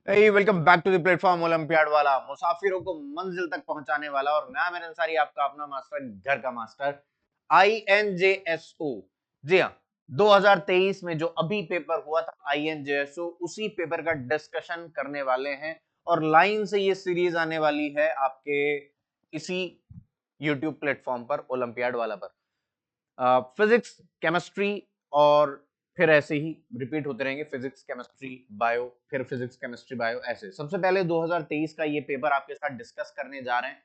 Welcome back to the platform olympiad वाला, मुसाफिरों को मंजिल तक पहुंचाने वाला। और मैं आमिर अंसारी, आपका अपना मास्टर, घर का मास्टर, INJSO। जी हाँ, 2023 में जो अभी पेपर हुआ था INJSO, उसी पेपर का डिस्कशन करने वाले हैं। और लाइन से ये सीरीज आने वाली है आपके इसी यूट्यूब प्लेटफॉर्म पर, ओलंपियाड वाला पर। फिजिक्स, केमिस्ट्री और फिर ऐसे ही रिपीट होते रहेंगे, फिजिक्स केमिस्ट्री बायो, फिर फिजिक्स केमिस्ट्री बायो, ऐसे। सबसे पहले 2023 का ये पेपर आपके साथ डिस्कस करने जा रहे हैं।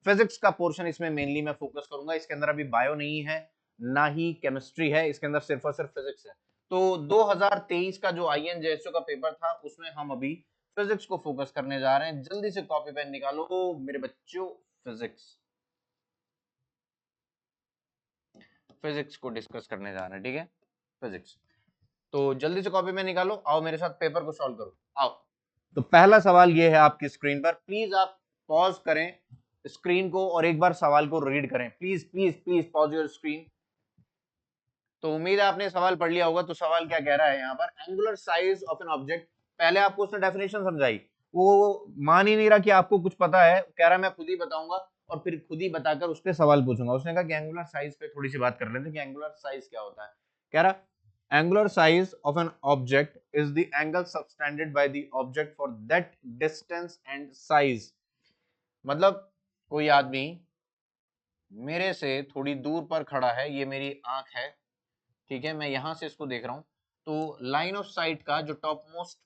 फिजिक्स का पोर्शन इसमें मेनली मैं फोकस करूंगा। इसके अंदर अभी बायो नहीं है, ना ही केमिस्ट्री है, इसके अंदर सिर्फ और सिर्फ फिजिक्स है। तो 2023 का जो INJSO का पेपर था, उसमें हम अभी फिजिक्स को फोकस करने जा रहे हैं। जल्दी से कॉपी पेन निकालो मेरे बच्चों। फिजिक्स फिजिक्स को डिस्कस करने जा रहे हैं, ठीक है। फिजिक्स, तो जल्दी से कॉपी में निकालो, आओ मेरे साथ पेपर को सॉल्व करो, आओ। तो पहला सवाल ये है आपकी स्क्रीन पर। प्लीज आप पॉज करें स्क्रीन को और एक बार सवाल को रीड करें। Please please please pause your screen. तो उम्मीद है आपने सवाल पढ़ लिया होगा। तो सवाल क्या कह रहा है यहाँ पर, angular size of an object. पहले आपको उसने डेफिनेशन समझाई, वो मान ही नहीं रहा कि आपको कुछ पता है, कह रहा है मैं खुद ही बताऊंगा और फिर खुद ही बताकर उससे सवाल पूछूंगा। उसने कहा कि एंगुलर साइज पे थोड़ी सी बात कर लेते हैं कि एंगुलर साइज क्या होता है। कह रहा angular size of an object is the angle subtended by the object for that distance and size. मतलब कोई आदमी मेरे से थोड़ी दूर पर खड़ा है, ये मेरी आंख है, ठीक है, मैं यहां से इसको देख रहा हूं। तो लाइन ऑफ साइट का जो टॉप मोस्ट,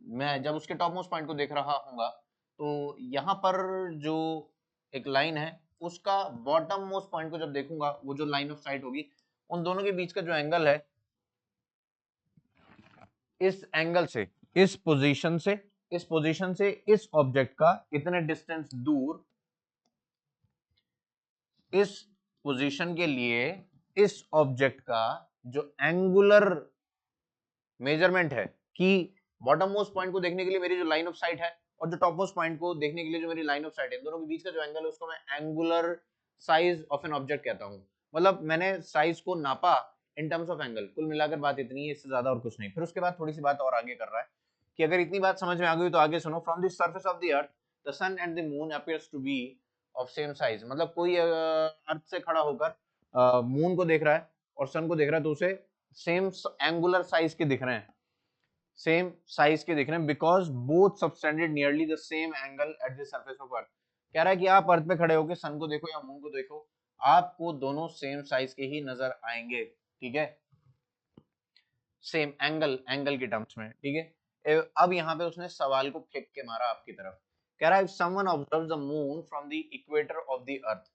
मैं जब उसके टॉप मोस्ट पॉइंट को देख रहा हूंगा, तो यहाँ पर जो एक लाइन है, उसका बॉटम मोस्ट पॉइंट को जब देखूंगा, वो जो लाइन ऑफ साइट होगी, उन दोनों के बीच का जो एंगल है, इस एंगल से, इस पोजीशन से, इस पोजीशन से इस ऑब्जेक्ट का इतने डिस्टेंस दूर, इस पोजीशन के लिए इस ऑब्जेक्ट का जो एंगुलर मेजरमेंट है, कि बॉटम मोस्ट पॉइंट को देखने के लिए मेरी जो लाइन ऑफ साइट है और जो टॉप मोस्ट पॉइंट को देखने के लिए जो मेरी लाइन ऑफ साइट है, इन दोनों के बीच का जो एंगल है, उसको मैं angular size of an object कहता हूं। मतलब मैंने साइज को नापा इन टर्म्स ऑफ एंगल। कुल मिलाकर बात इतनी है, इससे ज्यादा और कुछ नहीं। फिर उसके बाद थोड़ी सी बात और आगे कर रहा है कि अगर इतनी बात समझ में आ गई तो आगे सुनो। From the surface of the earth the sun and the moon appears to be of same size. मतलब कोई अर्थ से खड़ा होकर मून को देख रहा है और सन को देख रहा है, तो उसे सेम एंगुलर साइज के दिख रहे हैं, सेम साइज के दिख रहे हैं, because both subtended nearly the same angle at the surface of earth. कह रहा है कि आप अर्थ पे खड़े होकर सन को देखो या मून को देखो, आपको दोनों सेम साइज के ही नजर आएंगे, ठीक है, सेम एंगल, एंगल के टर्म्स में, ठीक है। अब यहाँ पे उसने सवाल को फेंक के मारा आपकी तरफ। कह रहा है someone observes the moon from the equator of the अर्थ।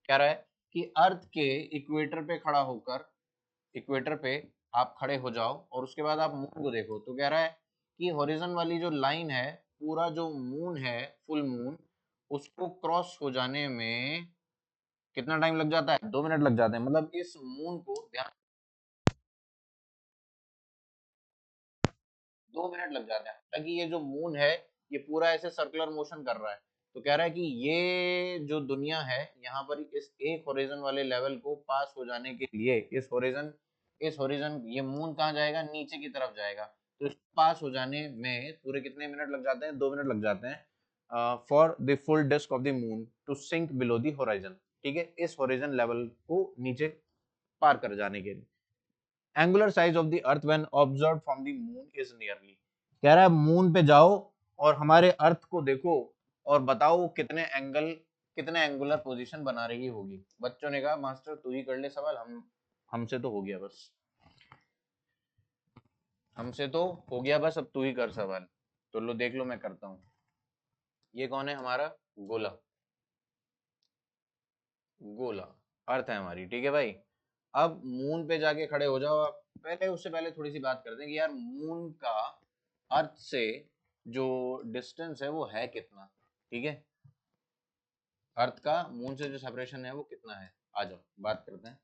कह रहा है कि अर्थ के इक्वेटर पे खड़ा होकर, इक्वेटर पे आप खड़े हो जाओ और उसके बाद आप मून को देखो। तो कह रहा है कि हॉरिजन वाली जो लाइन है, पूरा जो मून है, फुल मून, उसको क्रॉस हो जाने में कितना टाइम लग जाता है? 2 मिनट लग जाते हैं। मतलब इस मून को ध्यान, 2 मिनट लग जाते हैं, ताकि ये जो मून है, ये पूरा ऐसे सर्कुलर मोशन कर रहा है। तो कह रहा है कि ये जो दुनिया है, यहाँ पर इस एक होरिजन वाले लेवल को पास हो जाने के लिए, इस होरिजन ये मून कहाँ जाएगा? नीचे की तरफ जाएगा। तो इस पास हो जाने में पूरे कितने मिनट लग जाते हैं? 2 मिनट लग जाते हैं for the full disc of the moon to sink below the horizon, ठीक है, इस होरिजन लेवल को नीचे पार कर जाने के लिए। Angular size of the earth when observed from the moon is nearly. कह रहा है मून पे जाओ और हमारे अर्थ को देखो और बताओ कितने एंगुलर पोजीशन बना रही होगी। बच्चों ने कहा मास्टर तू ही कर ले सवाल, हमसे तो हो गया बस, हमसे तो हो गया बस, अब तू ही कर सवाल। तो लो देख लो मैं करता हूँ। ये कौन है? हमारा गोला, गोला अर्थ है हमारी, ठीक है भाई। अब मून पे जाके खड़े हो जाओ आप। पहले उससे पहले थोड़ी सी बात करते हैं कि यार मून का अर्थ से जो डिस्टेंस है वो है कितना, ठीक है। अर्थ का मून से जो सेपरेशन है वो कितना है, आ जाओ बात करते हैं।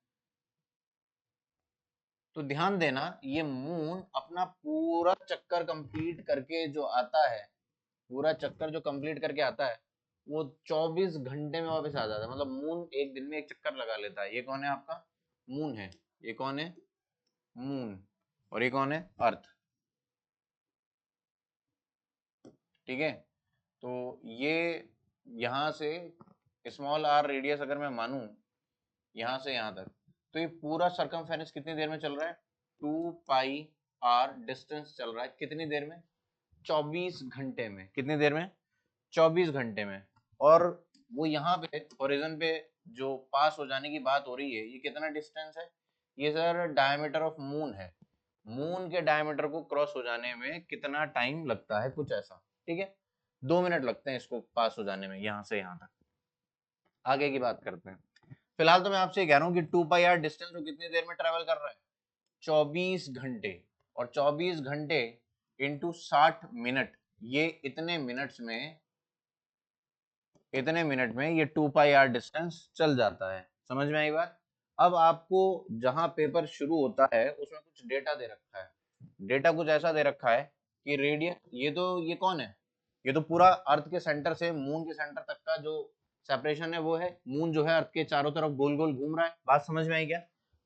तो ध्यान देना, ये मून अपना पूरा चक्कर कंप्लीट करके जो आता है, पूरा चक्कर जो कंप्लीट करके आता है, वो 24 घंटे में वापस आ जाता है। मतलब मून एक दिन में एक चक्कर लगा लेता है। ये कौन है? आपका मून है। ये कौन है? मून। और ये कौन है? अर्थ। ठीक है। तो ये यहाँ से स्मॉल आर रेडियस अगर मैं मानूं यहाँ से यहाँ तक, तो ये पूरा सरकमफेरेंस कितनी देर में चल रहा है? 2 पाई आर डिस्टेंस चल रहा है कितनी देर में? 24 घंटे में। कितनी देर में? 24 घंटे में। और वो यहाँ पे होरिजन पे जो पास हो जाने की बात हो रही है, ये कितना डिस्टेंस है? ये सर डायमीटर ऑफ मून है। मून के डायमीटर को क्रॉस हो जाने में कितना टाइम लगता है, कुछ ऐसा। ठीक है, 2 मिनट लगते हैं इसको पास हो जाने में, यहाँ से यहाँ तक। आगे की बात करते हैं। फिलहाल तो मैं आपसे कह रहा हूँ कि 2 पाई आर डिस्टेंस को कितनी देर में ट्रेवल कर रहा है? 24 घंटे। और 24 घंटे इंटू 60 मिनट, ये इतने मिनट में ये 2 पाई आर डिस्टेंस चल जाता है। समझ में आई बात? अब आपको जहां पेपर शुरू होता है उसमें कुछ डेटा दे रखा है। डेटा कुछ ऐसा दे रखा है कि रेडियस, ये कौन है? ये तो पूरा अर्थ के सेंटर से मून के सेंटर तक का जो सेपरेशन है वो है। मून जो है अर्थ के चारों तरफ गोल गोल घूम रहा है। बात समझ में आई क्या?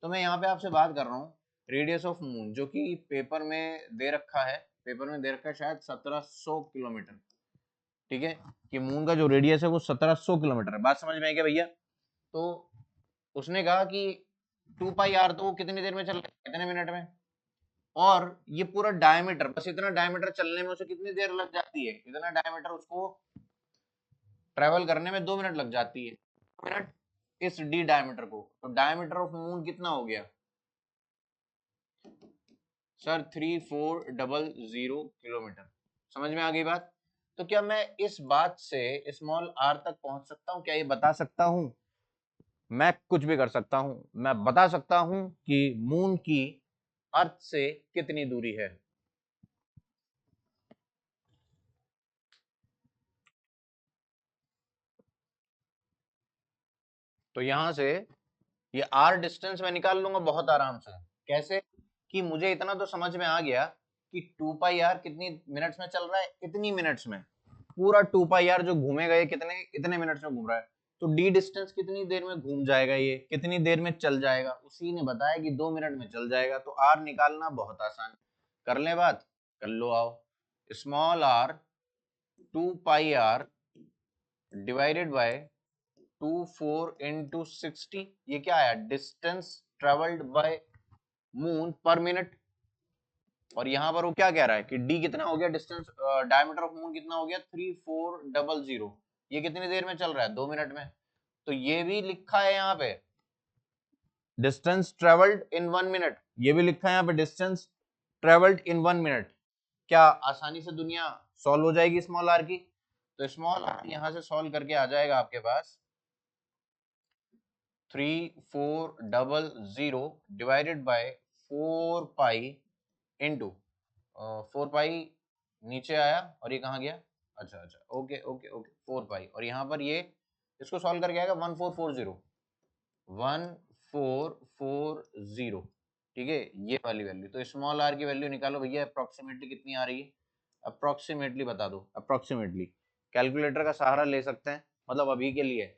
तो मैं यहाँ पे आपसे बात कर रहा हूँ रेडियस ऑफ मून, जो कि पेपर में दे रखा है। पेपर में दे रखा है शायद 1700 किलोमीटर। ठीक है, कि मून का जो रेडियस है वो 1700 किलोमीटर है। बात समझ में आई क्या भैया? तो उसने कहा कि 2 पाई आर तो वो कितनी देर में चल रहा है? कितने मिनट में। और ये पूरा डायमीटर, बस इतना डायमीटर चलने में उसे कितनी देर लग जाती है? इतना डायमीटर उसको ट्रेवल करने में 2 मिनट लग जाती है। मिनट इस डी डायमीटर को। तो डायमीटर ऑफ मून कितना हो गया सर? 3400 किलोमीटर। समझ में आ गई बात? तो क्या मैं इस बात से स्मॉल आर तक पहुंच सकता हूं? क्या ये बता सकता हूं? मैं कुछ भी कर सकता हूं। मैं बता सकता हूं कि मून की अर्थ से कितनी दूरी है। तो यहां से ये आर डिस्टेंस मैं निकाल लूंगा बहुत आराम से। कैसे? कि मुझे इतना तो समझ में आ गया कि 2 पाई आर कितनी मिनट्स में चल रहा है? इतनी मिनट्स में। पूरा 2 पाई आर जो घूमेगा ये कितने इतने मिनट्स में घूम रहा है। तो डी डिस्टेंस कितनी देर में घूम जाएगा, ये कितनी देर में चल जाएगा? उसी ने बताया कि 2 मिनट में चल जाएगा। तो आर निकालना बहुत आसान। कर ले बात? कर लो आओ। Small r 2 pi r divided by 24 into 60, ये क्या आया? Distance travelled by moon per minute. और यहाँ पर वो क्या कह रहा है कि डी कितना हो गया? डिस्टेंस डायमीटर ऑफ मून कितना हो गया? 3400। ये कितनी देर में चल रहा है? 2 मिनट में। तो ये भी लिखा है यहाँ पे डिस्टेंस ट्रेवल्ड इन 1 मिनट। ये भी लिखा है यहाँ पे डिस्टेंस ट्रेवल्ड इन 1 मिनट। क्या आसानी से दुनिया सॉल्व हो जाएगी स्मॉल आर की? तो स्मॉल आर यहाँ से सॉल्व करके आ जाएगा आपके पास 3400 डिवाइडेड बाय 4 पाई इंटू 4 पाई नीचे आया और ये कहाँ गया? अच्छा अच्छा, ओके ओके ओके, 4 पाई। और यहाँ पर ये इसको सॉल्व करके आएगा 1440। ठीक है, ये वाली वैल्यू। तो स्मॉल आर की वैल्यू निकालो भैया, अप्रोक्सीमेटली कितनी आ रही है? अप्रोक्सीमेटली बता दो। अप्रोक्सीमेटली कैलकुलेटर का सहारा ले सकते हैं, मतलब अभी के लिए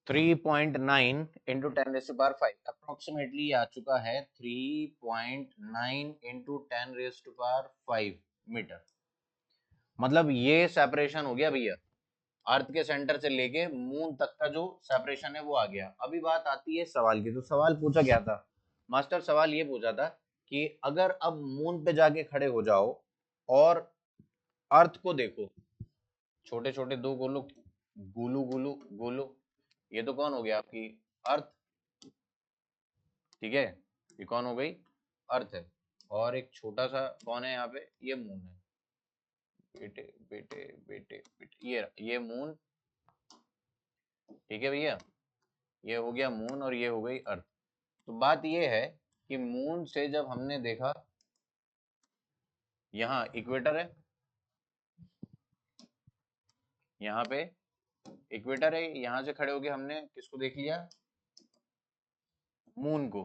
3.9 इंटू 10⁵ अप्रोक्सीमेटली आ चुका है 3.9 इंटू 10⁵ मीटर। मतलब ये सेपरेशन हो गया भैया, अर्थ के सेंटर से लेके मून तक का जो सेपरेशन है वो आ गया। अभी बात आती है सवाल की। तो सवाल पूछा गया था मास्टर, सवाल ये पूछा था कि अगर अब मून पे जाके खड़े हो जाओ और अर्थ को देखो, छोटे छोटे दो गोलों, गोलू गोलू गोलू, ये तो कौन हो गया? आपकी अर्थ। ठीक है, ये कौन हो गई? अर्थ है। और एक छोटा सा कौन है यहाँ पे? ये मून है। बेटे बेटे बेटे बेटे, ये मून। ठीक है भैया, ये हो गया मून और ये हो गई अर्थ। तो बात ये है कि मून से जब हमने देखा, यहाँ इक्वेटर है, यहाँ पे इक्वेटर है, यहाँ से खड़े होके हमने किसको देख लिया? मून को।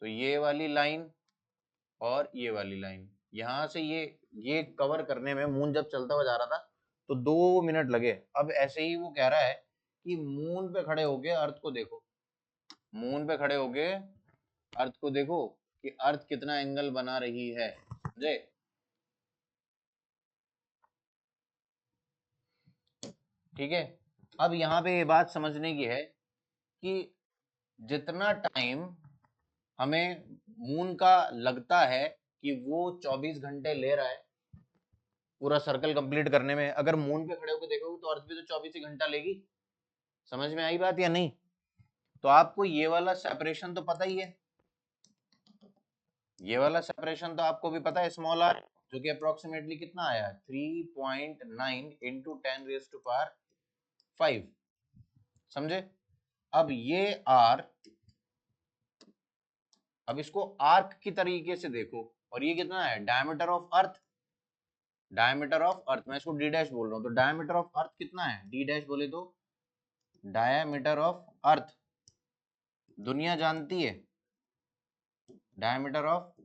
तो ये वाली लाइन और ये वाली लाइन, यहाँ से ये कवर करने में मून जब चलता हुआ जा रहा था तो 2 मिनट लगे। अब ऐसे ही वो कह रहा है कि मून पे खड़े होके अर्थ को देखो, मून पे खड़े होके अर्थ को देखो कि अर्थ कितना एंगल बना रही है समझे? ठीक है, अब यहाँ पे ये बात समझने की है कि जितना टाइम हमें मून का लगता है कि वो 24 घंटे ले रहा है पूरा सर्कल कंप्लीट करने में, अगर मून पे खड़े होकर देखोगे तो अर्थ भी तो 24 ही घंटा लेगी। समझ में आई बात या नहीं? तो आपको ये वाला सेपरेशन तो पता ही है, ये वाला सेपरेशन तो आपको भी पता है, स्मॉल आर, जो कि अप्रोक्सीमेटली कितना आया, 3.9 इंटू 10 रेज टू पावर 5। समझे? अब ये आर, अब इसको आर्क की तरीके से देखो, और ये कितना है, diameter of earth, diameter of अर्थ, मैं इसको डी डैश बोल रहा हूं, तो डायमीटर ऑफ अर्थ कितना है, डी डैश बोले तो डायमीटर ऑफ अर्थ, दुनिया जानती है डायमीटर ऑफ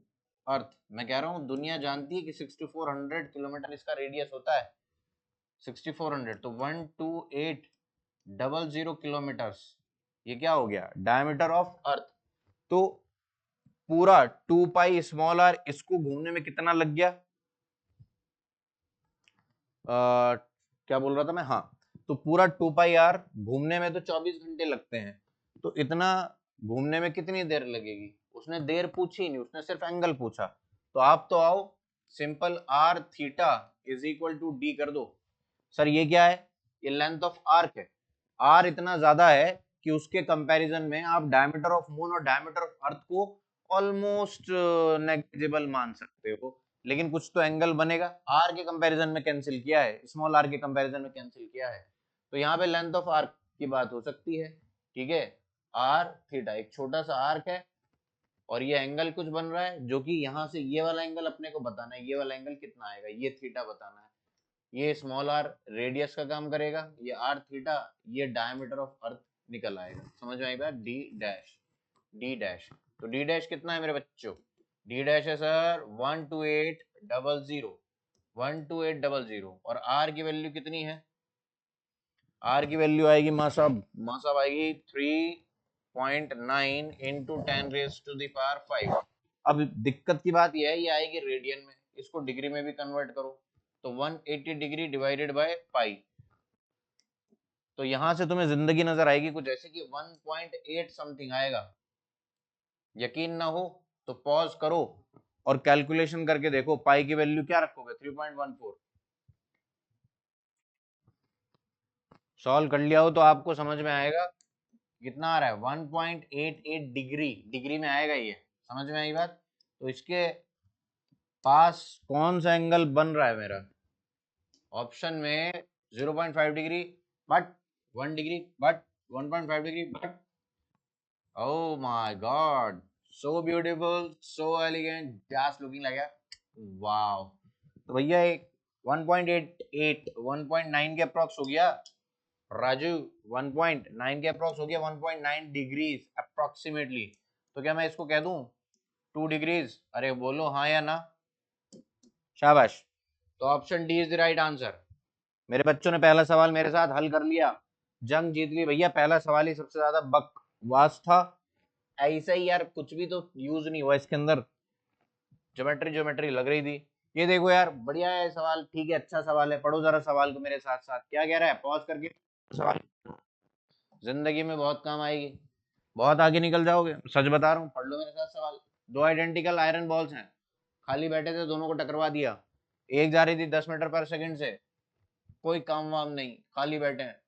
अर्थ, मैं कह रहा हूं दुनिया जानती है कि 6400 किलोमीटर इसका रेडियस होता है, 6400, तो 12800 किलोमीटर, ये क्या हो गया, डायमीटर ऑफ अर्थ। तो पूरा 2 पाई स्मॉल आर इसको घूमने में कितना लग गया, क्या बोल रहा था मैं, हाँ, तो पूरा 2 पाई आर घूमने में तो 24 घंटे लगते हैं, तो इतना घूमने में कितनी देर लगेगी, उसने देर पूछी नहीं, उसने सिर्फ एंगल पूछा। तो आप तो आओ, simple r theta is equal to d कर दो। सर ये क्या है, ये लेंथ ऑफ आर्क है, आर इतना ज्यादा है कि उसके कंपैरिजन में आप डायमीटर ऑफ मून और डायमीटर ऑफ अर्थ को ऑलमोस्ट नेग्लिजिबल मान सकते हो, लेकिन कुछ तो एंगल बनेगा, आर के कंपैरिजन में कैंसिल किया है, स्मॉल आर के कंपैरिजन में कैंसिल किया है, तो यहाँ पे लेंथ ऑफ आर्क की बात हो सकती है। ठीक है, आर थीटा एक छोटा सा आर्क है, और ये एंगल कुछ बन रहा है, जो कि यहाँ से ये वाला एंगल अपने को बताना है, ये वाला एंगल कितना आएगा, ये थीटा बताना है, ये स्मॉल आर रेडियस का काम करेगा, ये आर थीटा, ये डायमीटर ऑफ अर्थ निकल आएगा। समझ में आई बात, डी डैश, डी डैश, तो डी डैश कितना है मेरे बच्चों, डी डैश है सर 12800, 12800, और आर की वैल्यू कितनी है, आर की वैल्यू आएगी माँ साहब आएगी 3.9 into 10 raise to the power 5। अब दिक्कत की बात यह है, ये आएगी रेडियन में, इसको डिग्री में भी कन्वर्ट करो, तो 180 डिग्री डिवाइडेड बाय पाई, तो यहां से तुम्हें जिंदगी नजर आएगी कुछ ऐसे कि 1.8 समथिंग आएगा। यकीन ना हो तो पॉज करो और कैलकुलेशन करके देखो, पाई की वैल्यू क्या रखोगे, 3.14, सॉल्व कर लिया हो तो आपको समझ में आएगा कितना आ रहा है, 1.88 डिग्री, डिग्री में आएगा ये। समझ में आई बात? तो इसके पास कौन सा एंगल बन रहा है मेरा, ऑप्शन में 0.5 degree, but 1 degree, but 1.5 degree, but oh my god, so beautiful, so elegant, just looking like a wow। तो भैया एक 1.88 1.9 के अप्रॉक्स हो गया राजू, 1.9 के अप्रॉक्स हो गया, 1.9 डिग्रीज अप्रोक्सीमेटली। तो क्या मैं इसको कह दूं 2 डिग्रीज, अरे बोलो हाँ या ना, शाबाश। तो option D is the right answer. मेरे बच्चों ने पहला सवाल मेरे साथ हल कर लिया, जंग जीत ली भैया, पहला सवाल ही सबसे ज्यादा बकवास था, ऐसा ही यार, कुछ भी तो यूज नहीं हुआ इसके अंदर, ज्योमेट्री ज्योमेट्री लग रही थी। ये देखो यार, बढ़िया है सवाल, ठीक है, अच्छा सवाल है, पढ़ो जरा सवाल को मेरे साथ साथ, क्या कह रहा है, पॉज करके सवाल, जिंदगी में बहुत काम आएगी, बहुत आगे निकल जाओगे, सच बता रहा हूँ, पढ़ लो मेरे साथ सवाल। दो आइडेंटिकल आयरन बॉल्स हैं, खाली बैठे थे, दोनों को टकरवा दिया, एक जा रही थी 10 मीटर पर सेकंड से, कोई काम वाम नहीं, खाली बैठे हैं,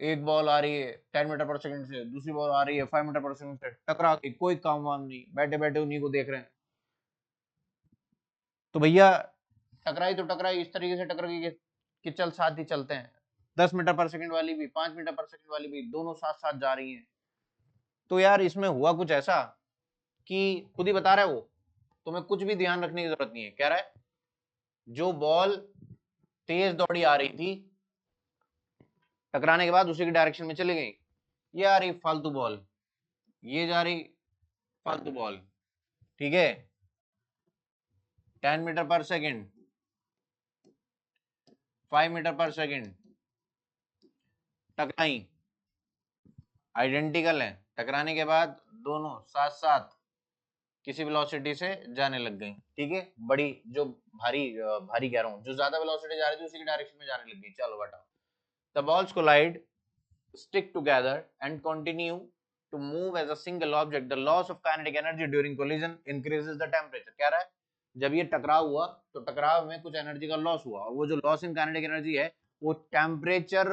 एक बॉल आ रही है 10 मीटर पर सेकंड से, दूसरी बॉल आ रही है 5 मीटर पर सेकंड से, टकरा के, कोई काम वाम नहीं, बैठे बैठे उन्हीं को देख रहे हैं। तो भैया टकराई तो टकराई, इस तरीके से टकरा गई कि चल साथ ही चलते हैं, 10 मीटर पर सेकंड वाली भी 5 मीटर पर सेकंड वाली भी दोनों साथ साथ जा रही हैं। तो यार इसमें हुआ कुछ ऐसा कि खुद ही बता रहा है वो, तुम्हें कुछ भी ध्यान रखने की जरूरत नहीं है, कह रहा है जो बॉल तेज दौड़ी आ रही थी, टकराने के बाद उसी की डायरेक्शन में चली गई, ये आ रही फालतू बॉल, ये जा रही फालतू बॉल, ठीक है, 10 मीटर पर सेकंड, 5 मीटर पर सेकंड, टकराई, आइडेंटिकल है, टकराने के बाद दोनों साथ साथ किसी वेलोसिटी से जाने लग गई, ठीक है, बड़ी जो भारी कह रहा हूँ, जो ज्यादा वेलोसिटी जा रही थी उसी की डायरेक्शन में जाने लग गई। चलो बेटा, the balls collide, stick together and continue to move as a single object, the loss of kinetic energy during collision increases the temperature। कह रहा है जब ये टकराव हुआ तो टकराव में कुछ एनर्जी का लॉस हुआ, और वो जो लॉस इन काइनेटिक एनर्जी है वो टेम्परेचर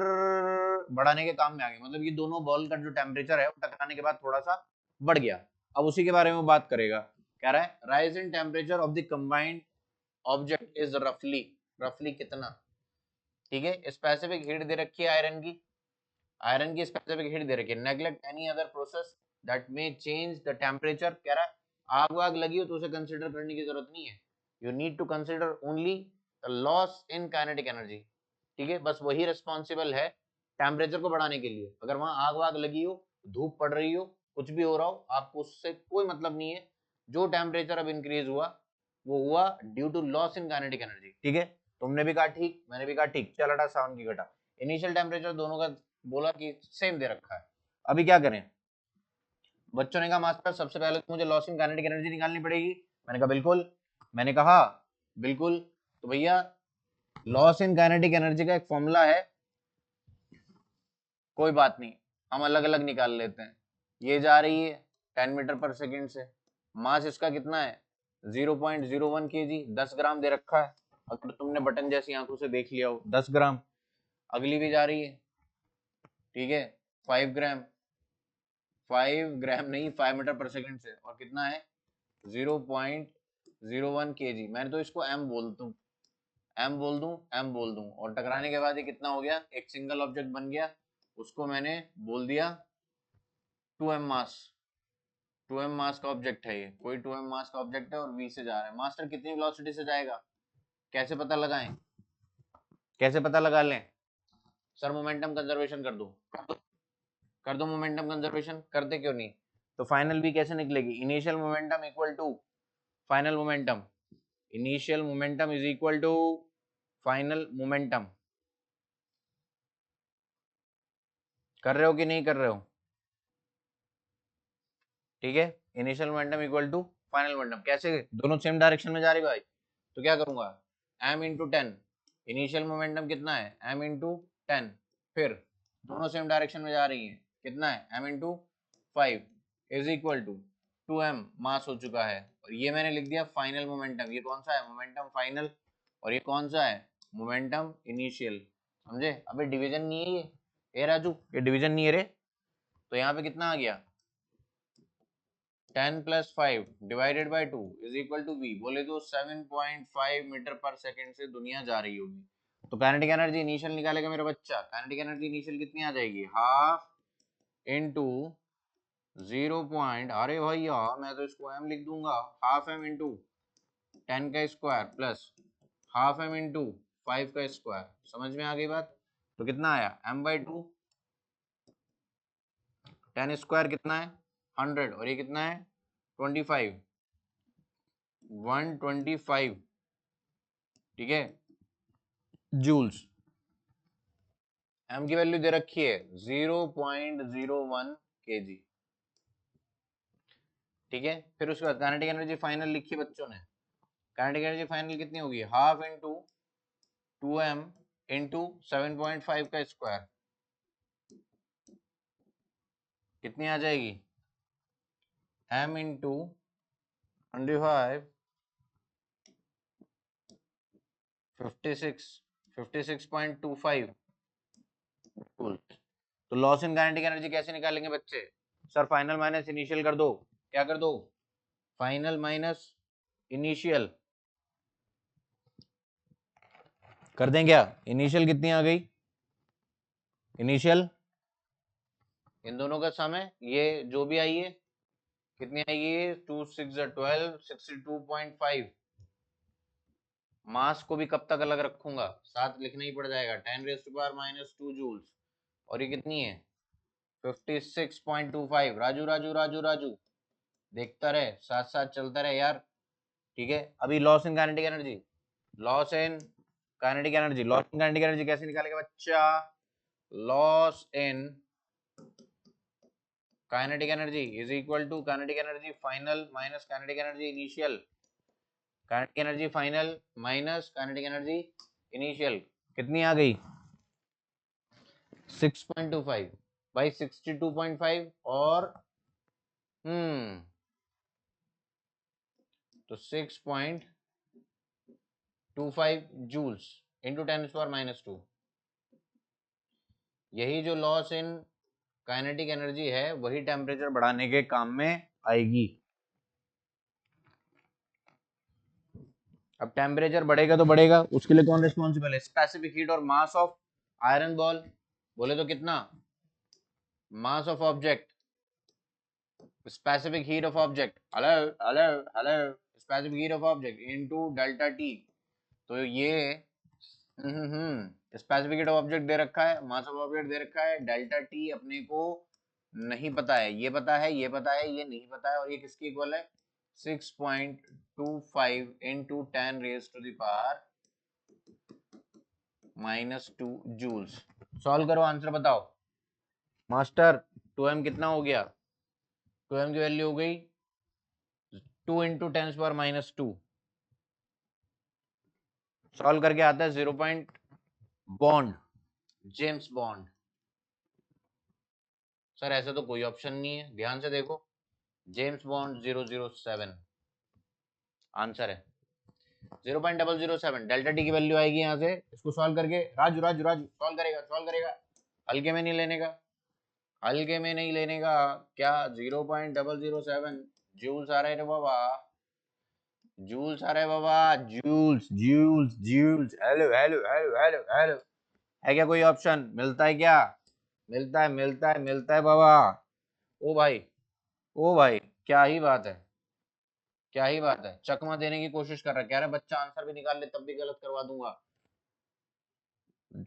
बढ़ाने के काम में आ गया। मतलब ये दोनों बॉल का जो टेम्परेचर है वो टकराने के बाद थोड़ा सा बढ़ गया। अब उसी के बारे में बात करेगा। कह रहा है rise in temperature of the combined object is रफली, रफली कितना, ठीक है। स्पेसिफिक हीट दे रखी है आयरन की, आयरन की स्पेसिफिक हीट दे रखी है। Neglect any other process that may change the temperature. कह रहा है आग वाग लगी हो तो उसे कंसीडर करने की जरूरत नहीं है, you need to consider only the loss in kinetic energy, ठीक है। बस वही रिस्पॉन्सिबल है टेम्परेचर को बढ़ाने के लिए। अगर वहां आग वाग लगी हो, धूप पड़ रही हो, कुछ भी हो रहा हो, आपको उससे कोई मतलब नहीं है। जो टेम्परेचर अब इंक्रीज हुआ वो हुआ due to loss in kinetic energy, ठीक है। तुमने भी कहा ठीक, मैंने भी कहा ठीक। चल हटा, 7 की घटा। इनिशियल टेम्परेचर दोनों का बोला कि सेम दे रखा है। अभी क्या करें, बच्चों ने कहा मास्टर सबसे पहले तो मुझे लॉस इन काइनेटिक एनर्जी निकालनी पड़ेगी। मैंने कहा बिल्कुल, मैंने कहा बिल्कुल। तो भैया लॉस इन काइनेटिक एनर्जी का एक फॉर्मूला है, कोई बात नहीं, हम अलग अलग निकाल लेते हैं। ये जा रही है 10 मीटर पर सेकेंड से, मास इसका कितना है 0.01 kg, 10 ग्राम दे रखा है। अगर तुमने बटन जैसी आंखों से देख लिया हो 10 ग्राम। अगली भी जा रही है, ठीक है, 5 ग्राम, 5 ग्राम नहीं 5 मीटर पर सेकंड से, और कितना है 0.01 kg। मैंने तो इसको m बोल दूं, m बोल दूं, m बोल दूं, और टकराने के बाद ये कितना हो गया, एक सिंगल ऑब्जेक्ट बन गया, उसको मैंने बोल दिया 2m मास। 2m मास का ऑब्जेक्ट है ये, कोई 2m मास का ऑब्जेक्ट है और v से जा रहा है। मास्टर कितनी वेलोसिटी से जाएगा, कैसे पता लगाएं, कैसे पता लगा लें। सर मोमेंटम कंजर्वेशन कर दो, कर दो मोमेंटम कंजर्वेशन, करते क्यों नहीं। तो फाइनल भी कैसे निकलेगी, initial momentum equal to final momentum, initial momentum is equal to final momentum. कर रहे हो कि नहीं कर रहे हो, ठीक है। Initial momentum equal to final momentum, कैसे, दोनों सेम डायरेक्शन में जा रही भाई, तो क्या करूंगा m इंटू 10, इनिशियल मोमेंटम कितना है m इंटू 10, फिर दोनों सेम डायरेक्शन में जा रही है, कितना है m into 5 is equal to 2m mass हो चुका है। और ये मैंने लिख दिया फाइनल मोमेंटम। ये कौन सा है, मोमेंटम फाइनल, और ये कौन सा है, मोमेंटम इनिशियल। समझे, अबे डिवीजन नहीं है ये, ए राजू ये डिवीजन नहीं है रे। तो यहाँ पे कितना आ गया 10 plus 5 divided by 2 is equal to v। बोले तो 7.5 मीटर पर सेकेंड से दुनिया जा रही होगी। तो काइनेटिक एनर्जी इनिशियल निकालेगा मेरा बच्चा। काइनेटिक एनर्जी इनिशियल कितनी आ जाएगी, हाफ इंटू 0 पॉइंट, अरे भैया मैं तो इसको m लिख दूंगा, हाफ m इंटू 10 का square plus half m into 5 का स्क्वायर। समझ में आ गई बात। तो कितना आया m/2, 10 स्क्वायर कितना है 100, और ये कितना है 25, 125, ठीक है, जूल्स। m की वैल्यू दे रखी है 0.01 kg, ठीक है। फिर उसके बाद काइनेटिक एनर्जी फाइनल लिखी बच्चों ने। काइनेटिक एनर्जी फाइनल कितनी होगी, हाफ इंटू 2m इंटू 7.5 का स्क्वायर, कितनी आ जाएगी m इंटू 25, 56.25 तो लॉस इन काइनेटिक एनर्जी कैसे निकालेंगे बच्चे, सर फाइनल माइनस इनिशियल कर दो। क्या कर दो, फाइनल माइनस इनिशियल कर दें क्या। इनिशियल कितनी आ गई, इनिशियल इन दोनों का सम है, ये जो भी आई है कितनी आएगी, 2 6 12, 62.5। मास को भी कब तक अलग रखूंगा, साथ लिखना ही पड़ जाएगा, 10⁻⁻² जूल्स, और ये कितनी है 56.25। राजू राजू राजू राजू देखता रहे, साथ साथ चलता रहे यार, ठीक है। अभी loss in kinetic energy, loss in kinetic energy, loss in kinetic energy कैसे निकालेगा बच्चा, loss in kinetic energy is equal to kinetic energy final minus kinetic energy initial, kinetic energy final minus kinetic energy initial कितनी आ गई 6.25 by 62.5 और तो 6.25 joules into 10⁻²। यही जो लॉस इन काइनेटिक एनर्जी है वही टेम्परेचर बढ़ाने के काम में आएगी। अब टेम्परेचर बढ़ेगा तो बढ़ेगा, उसके लिए कौन रिस्पॉन्सिबल है? स्पेसिफिक हीट और मास ऑफ आयरन बॉल, बोले तो कितना? Mass of object, specific heat of object, hello hello hello, specific heat of object into delta T. तो ये specific heat of object they रखा है, मास ऑफ ऑब्जेक्ट दे रखा है, डेल्टा टी अपने को नहीं पता है, ये पता है, ये पता है, ये नहीं पता है, और ये किसकी इक्वल है 6.25 इंटू 10⁻⁻² जूल्स। सॉल्व करो, आंसर बताओ मास्टर। 2m कितना हो गया? 2m की वैल्यू हो गई 2 इंटू 10⁻²। सॉल्व करके आता है 0. Bond, James bond. सर ऐसे तो कोई ऑप्शन नहीं है, ध्यान से देखो, जेम्स बॉन्ड 007 आंसर है 0.007। डेल्टा टी की वैल्यू आएगी यहाँ से, इसको सॉल्व करके राजू राजू राजू सॉल्व करेगा, सॉल्व करेगा, हल्के में नहीं लेने का, हल्के में नहीं लेने का। क्या 0.007 जूल्स आ रहे रे बाबा, जूल्स आ रहे बाबा, जूल्स जूल्स जूल्स। Hello hello hello hello hello, है क्या कोई ऑप्शन? मिलता है क्या? मिलता है मिलता है मिलता है बाबा। ओ भाई, ओ भाई, क्या ही बात है, क्या ही बात है। चकमा देने की कोशिश कर रहा है, कह रहा है बच्चा आंसर भी निकाल ले तब भी गलत करवा दूंगा।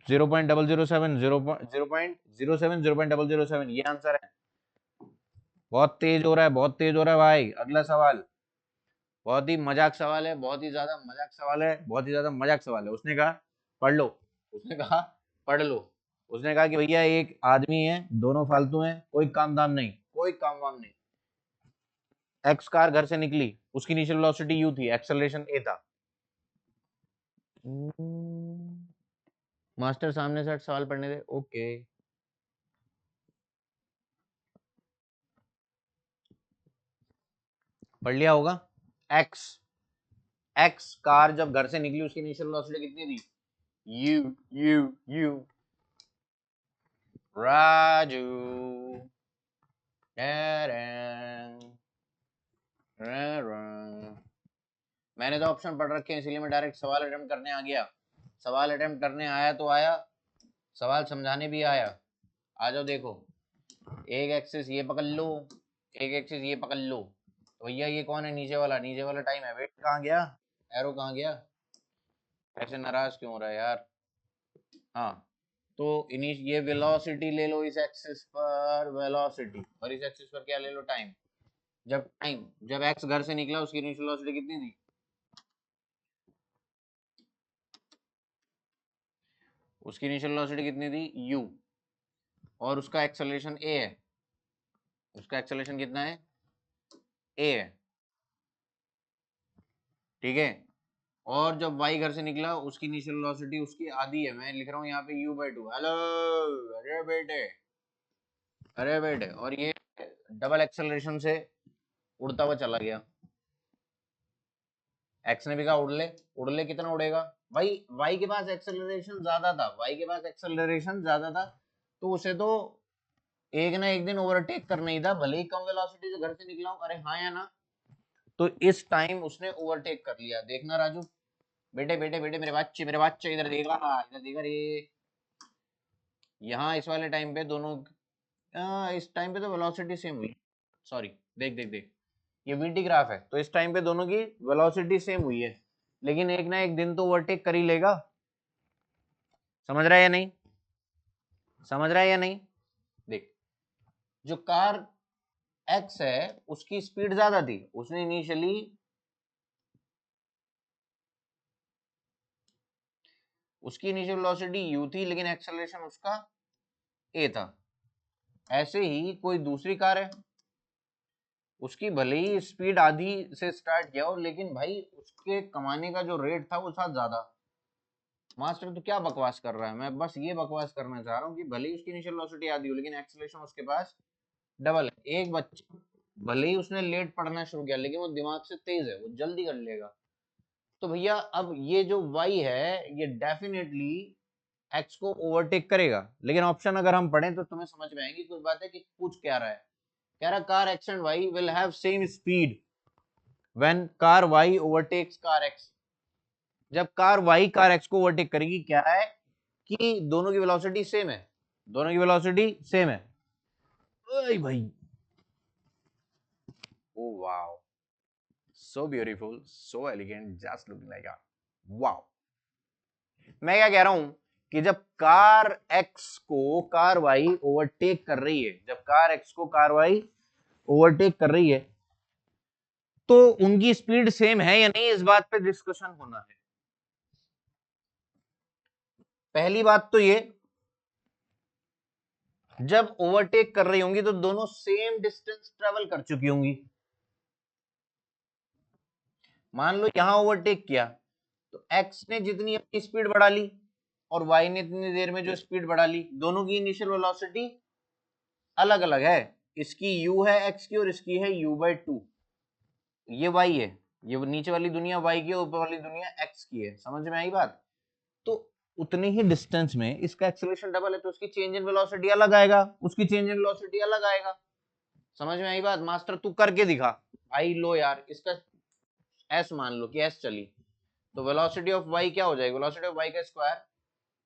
0.007 0.07 0.007 ये आंसर है। बहुत तेज हो रहा है, बहुत तेज हो रहा है भाई। अगला सवाल बहुत ही मजाक सवाल है, बहुत ही ज्यादा मजाक सवाल है, बहुत ही ज्यादा मजाक सवाल है। उसने कहा पढ़ लो, उसने कहा पढ़ लो, उसने कहा कि भैया एक आदमी है, दोनों फालतू हैं, कोई काम दाम नहीं, कोई काम वाम नहीं। एक्स कार घर से निकली, उसकी इनिशियल वेलोसिटी यू थी, एक्सेलरेशन ए था। मास्टर सामने से सवाल पढ़ने दे, ओके। पढ़ लिया होगा। एक्स एक्स कार जब घर से निकली उसकी इनिशियल वेलोसिटी कितनी थी? You you you. राजू मैंने तो ऑप्शन पढ़ रखे हैं इसलिए मैं डायरेक्ट सवाल अटेम्प्ट करने आ गया। सवाल अटेम्प्ट करने आया तो आया, सवाल समझाने भी आया। आ जाओ देखो, एक एक्सिस ये पकड़ लो, एक एक्सिस ये पकड़ लो। तो भैया ये कौन है? नीचे वाला, नीचे वाला टाइम है। वेट कहाँ गया? एरो कहाँ गया? ऐसे नाराज क्यों हो रहा है यार? हाँ, तो ये वेलोसिटी ले लो इस एक्सिस पर, वेलोसिटी, और इस एक्सिस पर क्या ले लो? टाइम। जब एक्स घर से निकला उसकी इनिशियल वेलोसिटी कितनी थी? उसकी इनिशियल वेलोसिटी कितनी थी? u। और उसका एक्सेलरेशन a है, उसका एक्सेलरेशन कितना है? a है, ठीक है। और जब y घर से निकला उसकी इनिशियल वेलोसिटी उसकी आधी है, मैं लिख रहा हूँ यहाँ पे u/2। हेलो, अरे बेटे, अरे बेटे, और ये डबल एक्सेलरेशन से उड़ता हुआ चला गया। एक्स ने भी कहा उड़ ले, उड़ ले, कितना उड़ेगा भाई? वाई के पास एक्सेलरेशन ज्यादा था, वाई के पास एक्सेलरेशन ज्यादा था, तो उसे तो एक ना एक दिन ओवरटेक करना ही था, भले ही कम वेलोसिटी से घर से निकला हूं। अरे हाँ या ना? तो इस टाइम उसने ओवरटेक कर लिया। देखना राजू, बेटे बेटे बेटे, मेरे बच्चे इधर देखा, इधर देखा रे। यहाँ इस वाले टाइम पे दोनों, इस टाइम पे तो वेलोसिटी सेम हुई। सॉरी, देख देख देख, ये वीटी ग्राफ है, तो इस टाइम पे दोनों की वेलोसिटी सेम हुई है, लेकिन एक ना एक दिन तो ओवरटेक कर ही लेगा। समझ रहा है या नहीं? समझ रहा है या नहीं? देख, जो कार एक्स है उसकी स्पीड ज्यादा थी, उसने इनिशियली उसकी इनिशियल वेलोसिटी u थी, लेकिन एक्सेलरेशन उसका a था, ऐसे ही कोई दूसरी कार है, उसकी भले ही स्पीड आधी से स्टार्ट किया हो, लेकिन भाई उसके कमाने का जो रेट था वो था ज्यादा। मास्टर तो क्या बकवास कर रहा है, मैं बस ये बकवास करना चाह रहा हूँ कि भले ही उसकी इनिशियल वेलोसिटी आधी हो, लेकिन एक्सेलरेशन उसके पास डबल है। एक बच्चा भले ही उसने लेट पढ़ना शुरू किया, लेकिन वो दिमाग से तेज है, वो जल्दी कर लेगा। तो भैया अब ये जो y है ये डेफिनेटली x को ओवरटेक करेगा। लेकिन ऑप्शन अगर हम पढ़ें तो तुम्हें समझ में आएगी कुछ बात है कि पूछ क्या रहा है। कह रहा car x and y will have same speed when car y overtakes car x। जब कार y कार x को ओवरटेक करेगी, क्या है कि दोनों की वेलोसिटी सेम है, दोनों की वेलोसिटी सेम है। ओए भाई, oh wow, so beautiful, so elegant, just looking like a wow. मैं क्या कह रहा हूं कि जब कार एक्स को कार वाई ओवरटेक कर रही है, जब कार एक्स को कार वाई ओवरटेक कर रही है, तो उनकी स्पीड सेम है या नहीं, इस बात पे डिस्कशन होना है। पहली बात तो ये, जब ओवरटेक कर रही होंगी तो दोनों सेम डिस्टेंस ट्रेवल कर चुकी होंगी। मान लो यहां ओवरटेक किया तो एक्स ने जितनी अपनी स्पीड बढ़ा ली और वाई ने इतनी देर में जो स्पीड बढ़ा ली, दोनों की इनिशियल वेलोसिटी अलग अलग है। इसकी u है x की और इसकी है u/2। ये y है, ये नीचे वाली दुनिया y की है, ऊपर वाली दुनिया x की है। समझ में आई बात? तो उतने ही डिस्टेंस में इसका एक्सेलरेशन डबल है, तो उसकी चेंज इन वेलोसिटी अलग आएगा, उसकी चेंज इन वेलोसिटी अलग आएगा। समझ में आई बात? मास्टर तू करके दिखा भाई। लो यार, इसका s मान लो कि s चली, तो वेलोसिटी ऑफ y क्या हो जाएगी? वेलोसिटी ऑफ y का square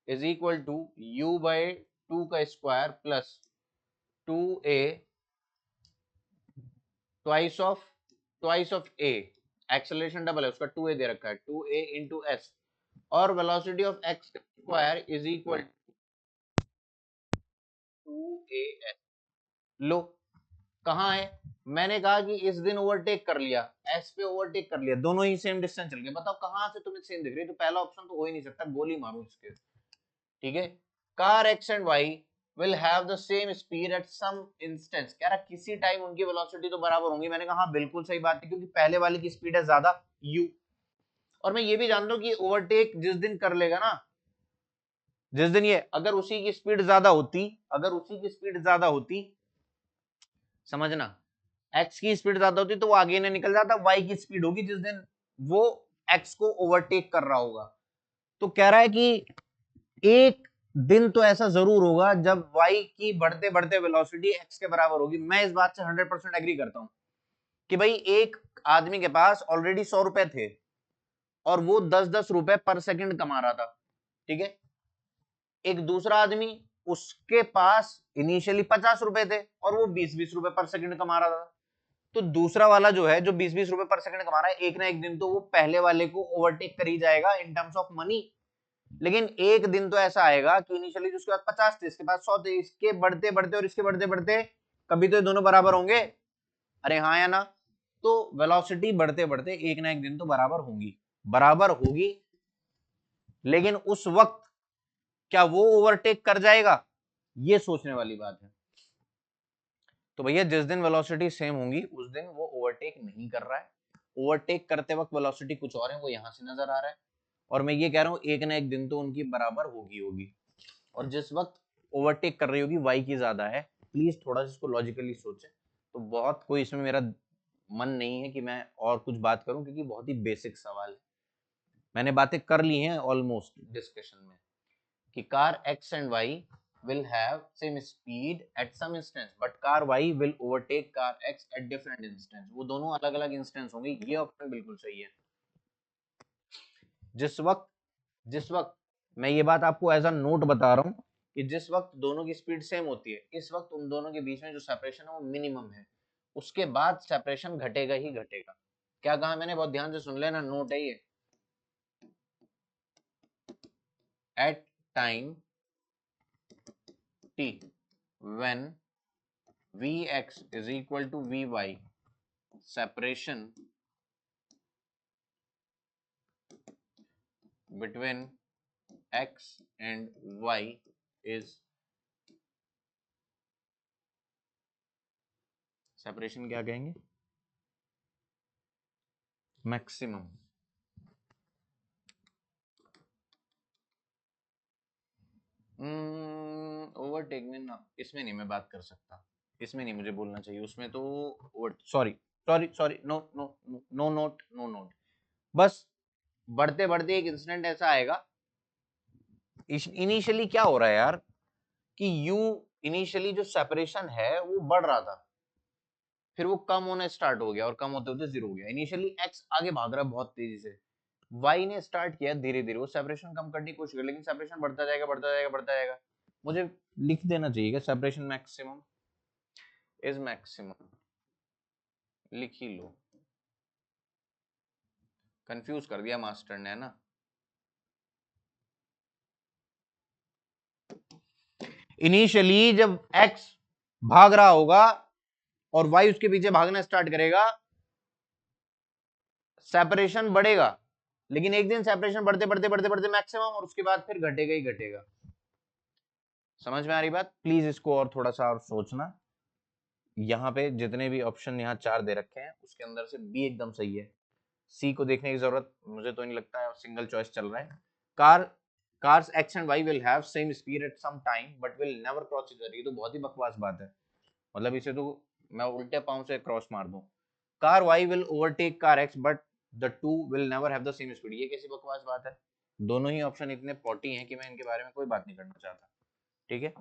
is equal to u/2 का square plus 2a twice of a। Acceleration double है, उसका 2a दे रखा है, 2a इंटू s। और velocity of x square is equal to 2as। लो, कहाँ है? मैंने कहा कि इस दिन ओवरटेक कर लिया, s पे ओवरटेक कर लिया, दोनों ही सेम डिस्टेंस चल गए। बताओ कहां से तुम्हें सेम दिख रही है? तो पहला ऑप्शन तो हो ही नहीं सकता, गोली मारो इसके। ठीक है, car x and y will have the same speed at some instance। कह रहा किसी टाइम उनकी वेलोसिटी तो बराबर होंगी। मैंने कहा हाँ बिल्कुल सही बात है, क्योंकि पहले वाले की स्पीड है ज्यादा u। और मैं ये भी जानता हूं कि ओवरटेक जिस दिन कर लेगा ना, जिस दिन ये अगर उसी की स्पीड ज्यादा होती, अगर उसी की स्पीड ज्यादा होती, समझना, x की स्पीड ज्यादा होती तो वो आगे ने निकल जाता, y की स्पीड होगी जिस दिन वो x को ओवरटेक कर रहा होगा। तो कह रहा है कि एक दिन तो ऐसा जरूर होगा जब y की बढ़ते बढ़ते वेलोसिटी x के बराबर होगी। मैं इस बात से 100% एग्री करता हूं कि भाई एक आदमी के पास ऑलरेडी 100 रुपए थे और वो 10-10 रुपए पर सेकंड कमा रहा था। ठीक है, एक दूसरा आदमी, उसके पास इनिशियली 50 रुपए थे और वो 20-20 रुपए पर सेकंड कमा रहा था। तो दूसरा वाला जो है, जो 20-20 रुपए पर सेकंड कमा रहा है, एक ना एक दिन तो वो पहले वाले को ओवरटेक कर ही जाएगा इन टर्म्स ऑफ मनी। लेकिन एक दिन तो ऐसा आएगा कि इनिशियली जिसके पास 50 थे, इसके पास 100 थे, इसके बढ़ते बढ़ते और इसके बढ़ते बढ़ते कभी तो ये दोनों बराबर होंगे। अरे हाँ या ना? तो वेलोसिटी बढ़ते बढ़ते एक ना एक दिन तो बराबर होंगी, बराबर होगी। लेकिन उस वक्त क्या वो ओवरटेक कर जाएगा? ये सोचने वाली बात है। तो भैया जिस दिन वेलोसिटी सेम होंगी उस दिन वो ओवरटेक नहीं कर रहा है। ओवरटेक करते वक्त वेलोसिटी कुछ और है, वो यहां से नजर आ रहा है। और मैं ये कह रहा हूं एक ना एक दिन तो उनकी बराबर होगी होगी। और जिस वक्त ओवरटेक कर रही होगी वाई की ज्यादा है। प्लीज थोड़ा सा इसको लॉजिकली सोचें। तो बहुत कोई इसमें मेरा मन नहीं है कि मैं और कुछ बात करूं, क्योंकि बहुत ही बेसिक सवाल है। मैंने बातें कर ली हैं ऑलमोस्ट डिस्कशन में कि car x and y will have same speed at some instance but car y will overtake car x at different instance। वो दोनों अलग अलग इंस्टेंस होंगे। ये ऑप्शन बिल्कुल सही है। जिस वक्त मैं ये बात आपको एज अ नोट बता रहा हूँ कि जिस वक्त दोनों की स्पीड सेम होती है, इस वक्त उन दोनों के बीच में जो सेपरेशन है वो मिनिमम है। उसके बाद सेपरेशन घटेगा ही घटेगा। क्या कहा मैंने? बहुत ध्यान से सुन लेना, नोट है ये। At time t when vx is equal to vy, separation between x and y is separation क्या कहेंगे, मैक्सिमम। ओवरटेक में ना, इसमें नहीं मैं बात कर सकता, इसमें नहीं मुझे बोलना चाहिए, उसमें तो sorry sorry sorry, no no no note, no note. बस बढ़ते बढ़ते एक इंसिडेंट ऐसा आएगा, इनिशियली क्या हो रहा है यार कि यू, इनिशियली जो सेपरेशन है वो बढ़ रहा था, फिर वो कम होने स्टार्ट हो गया और कम होते होते जीरो हो गया। इनिशियली एक्स आगे भाग रहा है बहुत तेजी से, वाई ने स्टार्ट किया धीरे धीरे वो सेपरेशन कम करने की कोशिश कर, लेकिन सेपरेशन बढ़ता जाएगा बढ़ता जाएगा बढ़ता जाएगा। मुझे लिख देना चाहिए सेपरेशन मैक्सिमम इज मैक्सिमम, लिख ही लो, कंफ्यूज कर दिया मास्टर ने, है ना। इनिशियली जब एक्स भाग रहा होगा और वाई उसके पीछे भागना स्टार्ट करेगा, सेपरेशन बढ़ेगा, लेकिन एक दिन सेपरेशन बढ़ते बढ़ते बढ़ते बढ़ते मैक्सिमम, और उसके बाद फिर घटेगा ही घटेगा। समझ में आ रही बात? प्लीज इसको और थोड़ा सा और सोचना। यहाँ पे जितने भी ऑप्शन यहाँ 4 दे रखे हैं उसके अंदर से बी एकदम सही है, सी को देखने की जरूरत मुझे तो नहीं लगता है, सिंगल चॉइस चल रहा है। Cars x and y will have same speed at some time but will never cross each other, ये तो बहुत ही बकवास बात है, मतलब इसे तो मैं उल्टे पांव से क्रॉस मार दूं। Car y will overtake car x but the two will never have the same speed, ये कैसी बकवास बात है? दोनों ही ऑप्शन इतने पॉटी हैं कि मैं इनके बारे में कोई बात नहीं करना चाहता। ठीक है,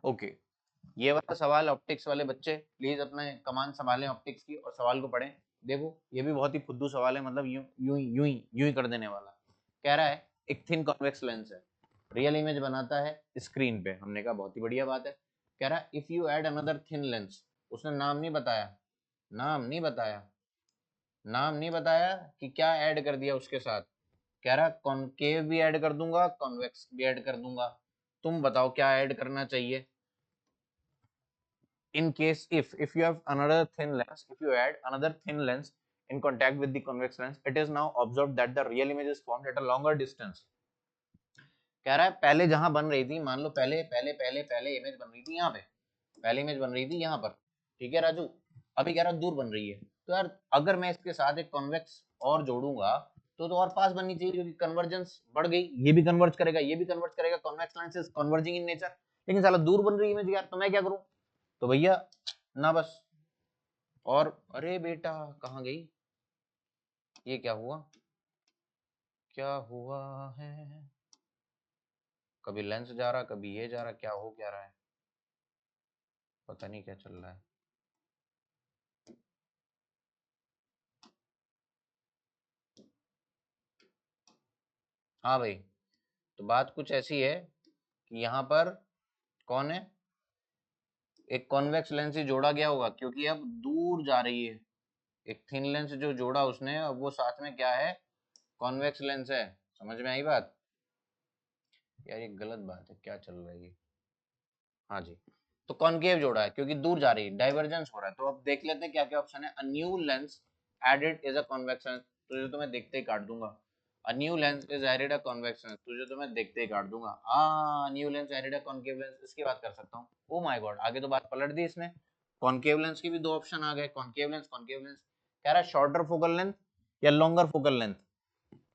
ओके। ये वाला सवाल ऑप्टिक्स वाले बच्चे प्लीज अपने कमान संभालें ऑप्टिक्स की और सवाल को पढ़ें। देखो ये भी बहुत ही फुद्दू सवाल है, मतलब यूं यूं यूं ही कर देने वाला। कह रहा है एक थिन कॉन्वेक्स लेंस है, रियल इमेज बनाता है स्क्रीन पे, हमने कहा बहुत ही बढ़िया बात है। कह रहा है if you add another thin lens, उसने नाम नहीं बताया, नाम नहीं बताया, नाम नहीं बताया कि क्या ऐड कर दिया उसके साथ। कह रहा कॉनकेव भी ऐड कर दूंगा, कॉन्वेक्स भी ऐड कर दूंगा, तुम बताओ क्या ऐड करना चाहिए। In case if you have another thin lens, if you add another thin lens in contact with the convex lens, it is now observed that the real image is formed at a longer distance। कह रहा है पहले जहां बन रही थी, मान लो पहले पहले पहले पहले इमेज बन रही थी यहाँ पे, पहले इमेज बन रही थी यहाँ पर, ठीक है राजू, अभी कह रहा दूर बन रही है, तो यार अगर मैं इसके साथ एक कॉन्वेक्स और जोड़ूंगा तो और पास बननी चाहिए, क्योंकि कन्वर्जेंस बढ़ गई, ये भी कन्वर्ज करेगा ये भी कन्वर्ज करेगा, convex lens is converging in nature, लेकिन साला दूर बन रही इमेज यार, तो मैं क्या करूं? तो भैया ना बस, और अरे बेटा कहाँ गई, ये क्या हुआ, क्या हुआ है, कभी लेंस जा रहा कभी ये जा रहा, क्या हो क्या रहा है, पता नहीं क्या चल रहा है। हाँ भाई, तो बात कुछ ऐसी है कि यहाँ पर कौन है, एक कॉन्वेक्स लेंस ही जोड़ा गया होगा, क्योंकि अब दूर जा रही है, एक थिन लेंस जो जोड़ा उसने, अब वो साथ में क्या है, कॉन्वेक्स लेंस है। समझ में आई बात? यार ये गलत बात है, क्या चल रहा है ये, हाँ जी, तो कॉनकेव जोड़ा है क्योंकि दूर जा रही है, डाइवर्जेंस हो रहा है। तो अब देख लेते हैं क्या क्या ऑप्शन है। A new lens added is a convex lens, तुझे तो मैं देखते ही काट दूंगा। A new lens is added a convex lens, तुझे तो मैं देखते ही काट दूंगा। New lens added a concave lens, इसकी बात कर सकता हूँ। ओ माय गॉड, आगे तो बात पलट दी इसने, कॉनकेव लेंस की भी 2 ऑप्शन आ गए, कॉनकेव लेंस कॉनकेव लेंस। कह रहा है शॉर्टर फोकल लेंथ या लॉन्गर फोकल लेंथ।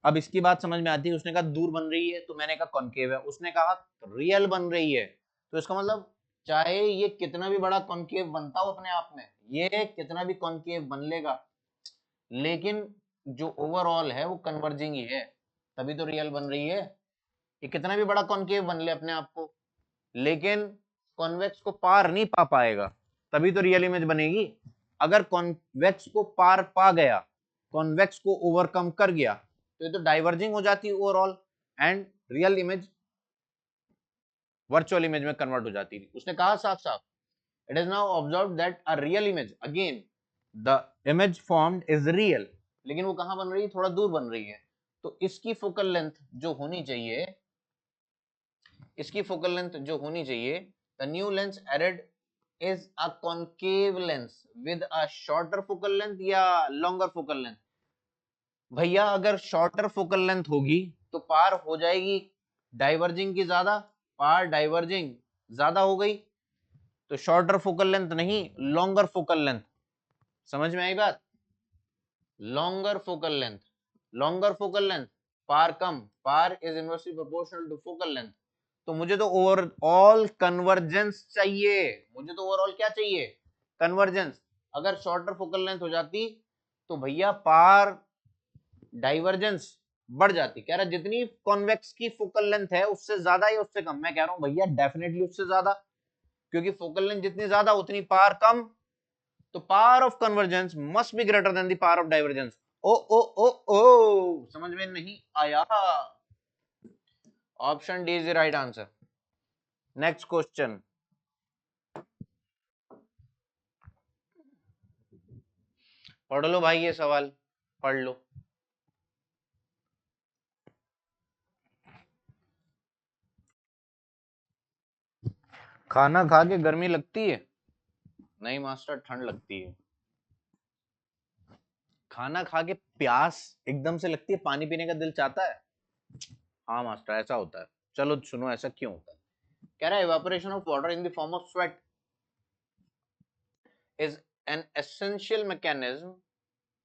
अब इसकी बात समझ में आती है, उसने कहा दूर बन रही है तो मैंने कहा कॉनकेव है, उसने कहा रियल बन रही है, तो इसका मतलब चाहे ये कितना भी बड़ा कॉनकेव बनता हो अपने आप में, ये कितना भी कॉनकेव बन लेगा, लेकिन जो ओवरऑल है वो कन्वर्जिंग ही है, तभी तो रियल बन रही है। ये कितना भी बड़ा कॉनकेव बन ले अपने आप को, लेकिन कॉन्वेक्स को पार नहीं पा पाएगा, तभी तो रियल इमेज बनेगी। अगर कॉन्वेक्स को पार पा गया, कॉन्वेक्स को ओवरकम कर गया, तो ये तो डाइवर्जिंग हो जाती है overall, and real image virtual image में कन्वर्ट हो जाती थी। उसने कहा साफ साफ, it is now observe that a real image again the image formed is real, लेकिन वो कहां बन रही है, थोड़ा दूर बन रही है। तो इसकी फोकल लेंथ जो होनी चाहिए, इसकी फोकल लेंथ जो होनी चाहिए, the new lens added is a concave lens with a shorter focal length या लॉन्गर फोकल लेंथ। भैया अगर शॉर्टर फोकल लेंथ होगी तो पार हो जाएगी डाइवर्जिंग की ज्यादा, पार डाइवर्जिंग ज्यादा हो गई, तो शॉर्टर फोकल लेंथ नहीं, लॉन्गर फोकल लेंथ। समझ में आई बात? Longer focal length, longer focal length, power कम, power is inversely proportional to focal length. तो मुझे तो ओवरऑल कन्वर्जेंस चाहिए, मुझे तो ओवरऑल क्या चाहिए? कन्वर्जेंस। अगर शॉर्टर फोकल लेंथ हो जाती तो भैया पार डाइवर्जेंस बढ़ जाती। कह रहा जितनी कॉन्वेक्स की फोकल लेंथ है उससे ज्यादा या उससे कम? मैं कह रहा हूं भैया डेफिनेटली उससे ज्यादा, क्योंकि फोकल लेंथ जितनी ज्यादा उतनी पार कम। तो power of convergence must be greater than the power of divergence. ओ ओ ओ ओ, समझ में नहीं आया? Option D is the right answer. Next question, पढ़ लो भाई, ये सवाल पढ़ लो। खाना खा के गर्मी लगती है? नहीं मास्टर, ठंड लगती है। खाना खा के प्यास एकदम से लगती है, पानी पीने का दिल चाहता है? हाँ मास्टर, ऐसा होता है। चलो सुनो, ऐसा क्यों होता है। कह रहा है evaporation of water in the form of sweat is an essential mechanism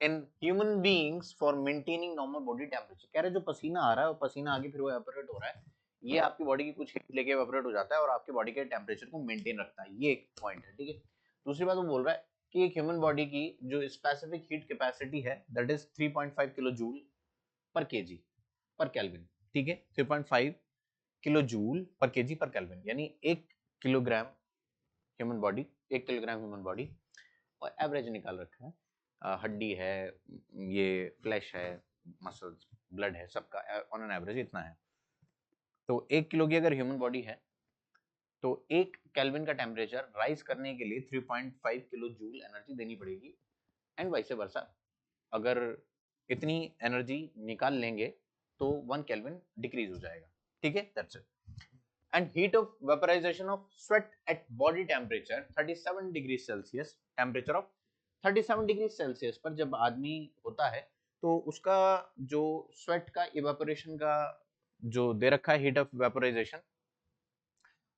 in human beings for maintaining normal body temperature. कह रहे जो पसीना आ रहा है, वो पसीना आगे फिर वो एवापोरेट हो रहा है, ये आपकी बॉडी की कुछ हीट लेके एवापोरेट हो जाता है और आपकी बॉडी के टेम्परेचर को मेंटेन रखता है। ये एक पॉइंट है, ठीक है। दूसरी बात वो बोल रहा है कि एक ह्यूमन बॉडी की जो स्पेसिफिक हीट कैपेसिटी है दैट इज 3.5 किलो जूल पर केजी पर केल्विन, ठीक है। 3.5 किलो जूल पर केजी पर केल्विन, यानी 1 kilogram human body, 1 kilogram human body, और एवरेज निकाल रखा है। हड्डी है, ये फ्लैश है, मसल्स, ब्लड है, सबका ऑन एन एवरेज इतना है। तो 1 किलो की अगर ह्यूमन बॉडी है तो 1 केल्विन का टेम्परेचर राइज करने के लिए 3.5 किलो जूल एनर्जी देनी पड़ेगी, एंड वाइस वर्सा। अगर इतनी एनर्जी निकाल लेंगे तो 1 केल्विन डिक्रीज हो जाएगा, ठीक है। That's it. And heat of vaporization of sweat at body temperature 37 degree Celsius, temperature of 37 degree Celsius पर जब आदमी होता है तो उसका जो स्वेट का इवेपोरेशन का जो दे रखा है हीट ऑफ वेपोराइजेशन,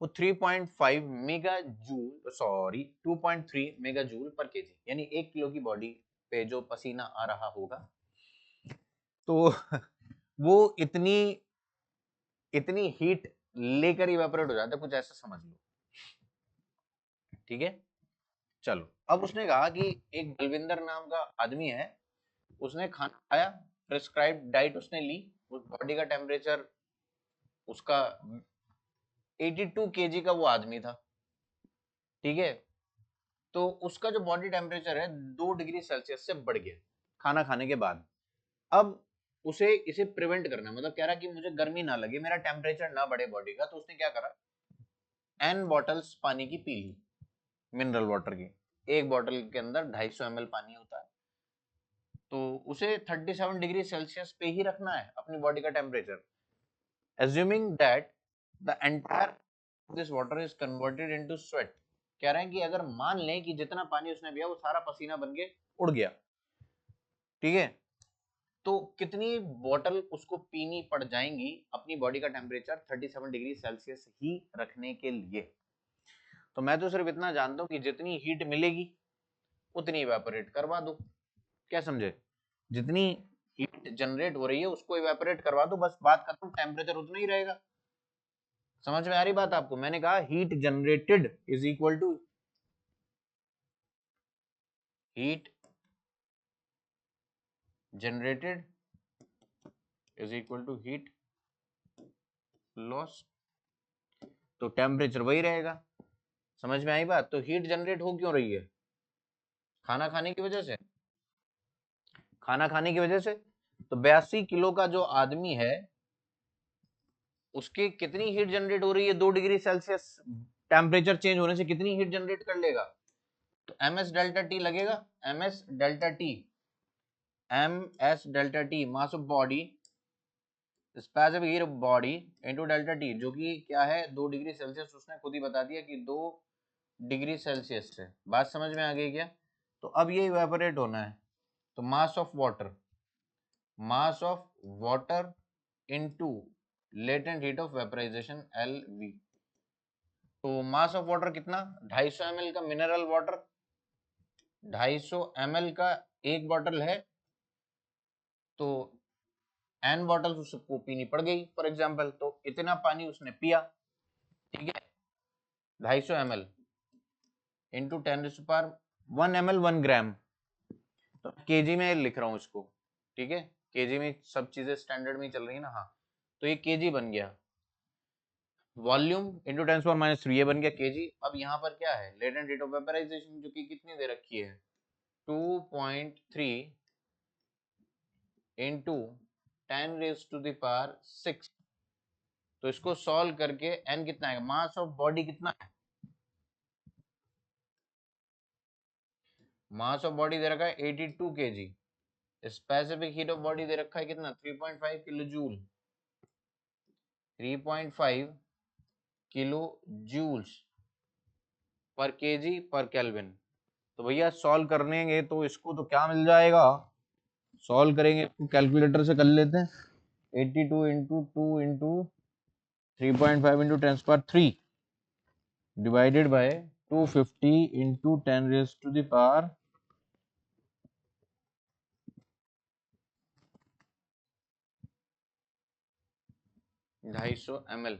वो 3.5 mega joule, sorry 2.3 mega joule पर केजी, यानी 1 किलो की बॉडी पे जो पसीना आ रहा होगा तो वो इतनी इतनी हीट लेकर इवेपोरेट हो जाता है, कुछ ऐसा समझ लो, ठीक है। चलो, अब उसने कहा कि एक बलविंदर नाम का आदमी है, उसने खाना खाया, प्रिस्क्राइब्ड डाइट उसने ली, उस बॉडी का टेम्परेचर उसका 82 केजी का वो आदमी था, ठीक है। तो उसका जो बॉडी टेम्परेचर है 2 डिग्री सेल्सियस से बढ़ गया खाना खाने के बाद। अब उसे इसे प्रिवेंट करना, मतलब कह रहा कि मुझे गर्मी ना लगे, मेरा टेम्परेचर ना बढ़े बॉडी का, तो उसने क्या करा, एन बॉटल्स पानी की पी ली, मिनरल वाटर की। एक बॉटल के अंदर 250 ml पानी होता है, तो उसे 37 डिग्री सेल्सियस पे ही रखना है अपनी बॉडी का temperature, assuming that the entire this water is converted into sweat। कह रहे हैं कि अगर मान लें कि जितना पानी उसने पिया वो सारा पसीना बन के उड़ गया, ठीक है, तो कितनी बॉटल उसको पीनी पड़ जाएंगी अपनी बॉडी का टेम्परेचर 37 डिग्री सेल्सियस ही रखने के लिए। तो मैं तो सिर्फ इतना जानता हूं कि जितनी हीट मिलेगी उतनी इवेपोरेट करवा दो, क्या समझे? जितनी हीट जनरेट हो रही है उसको इवेपोरेट करवा दो, बस बात खत्म, टेम्परेचर उतना ही रहेगा। समझ में आ रही बात आपको? मैंने कहा heat generated is equal to heat generated is equal to heat loss, तो टेम्परेचर वही रहेगा। समझ में आई बात? तो हीट जनरेट हो क्यों रही है? खाना खाने की वजह से, खाना खाने की वजह से। तो 82 किलो का जो आदमी है उसके कितनी हीट जनरेट हो रही है? 2 डिग्री सेल्सियस टेम्परेचर चेंज होने से कितनी हीट जनरेट कर लेगा? तो एम एस डेल्टा टी लगेगा, M S delta T, M S delta T mass of body, specific heat of body into delta T, जो कि क्या है 2 डिग्री सेल्सियस। उसने खुद ही बता दिया कि 2 डिग्री सेल्सियस से। बात समझ में आ गई क्या? तो अब ये इवेपोरेट होना है, तो mass of water into latent heat of vaporisation L V, तो मास ऑफ वाटर कितना, 250 ml का मिनरल वाटर, 250 ml का एक बॉटल है, तो n बॉटल्स उसको पीनी पड़ गई फॉर एग्जांपल, तो इतना पानी उसने पिया, ठीक है। 250 ml इंटू 10⁻1 ml 1 ग्राम, तो केजी में लिख रहा हूँ इसको, ठीक है, केजी में सब चीजें स्टैंडर्ड में चल रही है ना, हाँ, तो ये केजी बन गया, वॉल्यूम इंटू 10⁻³ ये बन गया केजी। अब यहाँ पर क्या है, लेटेंट रेट ऑफ वेपराइजेशन जो कि कितनी दे रखी है, 2.3 इंटू 10⁻⁶, तो इसको सॉल्व करके n कितना है, मास ऑफ बॉडी कितना है, मास ऑफ बॉडी दे रखा है 82 kg, specific heat of body दे रखा है कितना, 3.5 kilo joule, 3.5 kilo joules per kg per kelvin. तो भैया सॉल्व करनेंगे तो इसको तो क्या मिल जाएगा, सॉल्व करेंगे तो कैलकुलेटर से कर लेते हैं, 82 into 2 into 3.5 into 10⁻³ divided by 250 into 10⁻⁴ 250 ml,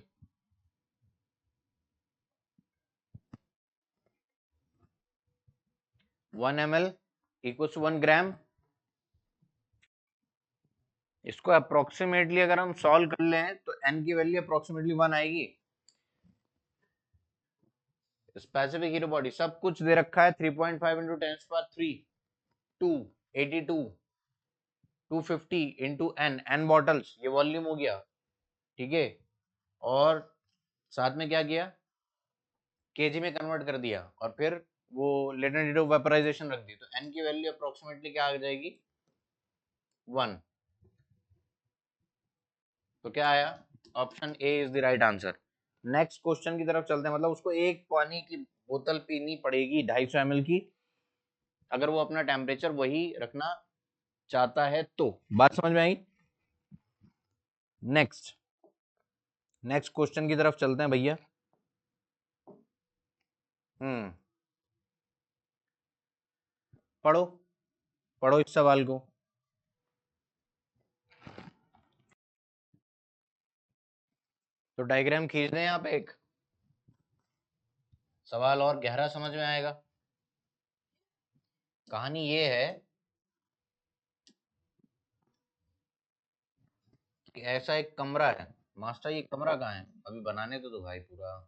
one ml equals 1 ग्राम। इसको अप्रोक्सीमेटली अगर हम सॉल्व कर लें तो n की वैल्यू अप्रोक्सीमेटली 1 आएगी। स्पेसिफिक हीट बॉडी सब कुछ दे रखा है, 3.5 इंटू 10⁻³ 282 250 इंटू n बॉटल्स, ये वॉल्यूम हो गया, ठीक है, और साथ में क्या किया, केजी में कन्वर्ट कर दिया, और फिर वो लेटेंट हीट ऑफ वेपराइजेशन रख दी, तो n की वैल्यू अप्रोक्सीमेटली क्या आ जाएगी, 1। तो क्या आया, option A is the right answer. Next question की तरफ चलते हैं, मतलब उसको एक पानी की बोतल पीनी पड़ेगी 250 ml की, अगर वो अपना टेम्परेचर वही रखना चाहता है तो, बात समझ में आई। नेक्स्ट क्वेश्चन की तरफ चलते हैं भैया। पढ़ो पढ़ो इस सवाल को। तो डायग्राम खींच दें आप एक, सवाल और गहरा समझ में आएगा। कहानी ये है कि ऐसा एक कमरा है, मास्टर ये कमरा कहाँ है, अभी बनाने तो भाई पूरा।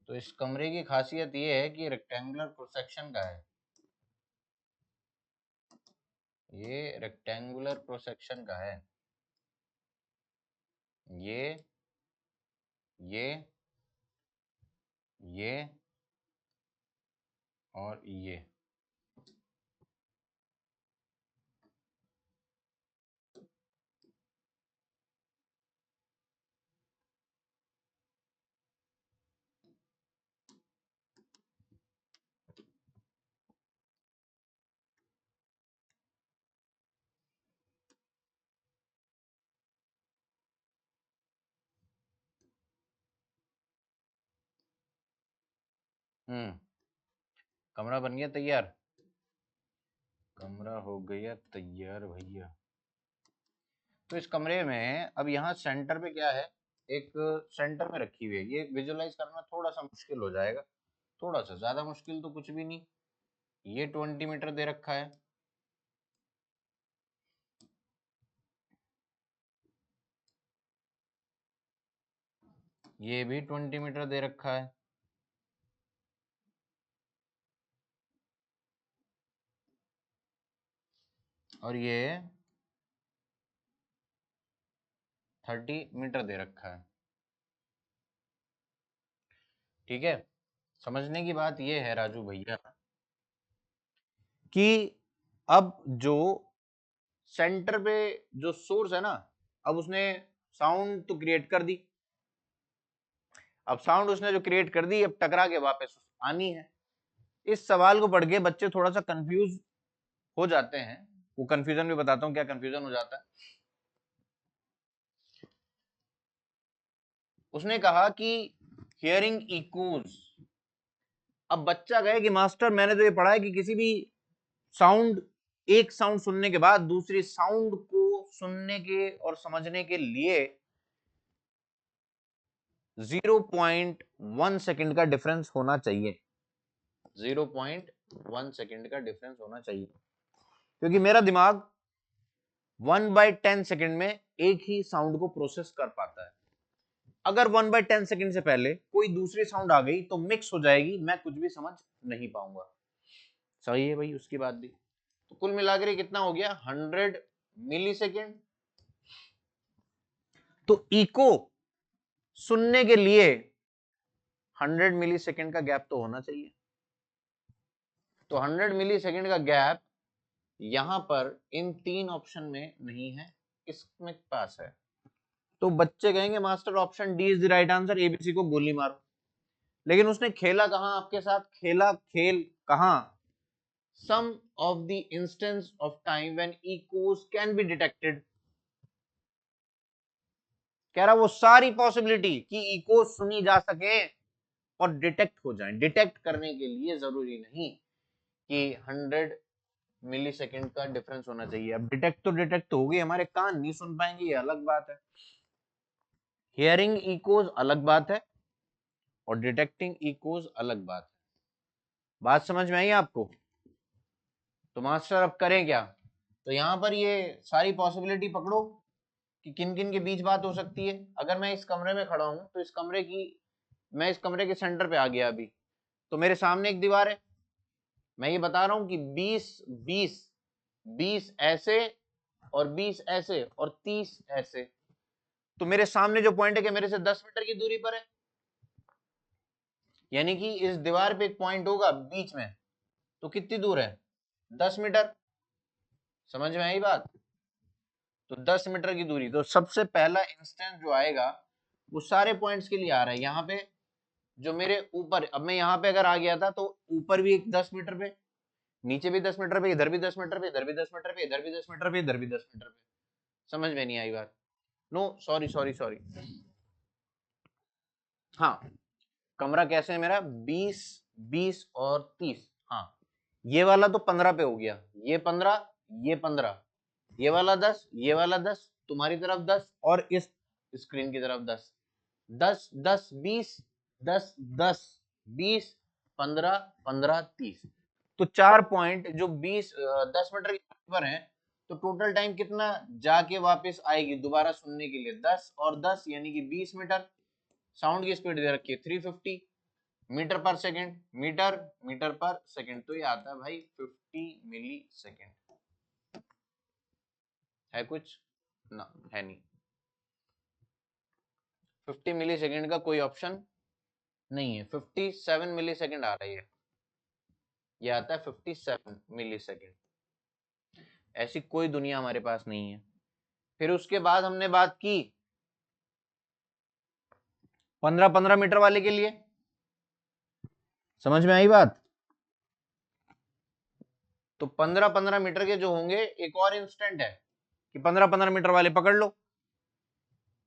तो इस कमरे की खासियत ये है कि रेक्टेंगुलर क्रॉस सेक्शन का है, ये रेक्टेंगुलर क्रॉस सेक्शन का है, ये ये ये और ये, कमरा बन गया तैयार, कमरा हो गया तैयार भैया। तो इस कमरे में अब यहाँ सेंटर पे क्या है, एक सेंटर में रखी हुई है, ये विजुअलाइज करना थोड़ा सा मुश्किल हो जाएगा, थोड़ा सा, ज्यादा मुश्किल तो कुछ भी नहीं। ये 20 मीटर दे रखा है, ये भी 20 मीटर दे रखा है, और ये 30 मीटर दे रखा है, ठीक है। समझने की बात ये है राजू भैया कि अब जो सेंटर पे जो सोर्स है ना, अब उसने साउंड तो क्रिएट कर दी, अब साउंड उसने जो क्रिएट कर दी अब टकरा के वापस आनी है। इस सवाल को पढ़ के बच्चे थोड़ा सा कंफ्यूज हो जाते हैं, वो कंफ्यूजन भी बताता हूं क्या कंफ्यूजन हो जाता है। उसने कहा कि हियरिंग इकोज। अब बच्चा कहे कि मास्टर मैंने तो ये पढ़ा है कि किसी भी साउंड, एक साउंड सुनने के बाद दूसरी साउंड को सुनने के और समझने के लिए 0.1 सेकंड का डिफरेंस होना चाहिए। 0.1 सेकंड का डिफरेंस होना चाहिए, क्योंकि मेरा दिमाग 1/10 सेकंड में एक ही साउंड को प्रोसेस कर पाता है। अगर 1/10 सेकंड से पहले कोई दूसरी साउंड आ गई तो मिक्स हो जाएगी, मैं कुछ भी समझ नहीं पाऊंगा। सही है भाई, उसकी बात भी। तो कुल मिलाकर कितना हो गया, 100 मिली सेकेंड। तो इको सुनने के लिए 100 मिली सेकेंड का गैप तो होना चाहिए। तो 100 मिली सेकेंड का गैप यहां पर इन तीन ऑप्शन में नहीं है, इसमें पास है। तो बच्चे कहेंगे master option D is the right answer, ABC को गोली मारो। लेकिन उसने खेला कहां आपके साथ, खेला खेल कहां, some of the instance of time when echoes can be detected. कह रहा वो सारी पॉसिबिलिटी कि इको सुनी जा सके और डिटेक्ट हो जाए। डिटेक्ट करने के लिए जरूरी नहीं कि 100 मिली सेकेंड का डिफरेंस होना चाहिए। अब डिटेक्ट तो होगी, हमारे कान नहीं सुन पाएंगे, ये अलग बात है। हियरिंग इकोज अलग बात है और डिटेक्टिंग इकोज अलग बात है। बात समझ में आई आपको? तो मास्टर अब करें क्या? तो यहां पर ये सारी पॉसिबिलिटी पकड़ो कि किन किन के बीच बात हो सकती है। अगर मैं इस कमरे में खड़ा हूं तो मैं इस कमरे के सेंटर पे आ गया अभी, तो मेरे सामने एक दीवार है। मैं ये बता रहा हूं कि 20 ऐसे और 20 ऐसे और 30 ऐसे। तो मेरे सामने जो पॉइंट है कि मेरे से 10 मीटर की दूरी पर है, यानी कि इस दीवार पे एक पॉइंट होगा बीच में, तो कितनी दूर है, 10 मीटर। समझ में आई बात? तो 10 मीटर की दूरी। तो सबसे पहला इंस्टेंस जो आएगा वो सारे पॉइंट्स के लिए आ रहा है। यहाँ पे जो मेरे ऊपर, अब मैं यहाँ पे अगर आ गया था तो ऊपर भी एक 10 मीटर पे, नीचे भी 10 मीटर पे, इधर भी 10 मीटर पे, इधर भी 10 मीटर पे, इधर भी 10 मीटर पे, इधर भी 10 मीटर पे। समझ में नहीं आई बात? No sorry sorry sorry. हाँ, कमरा कैसे है मेरा, 20 20 और 30। हाँ, ये वाला तो 15 पे हो गया, ये 15, ये 15, ये वाला 10, ये वाला 10, तुम्हारी तरफ 10 और इस स्क्रीन की तरफ 10। 10 10 20, 10 10 20, 15 15 30। तो 4 पॉइंट जो 10 मीटर के पर हैं, तो टोटल टाइम कितना जाके वापस आएगी दोबारा सुनने के लिए, 10 और 10 यानी कि 20 मीटर। साउंड की स्पीड दे रखी है 350 मीटर पर सेकेंड, मीटर मीटर पर सेकेंड। तो ये आता है भाई 50 मिली सेकेंड। है कुछ ना? है नहीं। 50 मिली सेकेंड का कोई ऑप्शन नहीं है। 57 मिली सेकेंड आ रही है, ये आता है 57 मिली सेकेंड। ऐसी कोई दुनिया हमारे पास नहीं है। फिर उसके बाद हमने बात की 15-15 मीटर वाले के लिए। समझ में आई बात? तो 15-15 मीटर के जो होंगे, एक और इंस्टेंट है कि 15-15 मीटर वाले पकड़ लो,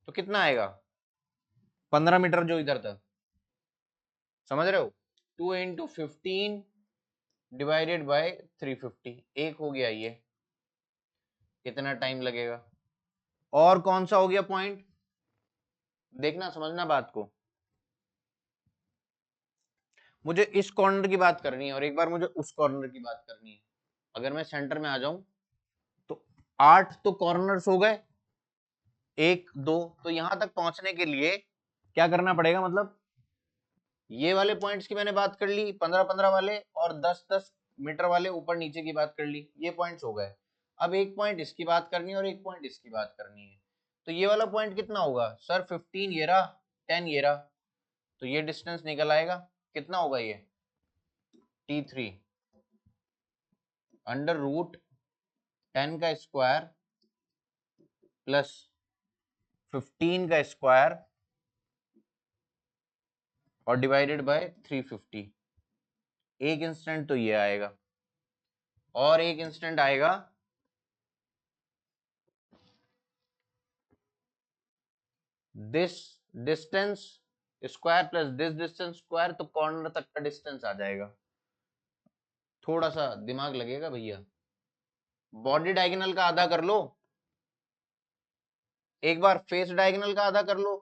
तो कितना आएगा 15 मीटर जो इधर था। समझ रहे हो? 2 इंटू 15 डिवाइडेड बाय 350, एक हो गया ये। कितना टाइम लगेगा? और कौन सा हो गया पॉइंट, देखना समझना बात को। मुझे इस कॉर्नर की बात करनी है और एक बार मुझे उस कॉर्नर की बात करनी है। अगर मैं सेंटर में आ जाऊं तो 8 तो कॉर्नर्स हो गए, 1 2। तो यहां तक पहुंचने के लिए क्या करना पड़ेगा, मतलब ये वाले पॉइंट्स की मैंने बात कर ली 15-15 वाले, और 10-10 मीटर वाले ऊपर नीचे की बात कर ली, ये पॉइंट्स हो गए। अब एक पॉइंट इसकी बात करनी है और एक पॉइंट इसकी बात करनी है। तो ये वाला पॉइंट कितना होगा सर, 15 ये रहा, 10 ये रहा, तो ये डिस्टेंस निकल आएगा। कितना होगा ये, T3 अंडर रूट 10 का स्क्वायर प्लस 15 का स्क्वायर और डिवाइडेड बाय 350। एक इंस्टेंट तो ये आएगा। और एक इंस्टेंट आएगा this distance square plus this distance square, तो कॉर्नर तक का डिस्टेंस आ जाएगा। थोड़ा सा दिमाग लगेगा भैया। बॉडी डायगोनल का आधा कर लो, एक बार फेस डायगोनल का आधा कर लो।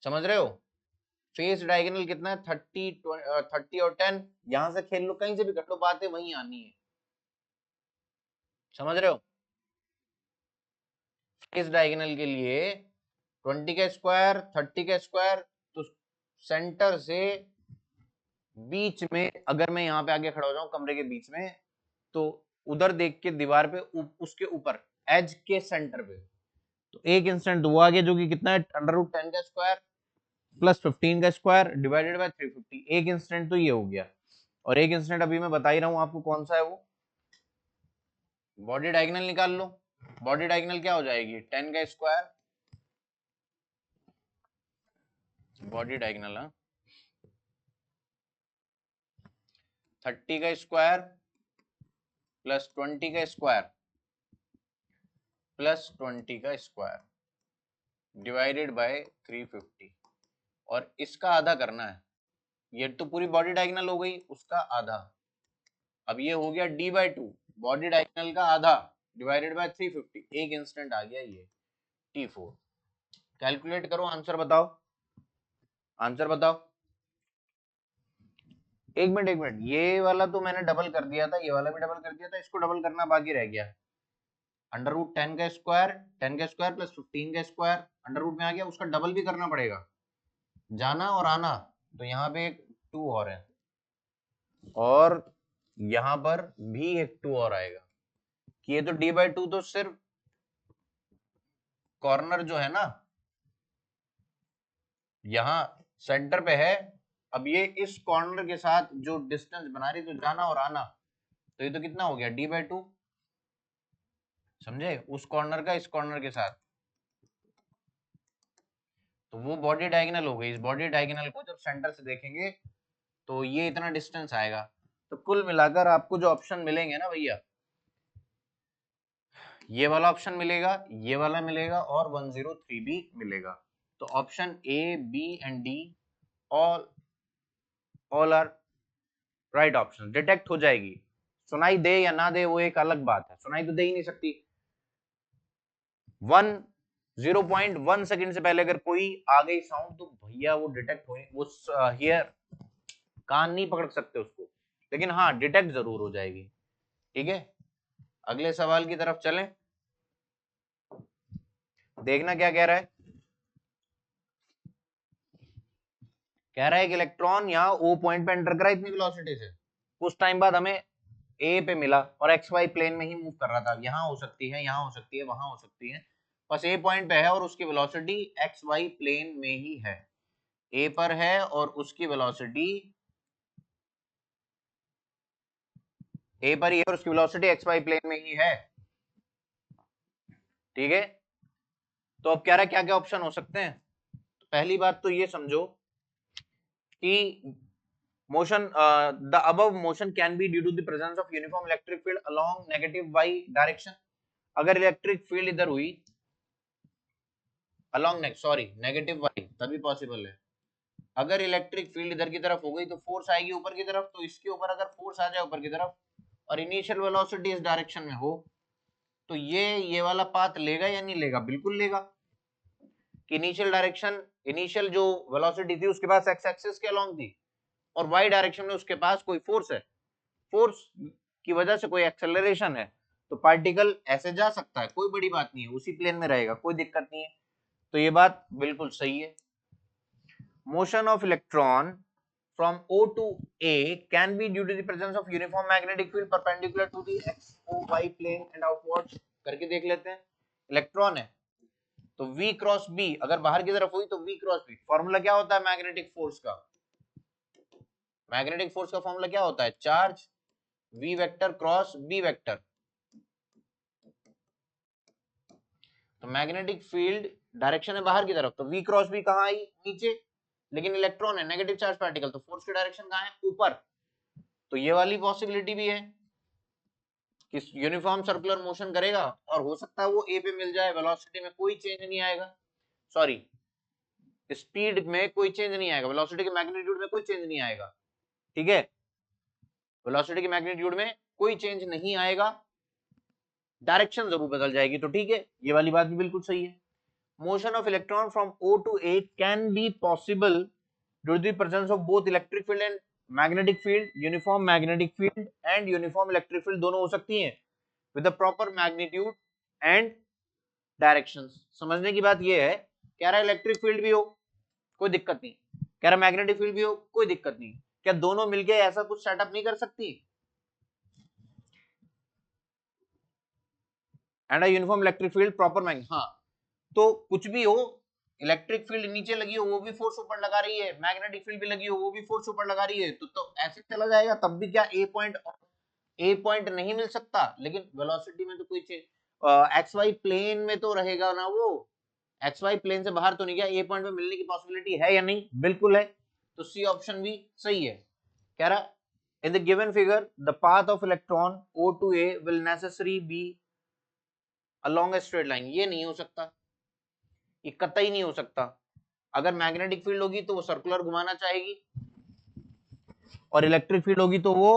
समझ रहे हो? फेस डायगोनल कितना है? 30 और 10। यहां से खेल लो, कहीं से भी कर लो, बातें वहीं आनी है। समझ रहे हो? फेस डायगोनल के लिए 20 का स्क्वायर 30 का स्क्वायर, तो सेंटर से बीच में अगर मैं यहाँ पे आगे खड़ा हो जाऊं कमरे के बीच में, तो उधर देख के दीवार पे उसके ऊपर एज के सेंटर पे, तो एक इंस्टेंट वो आ गया जो कि कितना है? √10 का स्क्वायर प्लस 15 का स्क्वायर डिवाइडेड बाय 350। एक इंस्टेंट तो ये हो गया, और एक इंस्टेंट अभी मैं बता ही रहा हूं आपको कौन सा है वो। बॉडी डायगोनल निकाल लो। बॉडी डायगोनल क्या हो जाएगी? 10 का स्क्वायर, बॉडी डायगोनल 30 का स्क्वायर प्लस 20 का स्क्वायर प्लस 20 का स्क्वायर डिवाइडेड बाय 350, और इसका आधा करना है। ये तो पूरी बॉडी डायगोनल हो गई, उसका आधा। अब ये हो गया d/2, बॉडी डायगोनल का आधा डिवाइडेड बाय 350। एक इंस्टेंट आ गया ये t4। कैलकुलेट करो, आंसर बताओ, आंसर बताओ। एक मिनट, ये वाला तो मैंने डबल कर दिया था, ये वाला भी डबल कर दिया था, इसको डबल करना बाकी रह गया। √10 का स्क्वायर, 10 का स्क्वायर प्लस 15 का स्क्वायर अंडर रूट में आ गया, उसका डबल भी करना पड़ेगा, जाना और आना। तो यहाँ पे एक 2 और है, और यहाँ पर भी एक 2 और आएगा, कि ये तो d/2 तो सिर्फ कॉर्नर जो है ना यहाँ सेंटर पे है। अब ये इस कॉर्नर के साथ जो डिस्टेंस बना रही, तो जाना और आना, तो ये तो कितना हो गया? d/2। समझे? उस कॉर्नर का इस कॉर्नर के साथ, तो वो बॉडी डायगोनल हो गई। इस बॉडी डायगोनल को जब सेंटर से देखेंगे तो ये इतना डिस्टेंस आएगा। तो कुल मिलाकर आपको जो ऑप्शन मिलेंगे ना भैया, ये वाला ऑप्शन मिलेगा, ये वाला मिलेगा, और 103 भी मिलेगा। तो option A, B and D all are right options. Detect हो जाएगी, सुनाई दे या ना दे वो एक अलग बात है, सुनाई तो दे ही नहीं सकती। 0.1 सेकंड से पहले अगर कोई आ गई साउंड, तो भैया वो डिटेक्ट हो, वो हियर कान नहीं पकड़ सकते उसको, लेकिन हाँ डिटेक्ट जरूर हो जाएगी। ठीक है, अगले सवाल की तरफ चलें, देखना क्या कह रहा है। कह रहा है कि इलेक्ट्रॉन यहाँ O पॉइंट पे एंटर करा इतनी वेलोसिटी से, कुछ टाइम बाद हमें A पे मिला और XY प्लेन में ही मूव कर रहा था। यहाँ हो सकती है, यहाँ हो सकती है, वहां हो सकती है, बस A पॉइंट पे है और उसकी वेलोसिटी XY प्लेन में ही है। A पर है और उसकी वेलोसिटी A पर ही है और उसकी वेलोसिटी XY प्लेन में ही है। ठीक है, तो अब कह रहा है क्या क्या ऑप्शन हो सकते हैं। तो पहली बात तो ये समझो कि motion the above motion can be due to the presence of uniform electric field along negative y direction। अगर इलेक्ट्रिक फील्ड इधर हुई along नेगेटिव y, तभी पॉसिबल है। अगर इलेक्ट्रिक फील्ड इधर की तरफ हो गई तो फोर्स आएगी ऊपर की तरफ, तो इसके ऊपर अगर फोर्स आ जाए ऊपर की तरफ और इनिशियल वेलोसिटी इस डायरेक्शन में हो, तो ये वाला पाथ लेगा या नहीं लेगा? बिल्कुल लेगा। कि इनिशियल डायरेक्शन, इनिशियल जो वेलोसिटी थी उसके पास एक्स एक्सिस के अलोंग थी, और वाई डायरेक्शन में उसके पास कोई फोर्स है, फोर्स की वजह से कोई एक्सेलरेशन है, तो पार्टिकल ऐसे जा सकता है, कोई बड़ी बात नहीं है, उसी प्लेन में रहेगा, कोई दिक्कत नहीं है। तो ये बात बिल्कुल सही है। Motion of electron from O to A can be due to the presence of uniform magnetic field perpendicular to the XY plane and outwards। करके देख लेते हैं। इलेक्ट्रॉन है तो V क्रॉस B अगर बाहर की तरफ हुई तो V क्रॉस B। फॉर्मूला क्या होता है मैग्नेटिक फोर्स का? मैग्नेटिक फोर्स का फॉर्मूला क्या होता है? Charge V vector cross B vector. तो मैग्नेटिक फील्ड डायरेक्शन है बाहर की तरफ, तो V क्रॉस B कहाँ आई? नीचे। लेकिन इलेक्ट्रॉन है नेगेटिव चार्ज पार्टिकल, तो फोर्स की डायरेक्शन कहाँ है? ऊपर। तो ये वाली पॉसिबिलिटी भी है कि यूनिफॉर्म सर्कुलर मोशन करेगा और हो सकता है वो ए पे मिल जाए, वेलोसिटी में कोई चेंज नहीं आएगा, सॉरी स्पीड में कोई चेंज नहीं आएगा, वेलोसिटी के मैग्नीट्यूड में कोई चेंज नहीं आएगा, ठीक है, वेलोसिटी के मैग्नीट्यूड में कोई चेंज नहीं आएगा, डायरेक्शन जरूर बदल जाएगी, तो ठीक है, ये वाली बात भी बिल्कुल सही है। Motion of electron from O to A can be possible due to the presence of both electric field and magnetic field, uniform magnetic field and uniform electric field दोनों हो सकती हैं with the proper magnitude and directions. समझने की बात ये है, कह रहा है इलेक्ट्रिक फील्ड भी हो कोई दिक्कत नहीं, कह रहा मैग्नेटिक फील्ड भी हो कोई दिक्कत नहीं, क्या दोनों मिलके ऐसा कुछ सेटअप नहीं कर सकती? And a uniform electric field proper magnet, हाँ तो कुछ भी हो, इलेक्ट्रिक फील्ड नीचे लगी हो वो भी फोर्स ऊपर लगा रही है, मैग्नेटिक फील्ड भी लगी हो वो भी फोर्स ऊपर लगा रही है, तो ऐसे चला जाएगा, तब भी क्या ए पॉइंट नहीं मिल सकता, लेकिन वेलोसिटी में तो कोई चीज एक्स वाई प्लेन में तो रहेगा ना, वो एक्स वाई प्लेन से बाहर तो नहीं गया, ए पॉइंट पे मिलने की पॉसिबिलिटी है या नहीं? बिल्कुल है, तो सी ऑप्शन भी सही है। कह रहा in the given figure the path of electron O to A will necessarily be along a straight line, ये नहीं हो सकता, ये कतई नहीं हो सकता, अगर मैग्नेटिक फील्ड होगी तो वो सर्कुलर घुमाना चाहेगी और इलेक्ट्रिक फील्ड होगी तो वो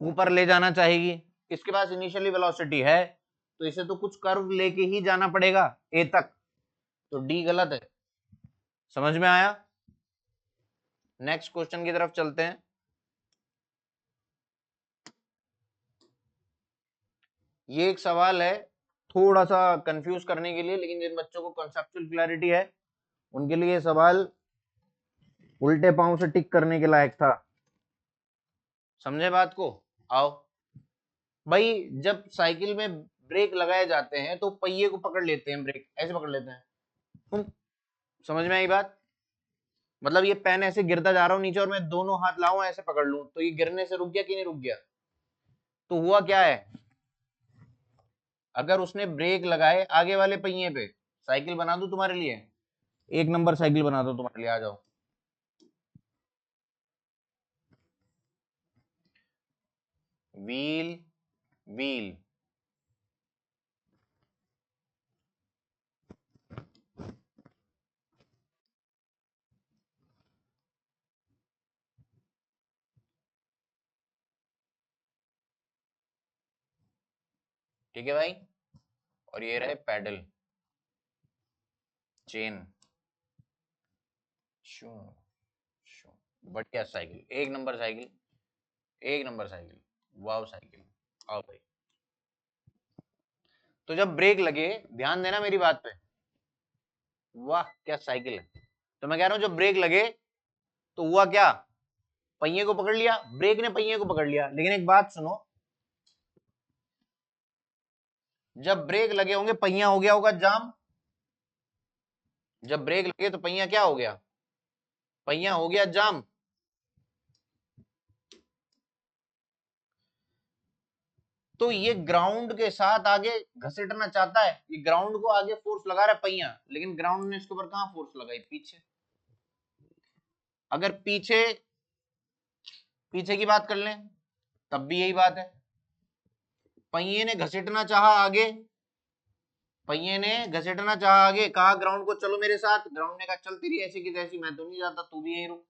ऊपर ले जाना चाहेगी, इसके पास इनिशियली वेलोसिटी है तो इसे तो कुछ कर्व लेके ही जाना पड़ेगा ए तक, तो डी गलत है। समझ में आया? नेक्स्ट क्वेश्चन की तरफ चलते हैं। ये एक सवाल है थोड़ा सा कंफ्यूज करने के लिए, लेकिन जिन बच्चों को कॉन्सेप्चुअल क्लैरिटी है उनके लिए सवाल उल्टे पांव से टिक करने के लायक था। समझे बात को? आओ भाई, जब साइकिल में ब्रेक लगाए जाते हैं तो पहिए को पकड़ लेते हैं, ब्रेक ऐसे पकड़ लेते हैं, समझ में आई बात? मतलब ये पेन ऐसे गिरता जा रहा हूं नीचे और मैं दोनों हाथ लाऊं ऐसे पकड़ लूं तो ये गिरने से रुक गया कि नहीं रुक गया? तो हुआ क्या है, अगर उसने ब्रेक लगाए आगे वाले पहिए पे, साइकिल बना दूं तुम्हारे लिए, एक नंबर साइकिल बना दो तुम्हारे लिए, आ जाओ। व्हील व्हील ठीक है भाई, और ये रहे पैडल, चेन, बढ़िया साइकिल, एक नंबर साइकिल, एक नंबर साइकिल, वाव साइकिल। आओ भाई, तो जब ब्रेक लगे, ध्यान देना मेरी बात पे, वाह क्या साइकिल है, तो मैं कह रहा हूं जब ब्रेक लगे तो हुआ क्या, पहिए को पकड़ लिया, ब्रेक ने पहिए को पकड़ लिया, लेकिन एक बात सुनो, जब ब्रेक लगे होंगे पहिया हो गया होगा जाम, जब ब्रेक लगे तो पहिया क्या हो गया, पहिया हो गया जाम, तो ये ग्राउंड के साथ आगे घसीटना चाहता है, ये ग्राउंड को आगे फोर्स लगा रहा है पहिया, लेकिन ग्राउंड ने इसके ऊपर कहां फोर्स लगाई, पीछे। अगर पीछे पीछे की बात कर लें तब भी यही बात है, पहिए ने घसीटना चाहा आगे, पहिए ने घसीटना चाहा आगे, कहा ग्राउंड को चलो मेरे साथ, ग्राउंड ने कहा चल तेरी ऐसी की तैसी, मैं तो नहीं जाता, तू भी यहीं रुक,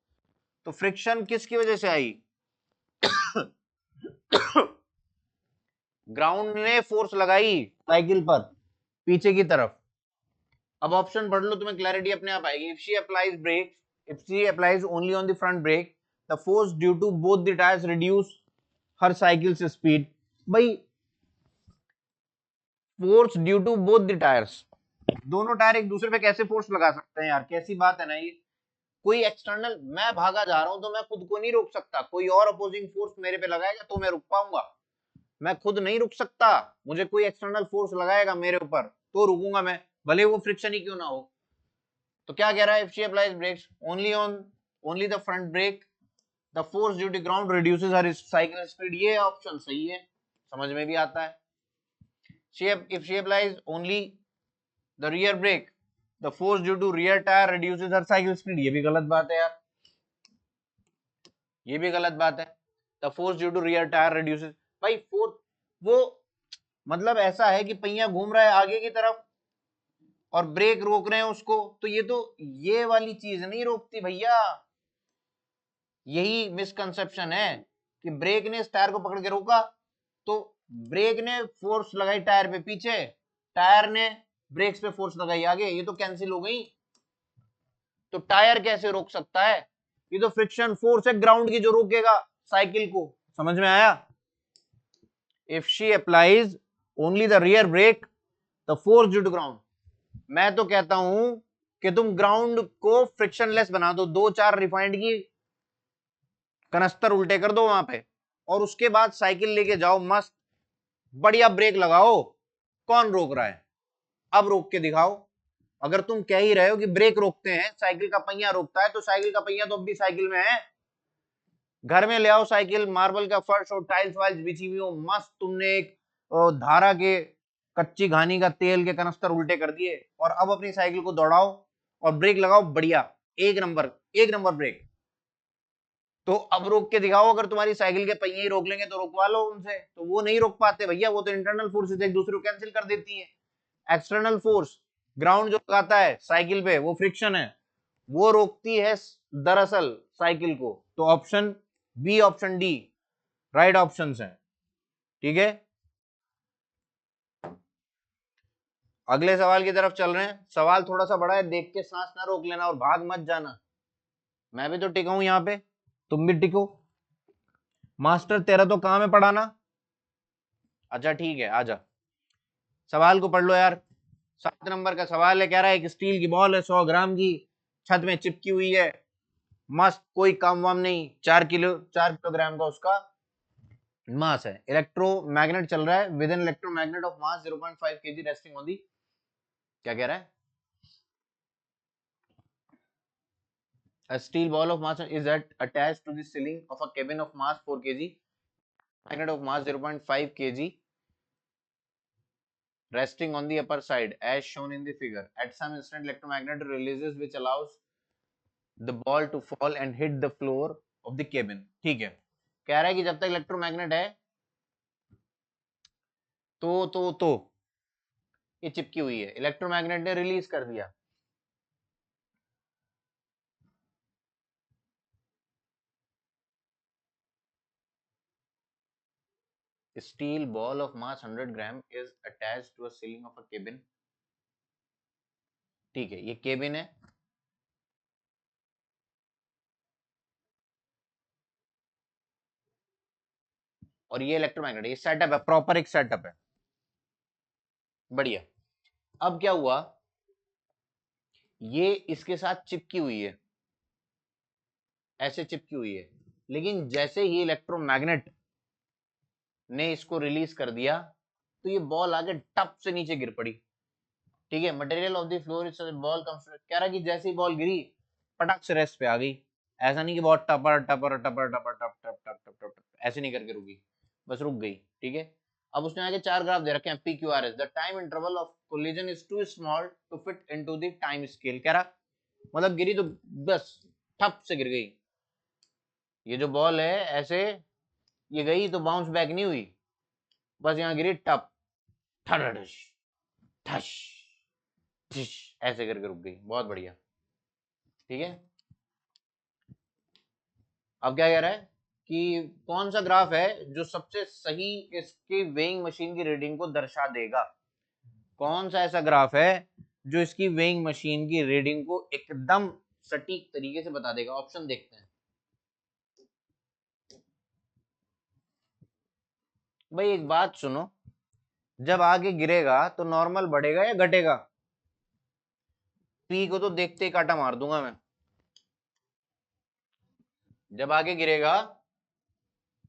तो फ्रिक्शन किसकी वजह से आई ग्राउंड ने फोर्स लगाई साइकिल पर पीछे की तरफ। अब ऑप्शन पढ़ लो, तुम्हें क्लैरिटी अपने आप आएगी। If she applies only on the front brake, the force due to both the tyres reduce her cycle से स्पीड। भाई force due to both the tyres, दोनों टायर एक दूसरे पे कैसे फोर्स लगा सकते हैं यार, कैसी बात है ना ये, कोई एक्सटर्नल, मैं भागा जा रहा हूं तो मैं खुद को नहीं रोक सकता, कोई और अपोजिंग फोर्स मेरे पे लगाएगा तो मैं रुक पाऊंगा, मैं खुद नहीं रुक सकता, मुझे कोई एक्सटर्नल फोर्स लगाएगा मेरे ऊपर तो रुकूंगा मैं, भले वो फ्रिक्शन ही क्यों ना हो। तो क्या कह रहा है, if she applies brakes only the front brake, the force due to ground reduces her cycle speed, ये ऑप्शन सही है, समझ में भी आता है। if she applies only the rear brake, the force due to rear tire reduces her cycle speed, ये भी गलत बात है यार, ये भी गलत बात है। The force due to rear tyre reduces, भाई फोर्स वो मतलब ऐसा है कि पहिया घूम रहा है आगे की तरफ और ब्रेक रोक रहे हैं उसको, तो ये वाली चीज नहीं रोकती भैया। यही मिसकंसेप्शन है कि ब्रेक ने इस टायर को पकड़ के रोका, तो ब्रेक ने फोर्स लगाई टायर पे पीछे, टायर ने ब्रेक्स पे फोर्स लगाई आगे, ये तो कैंसिल हो गई। तो टायर कैसे रोक सकता है? ये तो फ्रिक्शन फोर्स है ग्राउंड की जो रोकेगा साइकिल को। समझ में आया? If she applies only the rear brake the force due to ground, मैं तो कहता हूं कि तुम ग्राउंड को फ्रिक्शनलेस बना दो, 2-4 रिफाइंड की कनस्तर उल्टे कर दो वहां पे, और उसके बाद साइकिल लेके जाओ मस्त, बढ़िया ब्रेक लगाओ। कौन रोक रहा है? अब रोक के दिखाओ। अगर तुम कह ही रहे हो कि ब्रेक रोकते हैं, साइकिल का पहिया रोकता है, तो साइकिल का पहिया तो अब भी साइकिल में है। घर में ले आओ साइकिल, मार्बल का फर्श और टाइल्स वाइल्स बिछी हुई हो मस्त, तुमने एक धारा के कच्ची घानी का तेल के कनस्तर उल्टे कर दिए, और अब अपनी साइकिल को दौड़ाओ और ब्रेक लगाओ बढ़िया, एक नंबर ब्रेक। तो अब रोक के दिखाओ। अगर तुम्हारी साइकिल के पहिए ही रोक लेंगे तो रोकवा लो उनसे, तो वो नहीं रोक पाते भैया, वो तो इंटरनल फोर्सेस एक दूसरे को कैंसिल कर देती है। एक्सटर्नल फोर्स ग्राउंड जो लगाता है साइकिल पे, वो फ्रिक्शन है, वो रोकती है दरअसल साइकिल को। तो option B, option D right options हैं। ठीक है, अगले सवाल की तरफ चल रहे हैं। सवाल थोड़ा सा बड़ा है, देख के सांस ना रोक लेना और भाग मत जाना। मैं भी तो टिका हूं यहां पे, तुम भी टिको। मास्टर तेरा तो काम है पढ़ाना। अच्छा ठीक है, आजा सवाल को पढ़ लो यार। 7 नंबर का सवाल है, कह रहा है एक स्टील की बॉल है 100 ग्राम की, छत में चिपकी हुई है मस्त, कोई काम वाम नहीं, 4 किलोग्राम का उसका मास है। इलेक्ट्रोमैग्नेट चल रहा है, with an electromagnet of mass 0.5 kg resting on the, क्या कह रहा है? A steel ball of mass is attached to the ceiling of a cabin of mass 4 kg, magnet of mass 0.5 kg resting on the upper side as shown in the figure. At some instant electromagnet releases which allows the ball to fall and hit the floor of the cabin. ठीक है, कह रहा है कि जब तक electromagnet है तो ये चिपकी हुई है, इलेक्ट्रोमैग्नेट ने रिलीज कर दिया, steel ball of mass 100 gram is attached to a ceiling of a cabin. ठीक है, ये केबिन है, और ये इलेक्ट्रोमैग्नेट, ये सेटअप है, प्रॉपर एक सेटअप है, बढ़िया। अब क्या हुआ, ये इसके साथ चिपकी हुई है, ऐसे चिपकी हुई है, लेकिन जैसे ही इलेक्ट्रोमैग्नेट ने इसको रिलीज कर दिया, तो ये बॉल आगे टप से नीचे गिर पड़ी। ठीक है, material of the floor is ball comes, कह रहा कि जैसे ही बॉल गिरी पटक से रेस्ट पे आ गई। ऐसा नहीं कि बहुत टपर टपर टपर टपर टप टप टप टप टप टप ऐसे नहीं करके रुकी, बस रुक गई। ठीक है, अब उसने आगे 4 ग्राफ दे रखे हैं, P Q R S, the time interval of collision is too small to fit into the time scale. कह रहा मतलब गिरी तो बस ठप से गिर गई, ये जो बॉल है ऐसे ये गई तो बाउंस बैक नहीं हुई, बस यहाँ गिरी टप, ठश ठश ऐसे करके रुक गई, बहुत बढ़िया। ठीक है, अब क्या कह रहा है कि कौन सा ग्राफ है जो सबसे सही इसकी वेइंग मशीन की रीडिंग को दर्शा देगा? कौन सा ऐसा ग्राफ है जो इसकी वेइंग मशीन की रीडिंग को एकदम सटीक तरीके से बता देगा? ऑप्शन देखते हैं भाई। एक बात सुनो, जब आगे गिरेगा तो नॉर्मल बढ़ेगा या घटेगा? पी को तो देखते ही काटा मार दूंगा मैं। जब आगे गिरेगा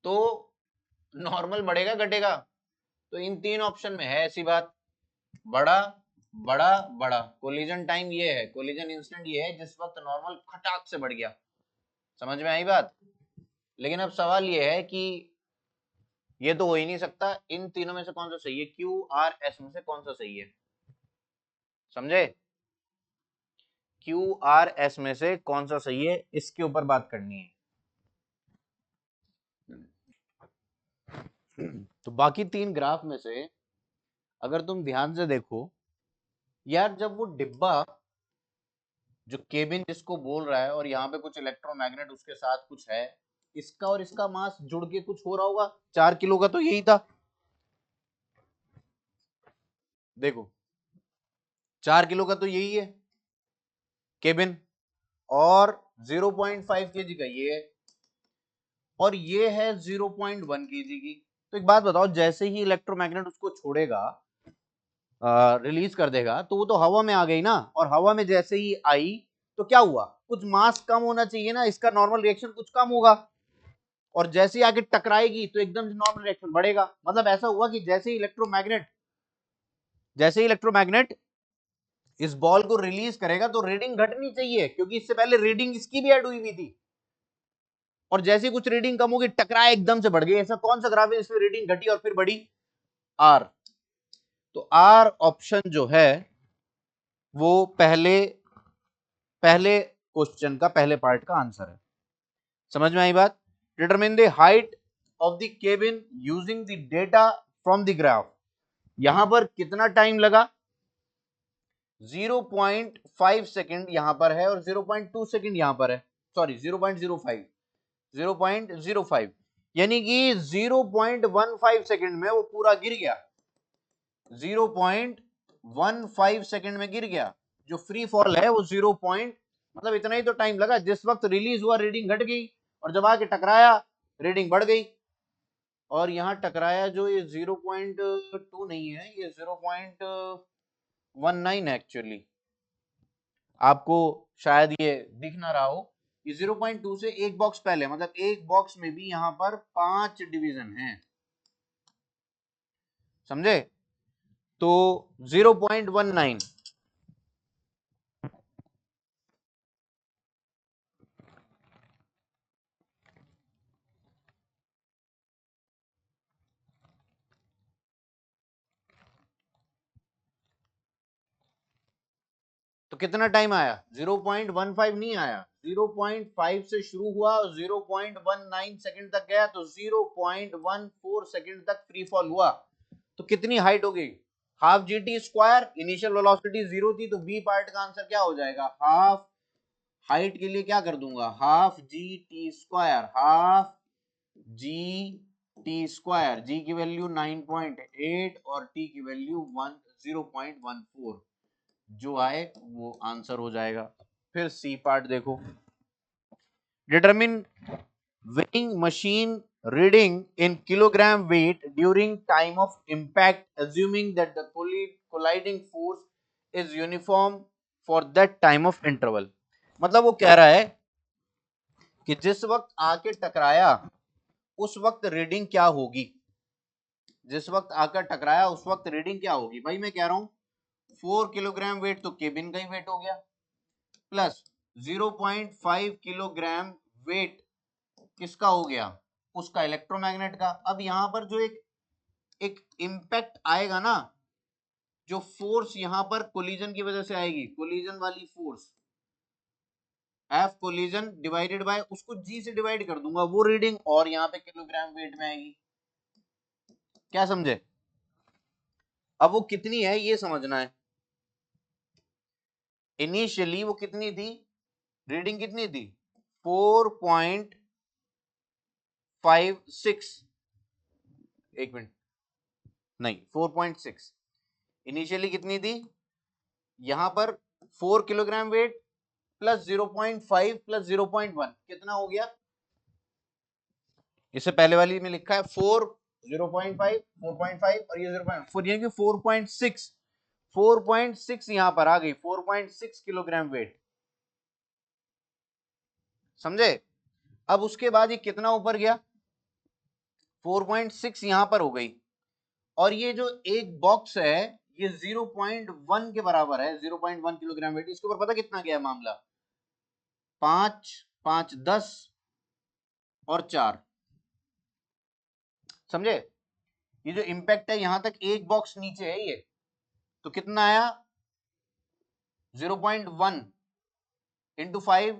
तो नॉर्मल बढ़ेगा घटेगा? तो इन 3 ऑप्शन में है ऐसी बात, बड़ा बड़ा बड़ा। कोलिजन टाइम ये है, कोलिजन इंस्टेंट ये है जिस वक्त नॉर्मल खटाक से बढ़ गया। समझ में आई बात? लेकिन अब सवाल ये है कि ये तो हो ही नहीं सकता, इन तीनों में से कौन सा सही है, क्यू आर एस में से कौन सा सही है? समझे? क्यू आर एस में से कौन सा सही है, इसके ऊपर बात करनी है। तो बाकी 3 ग्राफ में से अगर तुम ध्यान से देखो यार, जब वो डिब्बा जो केबिन जिसको बोल रहा है और यहाँ पे कुछ इलेक्ट्रोमैग्नेट उसके साथ कुछ है, इसका और इसका मास जुड़ के कुछ हो रहा होगा। 4 किलो का तो यही था, देखो 4 किलो का तो यही है केबिन, और 0.5 केजी का ये है, और ये है 0.1 केजी की। तो एक बात बताओ, जैसे ही इलेक्ट्रोमैग्नेट उसको छोड़ेगा, रिलीज कर देगा, तो वो तो हवा में आ गई ना, और हवा में जैसे ही आई तो क्या हुआ, कुछ मास कम होना चाहिए ना, इसका नॉर्मल रिएक्शन कुछ कम होगा, और जैसे ही आके टकराएगी तो एकदम से नॉर्मल रिएक्शन बढ़ेगा। मतलब ऐसा हुआ कि जैसे ही इलेक्ट्रोमैग्नेट इस बॉल को रिलीज करेगा तो रीडिंग घटनी चाहिए, क्योंकि इससे पहले रीडिंग इसकी भी ऐड हुई हुई थी, और जैसे कुछ रीडिंग कम होगी टकराए एकदम से बढ़ गई। ऐसा कौन सा ग्राफ है इसमें रीडिंग घटी और फिर बढ़ी? आर। तो आर ऑप्शन जो है वो पहले पहले क्वेश्चन का पहले पार्ट का आंसर है। समझ में आई बात? Determine the height of the cabin using the data from the graph. यहां पर कितना टाइम लगा? 0.5 सेकंड यहां पर है और 0.2 सेकंड यहां पर है, सॉरी 0.05, 0.05, यानी कि 0.15 सेकंड में वो पूरा गिर गया, 0.15 सेकंड में गिर गया। जो फ्री फॉल है वो 0 पॉइंट, मतलब इतना ही तो टाइम लगा। जिस वक्त रिलीज हुआ रीडिंग घट गई, और जब आके टकराया रीडिंग बढ़ गई। और यहाँ टकराया जो ये 0.2 नहीं है, ये 0.19 है एक्चुअली, आपको शायद ये दिख ना रहा हो। ये 0.2 से एक बॉक्स पहले, मतलब एक बॉक्स में भी यहाँ पर 5 डिवीजन हैं, समझे? तो 0.19, तो कितना टाइम आया? 0.15 नहीं आया, 0.5 से शुरू हुआ और 0.19 सेकंड तक गया, तो 0.14 सेकंड तक फ्री फॉल हुआ। तो कितनी हाइट हो गई? Half G T square. Initial velocity 0 थी, तो बी पार्ट का आंसर क्या हो जाएगा? हाफ, हाइट के लिए क्या कर दूंगा, half G T square, half G T square. G की वैल्यू 9.8 और टी की वैल्यू 0.14, जो आए वो आंसर हो जाएगा। फिर सी पार्ट देखो, determine weighing machine reading in kilogram weight during time of impact, assuming that the colliding force is uniform for that time of interval। मतलब वो कह रहा है कि जिस वक्त आके टकराया उस वक्त रीडिंग क्या होगी, जिस वक्त आकर टकराया उस वक्त रीडिंग क्या होगी। भाई मैं कह रहा हूं 4 किलोग्राम वेट तो केबिन का ही वेट हो गया, प्लस 0.5 किलोग्राम वेट किसका हो गया, उसका इलेक्ट्रोमैग्नेट का। अब यहां पर जो एक एक इंपैक्ट आएगा ना, जो फोर्स यहां पर कोलिजन की वजह से आएगी, कोलिजन वाली force, F collision divided by, उसको जी से डिवाइड कर दूंगा, वो रीडिंग और यहां पे किलोग्राम वेट में आएगी। क्या समझे? अब वो कितनी है ये समझना है। इनिशियली वो कितनी थी, रीडिंग कितनी थी? 4.56, एक मिनट, नहीं 4.6। इनिशियली कितनी थी यहां पर? 4 किलोग्राम वेट प्लस 0.5 प्लस 0.1 कितना हो गया? इससे पहले वाली में लिखा है 4, 0.5, 4.5 और ये 0.4, यानी कि 4.6, 4.6 यहां पर आ गई, 4.6 किलोग्राम वेट, समझे? अब उसके बाद ये कितना ऊपर गया? 4.6 यहां पर हो गई, और ये जो एक बॉक्स है ये 0.1 के बराबर है, 0.1 किलोग्राम वेट। इसके ऊपर पता कितना गया मामला? 5, 5, 10 और 4, समझे? ये जो इंपैक्ट है यहां तक एक बॉक्स नीचे है ये, तो कितना आया? 0.1 इंटू 5,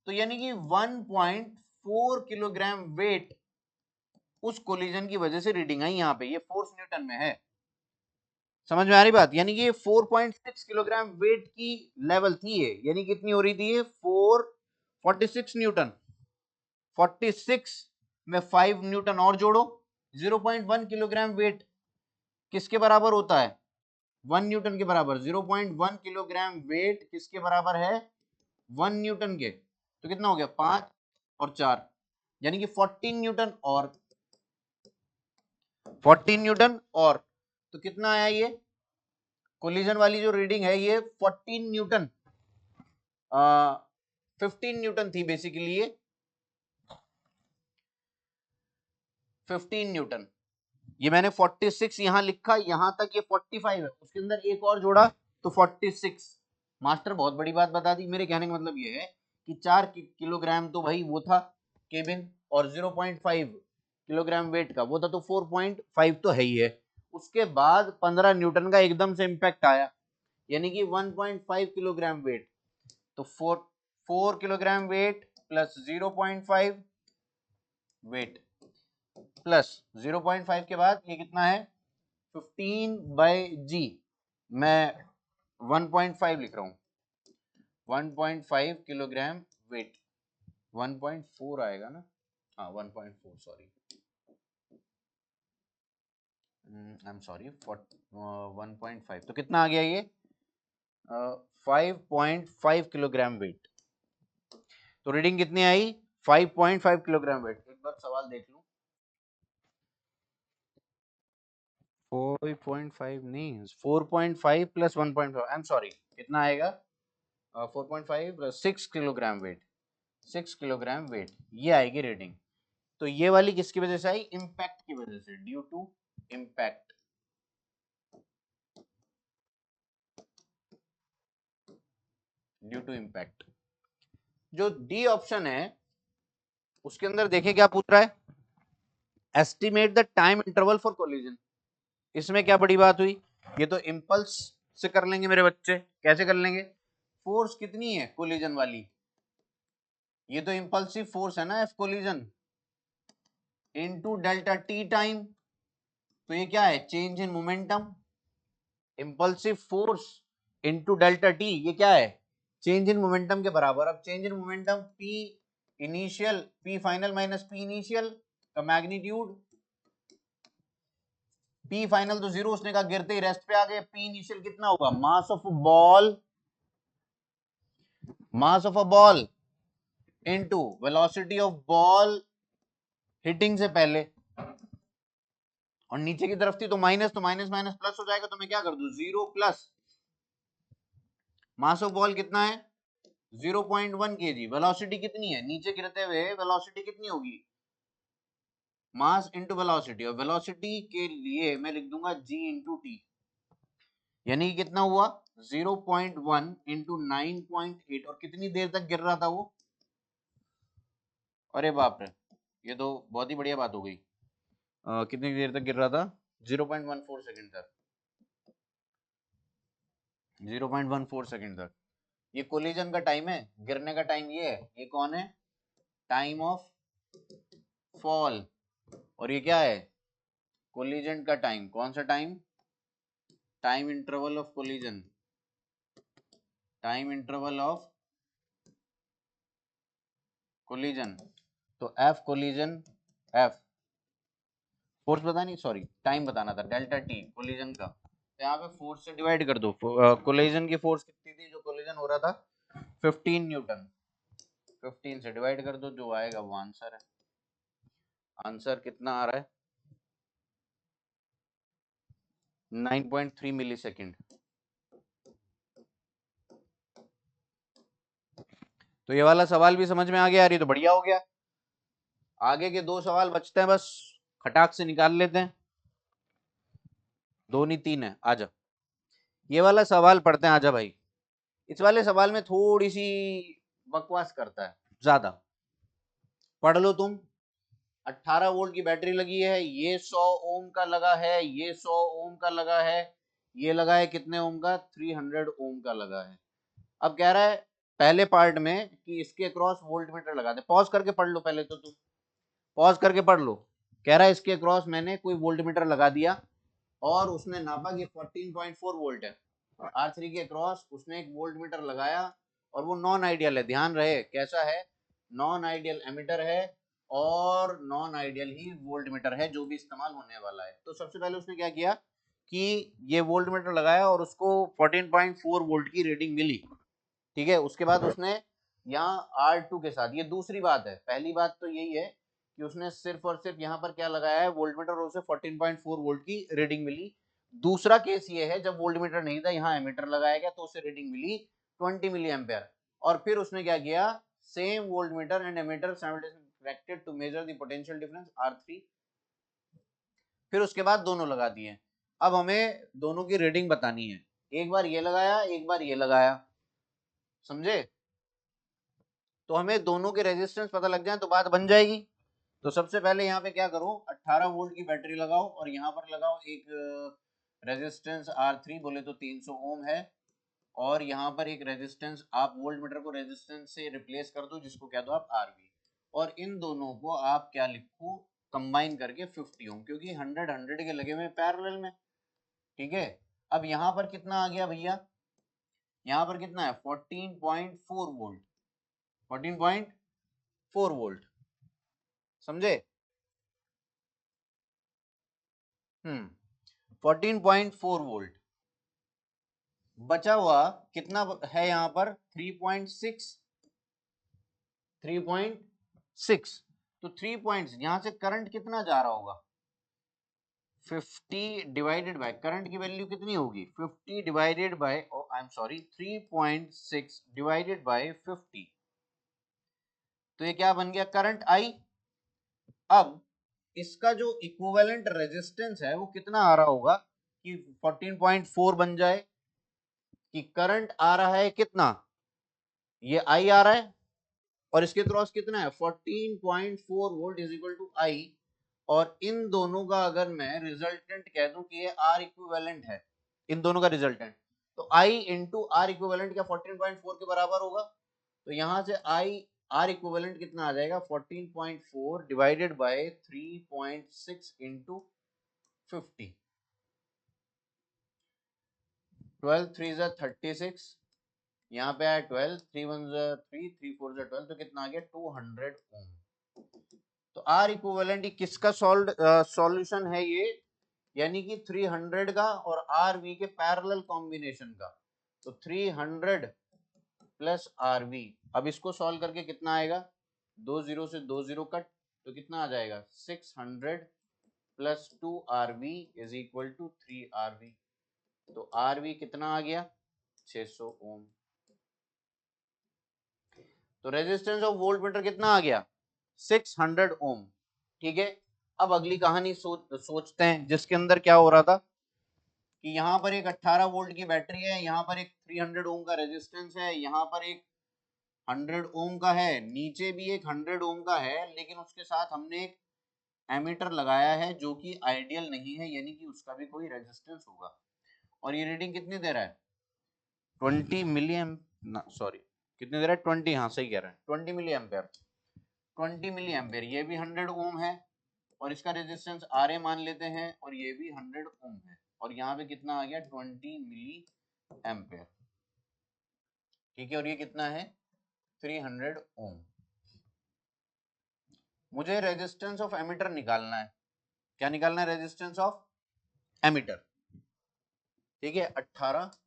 तो यानी कि 1.4 किलोग्राम वेट उस कोलिजन की वजह से रीडिंग आई यहाँ पे, ये फोर्स न्यूटन में है। समझ में आ रही बात? यानी कि ये 4.6 किलोग्राम वेट की लेवल थी ये, यानी कितनी हो रही थी ये 446 न्यूटन। 46 में 5 न्यूटन और जोड़ो, 0.1 किलोग्राम वेट किसके बराबर होता है? 1 न्यूटन के बराबर। 0.1 किलोग्राम वेट किसके बराबर है? 1 न्यूटन के। तो कितना हो गया? 5 और 4, यानी कि 14 न्यूटन और 14 न्यूटन और, तो कितना आया ये कोलिजन वाली जो रीडिंग है ये 14 न्यूटन, 15 न्यूटन थी बेसिकली ये, 15 न्यूटन। ये मैंने 46 यहां लिखा, यहां तक ये 45 है, उसके अंदर एक और जोड़ा तो 46। मास्टर बहुत बड़ी बात बता दी। मेरे कहने का मतलब ये है कि 4 किलोग्राम तो भाई वो था केबिन, और 0.5 किलोग्राम वेट का वो था, तो 4.5 तो है ही है। उसके बाद 15 न्यूटन का एकदम से इंपैक्ट आया, यानी कि 1.5 किलोग्राम वेट। तो 4 kilogram weight plus 0.5 weight plus 0.5 के बाद ये कितना है 15/g। मैं 1.5 लिख रहा हूं, 1.5 किलोग्राम वेट, 1.4 आएगा ना? हाँ 1.4, सॉरी, आई एम सॉरी, 1.5। तो कितना आ गया ये 5.5 किलोग्राम वेट। तो रीडिंग कितनी आई 5.5 किलोग्राम वेट। एक बार सवाल देख लूं, 4.5 नहीं, 4.5 प्लस 1.5, आई एम सॉरी, कितना आएगा 4.5 plus 6 kilogram weight, 6 kilogram weight ये आएगी रीडिंग। तो ये वाली किसकी वजह से आई? इम्पैक्ट की वजह से, due to impact, due to impact. जो डी ऑप्शन है उसके अंदर देखें क्या पूछ रहा है, estimate the time interval for collision. इसमें क्या बड़ी बात हुई, ये तो इंपल्स से कर लेंगे मेरे बच्चे। कैसे कर लेंगे? फोर्स कितनी है कोलिजन वाली, ये तो इंपल्सिव फोर्स है ना F collision, into delta T time. तो ये क्या है? Change in momentum. Impulsive force into delta T, ये क्या है? चेंज इन मोमेंटम के बराबर। अब change in momentum P initial, P final minus P initial का मैग्नीट्यूड। पी फाइनल तो जीरो, उसने कहा गिरते ही रेस्ट पे आ गए। पी इनिशियल कितना होगा? Mass of ball, mass of a ball into velocity of ball hitting से पहले, और नीचे की तरफ थी तो माइनस, तो माइनस माइनस प्लस हो जाएगा। तो मैं क्या कर दूं, 0 प्लस मास ऑफ बॉल कितना है 0.1 kg। वेलोसिटी कितनी है नीचे गिरते हुए, वेलोसिटी कितनी होगी? मास इंटू वेलोसिटी, और वेलोसिटी के लिए मैं लिख दूंगा g इंटू टी, यानी कि कितना हुआ 0.1 इंटू 9.8। और कितनी देर तक गिर रहा था वो? अरे बाप रे, ये तो बहुत ही बढ़िया बात हो गई। कितनी देर तक गिर रहा था? 0.14 सेकंड तक, 0.14 सेकंड तक। ये कोलिजन का टाइम है, गिरने का टाइम ये है। ये कौन है? Time of fall. और ये क्या है? कोलिजन का टाइम। कौन सा time? Time interval of collision, time interval of collision. तो एफ कोलिजन, एफ फोर्स पता नहीं, सॉरी टाइम बताना था, डेल्टा टी कोलिजन का। तो यहाँ पे फोर्स से डिवाइड कर दो। कोलिजन की फोर्स कितनी थी जो कोलिजन हो रहा था? 15 न्यूटन। 15 से डिवाइड कर दो, जो आएगा वो आंसर है। आंसर कितना आ रहा है? 9.3 मिली सेकेंड। तो ये वाला सवाल भी समझ में आ गया, यार तो बढ़िया हो गया। आगे के 2 सवाल बचते हैं, बस खटाक से निकाल लेते हैं। 2 नहीं 3 है। आजा, ये वाला सवाल पढ़ते हैं। आजा भाई, इस वाले सवाल में थोड़ी सी बकवास करता है ज्यादा। पढ़ लो तुम। 18 वोल्ट की बैटरी लगी है, ये 100 ओम का लगा है, ये 100 ओम का लगा है, ये लगा है कितने ओम का? 300 ओम का लगा है। अब कह रहा है पहले पार्ट में कि इसके अक्रॉस वोल्ट मीटर लगा दे। पॉज करके पढ़ लो पहले, तो तुम पॉज करके पढ़ लो। कह रहा है इसके क्रॉस मैंने कोई वोल्टमीटर लगा दिया और उसने नापा कि 14.4 वोल्ट है। R3 के क्रॉस उसने एक वोल्टमीटर लगाया और वो नॉन आइडियल है, ध्यान रहे कैसा है, नॉन आइडियल एमीटर है और नॉन आइडियल ही वोल्टमीटर है जो भी इस्तेमाल होने वाला है। तो सबसे पहले उसने क्या किया कि ये वोल्टमीटर लगाया और उसको 14.4 वोल्ट की रीडिंग मिली, ठीक है। उसके बाद उसने यहाँ R2 के साथ, ये दूसरी बात है, पहली बात तो यही है कि उसने सिर्फ और सिर्फ यहाँ पर क्या लगाया है वोल्टमीटर और उसे 14.4 वोल्ट की रीडिंग मिली। दूसरा केस ये है जब वोल्टमीटर नहीं था, यहाँ एमीटर लगाया गया तो उसे रीडिंग मिली 20 मिली एम्पेयर। और फिर उसने क्या किया, same voltmeter and ammeter simultaneously connected to measure the potential difference R3। फिर उसके बाद दोनों लगा दिए। अब हमें दोनों की रीडिंग बतानी है, एक बार ये लगाया एक बार ये लगाया, समझे। तो हमें दोनों के रेजिस्टेंस पता लग जाए तो बात बन जाएगी। तो सबसे पहले यहाँ पे क्या करो, 18 वोल्ट की बैटरी लगाओ और यहाँ पर लगाओ एक रेजिस्टेंस R3, बोले तो 300 ओम है, और यहाँ पर एक रेजिस्टेंस, आप वोल्ट मीटर को रेजिस्टेंस से रिप्लेस कर दो जिसको कह दो आप RV, और इन दोनों को आप क्या लिखो, कंबाइन करके 50 ओम, क्योंकि 100 के लगे हुए पैरेलल में, ठीक है। अब यहाँ पर कितना आ गया भैया, यहाँ पर कितना है 14.4 वोल्ट, 14.4 वोल्ट, समझे। 14.4 वोल्ट, बचा हुआ कितना है यहाँ पर 3.6, 3.6, तो 3 पॉइंट्स यहाँ से करंट कितना जा रहा होगा 50 डिवाइडेड बाय, करंट की वैल्यू कितनी होगी 50 divided by, I am sorry 3.6 divided by 50, तो ये क्या बन गया करंट आई। अब इसका जो इक्विवेलेंट रेजिस्टेंस है वो कितना आ रहा होगा कि 14.4 बन जाए, कि करंट आ रहा है कितना, ये आई आ रहा है और इसके क्रॉस कितना है 14.4 वोल्ट इज इक्वल टू आई, और इन दोनों का अगर मैं रिजल्टेंट कह दूं कि ये आर इक्विवेलेंट है, इन दोनों का रिजल्टेंट, तो आई इंटू आर इक्विवेलेंट क्या 14.4 के बराबर होगा। तो यहां से आई आर इक्विवेलेंट कितना आ जाएगा 14.4 डिवाइडेड बाय 3.6 इंटू 50, 12 3 36, यहाँ पे आया 12, 3 1 3, 3 4 12, तो कितना आ गया 200 ओम। तो आर इक्विवेलेंट किसका सॉल्यूशन है ये, यानी कि 300 का और आर वी के पैरेलल कॉम्बिनेशन का, तो 300 प्लस आर वी। अब इसको सॉल्व करके कितना आएगा, 2 0 से 2 0 कट, तो कितना आ जाएगा 600 plus 2 R V is equal to 3 R V, तो आर वी कितना आ गया 600 ओम। तो रेजिस्टेंस ऑफ वोल्ट मीटर कितना आ गया 600 ओम, ठीक है। अब अगली कहानी सोचते हैं जिसके अंदर क्या हो रहा था कि यहाँ पर एक 18 वोल्ट की बैटरी है, यहाँ पर एक 300 ओम का रेजिस्टेंस है, यहाँ पर एक 100 ओम का है, नीचे भी एक 100 ओम का है, लेकिन उसके साथ हमने एक एमीटर लगाया है जो कि आइडियल नहीं है, यानी कि उसका भी कोई रेजिस्टेंस होगा, और ये रीडिंग कितनी दे रहा है 20 मिली सॉरी कितने दे रहा है 20, हाँ सही कह रहा है 20 मिली एम्पेयर, 20 मिली एम्पेयर, ये भी 100 ओम है और इसका रेजिस्टेंस आर ए मान लेते हैं, और ये भी 100 ओम है, और यहाँ पे कितना आ गया 20 मिली एम्पेयर, ठीक है, और ये कितना है 300 ओम। मुझे रेजिस्टेंस ऑफ एमीटर निकालना है, क्या निकालना है रेजिस्टेंस ऑफ एमीटर, ठीक है 18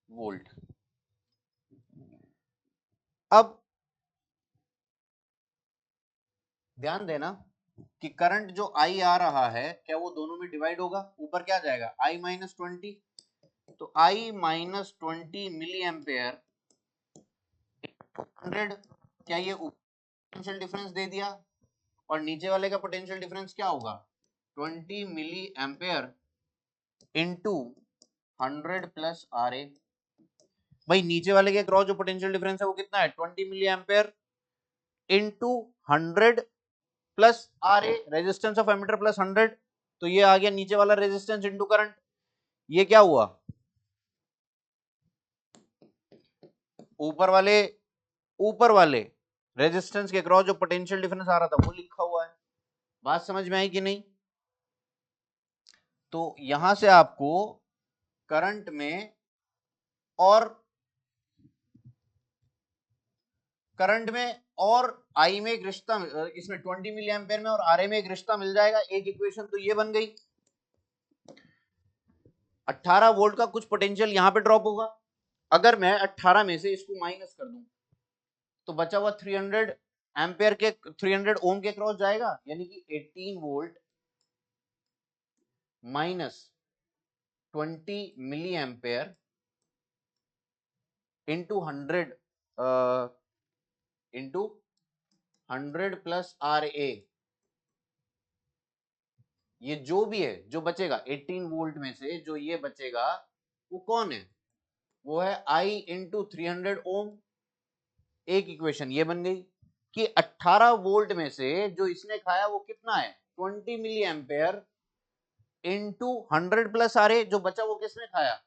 वोल्ट। अब ध्यान देना कि करंट जो आई आ रहा है क्या वो दोनों में डिवाइड होगा, ऊपर क्या जाएगा आई माइनस 20, तो आई माइनस 20 मिली एम्पेयर 100, क्या ये पोटेंशियल डिफरेंस दे दिया, और नीचे वाले का पोटेंशियल डिफरेंस क्या होगा 20 मिली ampere into 100 plus R A. भाई नीचे वाले के क्रॉस जो पोटेंशियल डिफरेंस है वो कितना है 20 मिली ampere into 100 plus R A, resistance of ammeter plus 100, तो ये आ गया नीचे वाला रेजिस्टेंस इंटू करंट, ये क्या हुआ ऊपर वाले रेजिस्टेंस के क्रॉस जो पोटेंशियल डिफरेंस आ रहा था वो लिखा हुआ है, बात समझ में आई कि नहीं? तो यहां से आपको करंट में और आई में एक रिश्ता, इसमें 20 मिली एम्पेयर में और आरए में एक रिश्ता मिल जाएगा। एक इक्वेशन तो ये बन गई। 18 वोल्ट का कुछ पोटेंशियल यहां पे ड्रॉप होगा। अगर मैं 18 में से इसको माइनस कर दूं तो बचा हुआ 300 एम्पेयर के 300 ओम के क्रॉस जाएगा, यानी कि 18 volt minus 20 milli ampere into 100 into 100 plus R A. ये जो भी है, जो बचेगा 18 वोल्ट में से जो ये बचेगा वो कौन है? वो है आई इंटू 300 ओम। एक इक्वेशन ये बन गई कि 18 वोल्ट में से जो इसने खाया वो कितना है? 20 मिली ampere into 100 plus R A. जो बचा वो किसने खाया?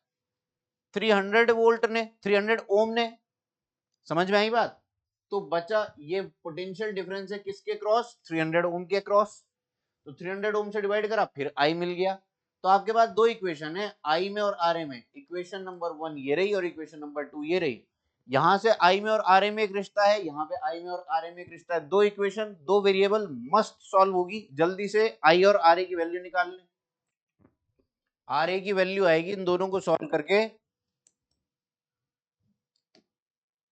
300 वोल्ट ने, 300 ओम ने। समझ में आई बात? तो बचा ये पोटेंशियल डिफरेंस है किसके क्रॉस? 300 ओम के क्रॉस। तो 300 ओम से डिवाइड करा, फिर आई मिल गया। तो आपके पास दो इक्वेशन है आई में और आर ए में। इक्वेशन नंबर 1 ये रही और इक्वेशन नंबर 2 ये रही। यहां से आई में और आर ए में एक रिश्ता है, यहां पे आई में और आर ए में एक रिश्ता है। दो इक्वेशन, दो वेरिएबल, मस्त सॉल्व होगी। जल्दी से आई और आर ए की वैल्यू निकाल लें। आर ए की वैल्यू आएगी इन दोनों को सॉल्व करके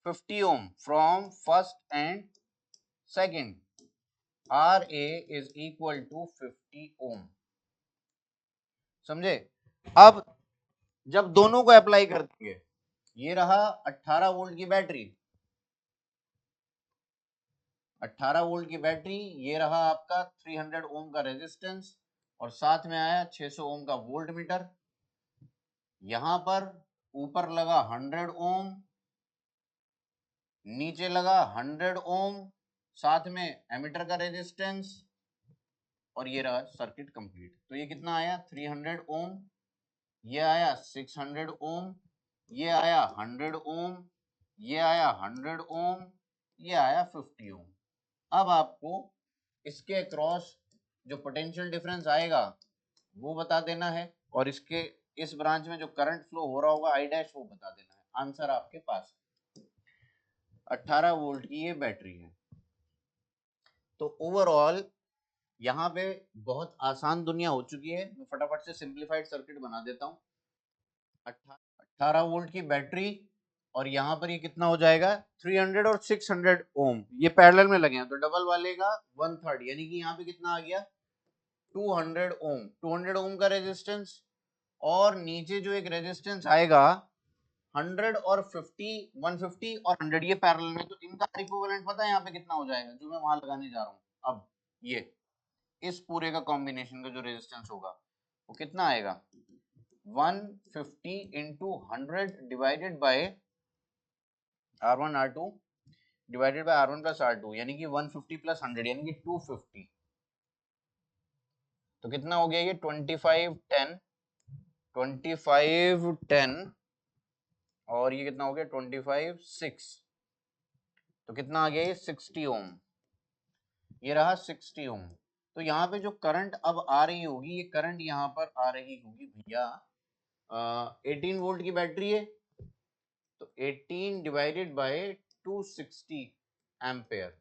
50 ohm from first and second. R A is equal to 50 ohm. समझे? अब जब दोनों को अप्लाई कर देंगे, ये रहा 18 वोल्ट की बैटरी, 18 वोल्ट की बैटरी, ये रहा आपका 300 ओम का रेजिस्टेंस और साथ में आया 600 ओम का वोल्ट मीटर। यहां पर ऊपर लगा 100 ओम, नीचे लगा 100 ओम, साथ में एमीटर का रेजिस्टेंस, और ये रहा सर्किट कंप्लीट। तो ये कितना आया? 300 ओम, ये आया 600 ओम, ये आया 100 ओम, ये आया 100 ओम, ये आया 50 ओम। अब आपको इसके क्रॉस जो पोटेंशियल डिफरेंस आएगा वो बता देना है, और इसके इस ब्रांच में जो करंट फ्लो हो रहा होगा आई डैश, वो बता देना है। आंसर आपके पास है। 18 वोल्ट की ये बैटरी है। तो ओवरऑल यहाँ पे बहुत आसान दुनिया हो चुकी है। मैं फटाफट से सिंप्लीफाइड सर्किट बना देता हूँ। 18 वोल्ट की बैटरी, और यहाँ पर ये कितना हो जाएगा? 300 और 600 ओम ये पैरेलल में लगे हैं, तो डबल वाले का 1/3, यानी कि यहाँ पे कितना आ गया? 200 ओम। 200 ओम का रेजिस्टेंस, और नीचे जो एक रेजिस्टेंस आएगा 100 और 50, 150 और 100, ये पैरेलल में। तो इनका इक्विवेलेंट पता है यहाँ पे कितना हो जाएगा, जो मैं वहां लगाने जा रहा हूँ। अब ये इस पूरे का कॉम्बिनेशन का जो रेजिस्टेंस होगा वो कितना आएगा? 150 into 100 divided by R1 R2 divided by R1 plus R2, यानी कि 150 प्लस 100 यानी कि 250। तो कितना हो गया ये? 25 10, 25 10, और ये कितना हो गया? 25 6। तो कितना आ गया ये? 60 ओम। ये रहा 60 ओम। तो यहाँ पे जो करंट अब आ रही होगी, ये करंट यहाँ पर आ रही होगी भैया, 18 वोल्ट की बैटरी है, तो 18 डिवाइडेड बाय 260 एम्पेयर।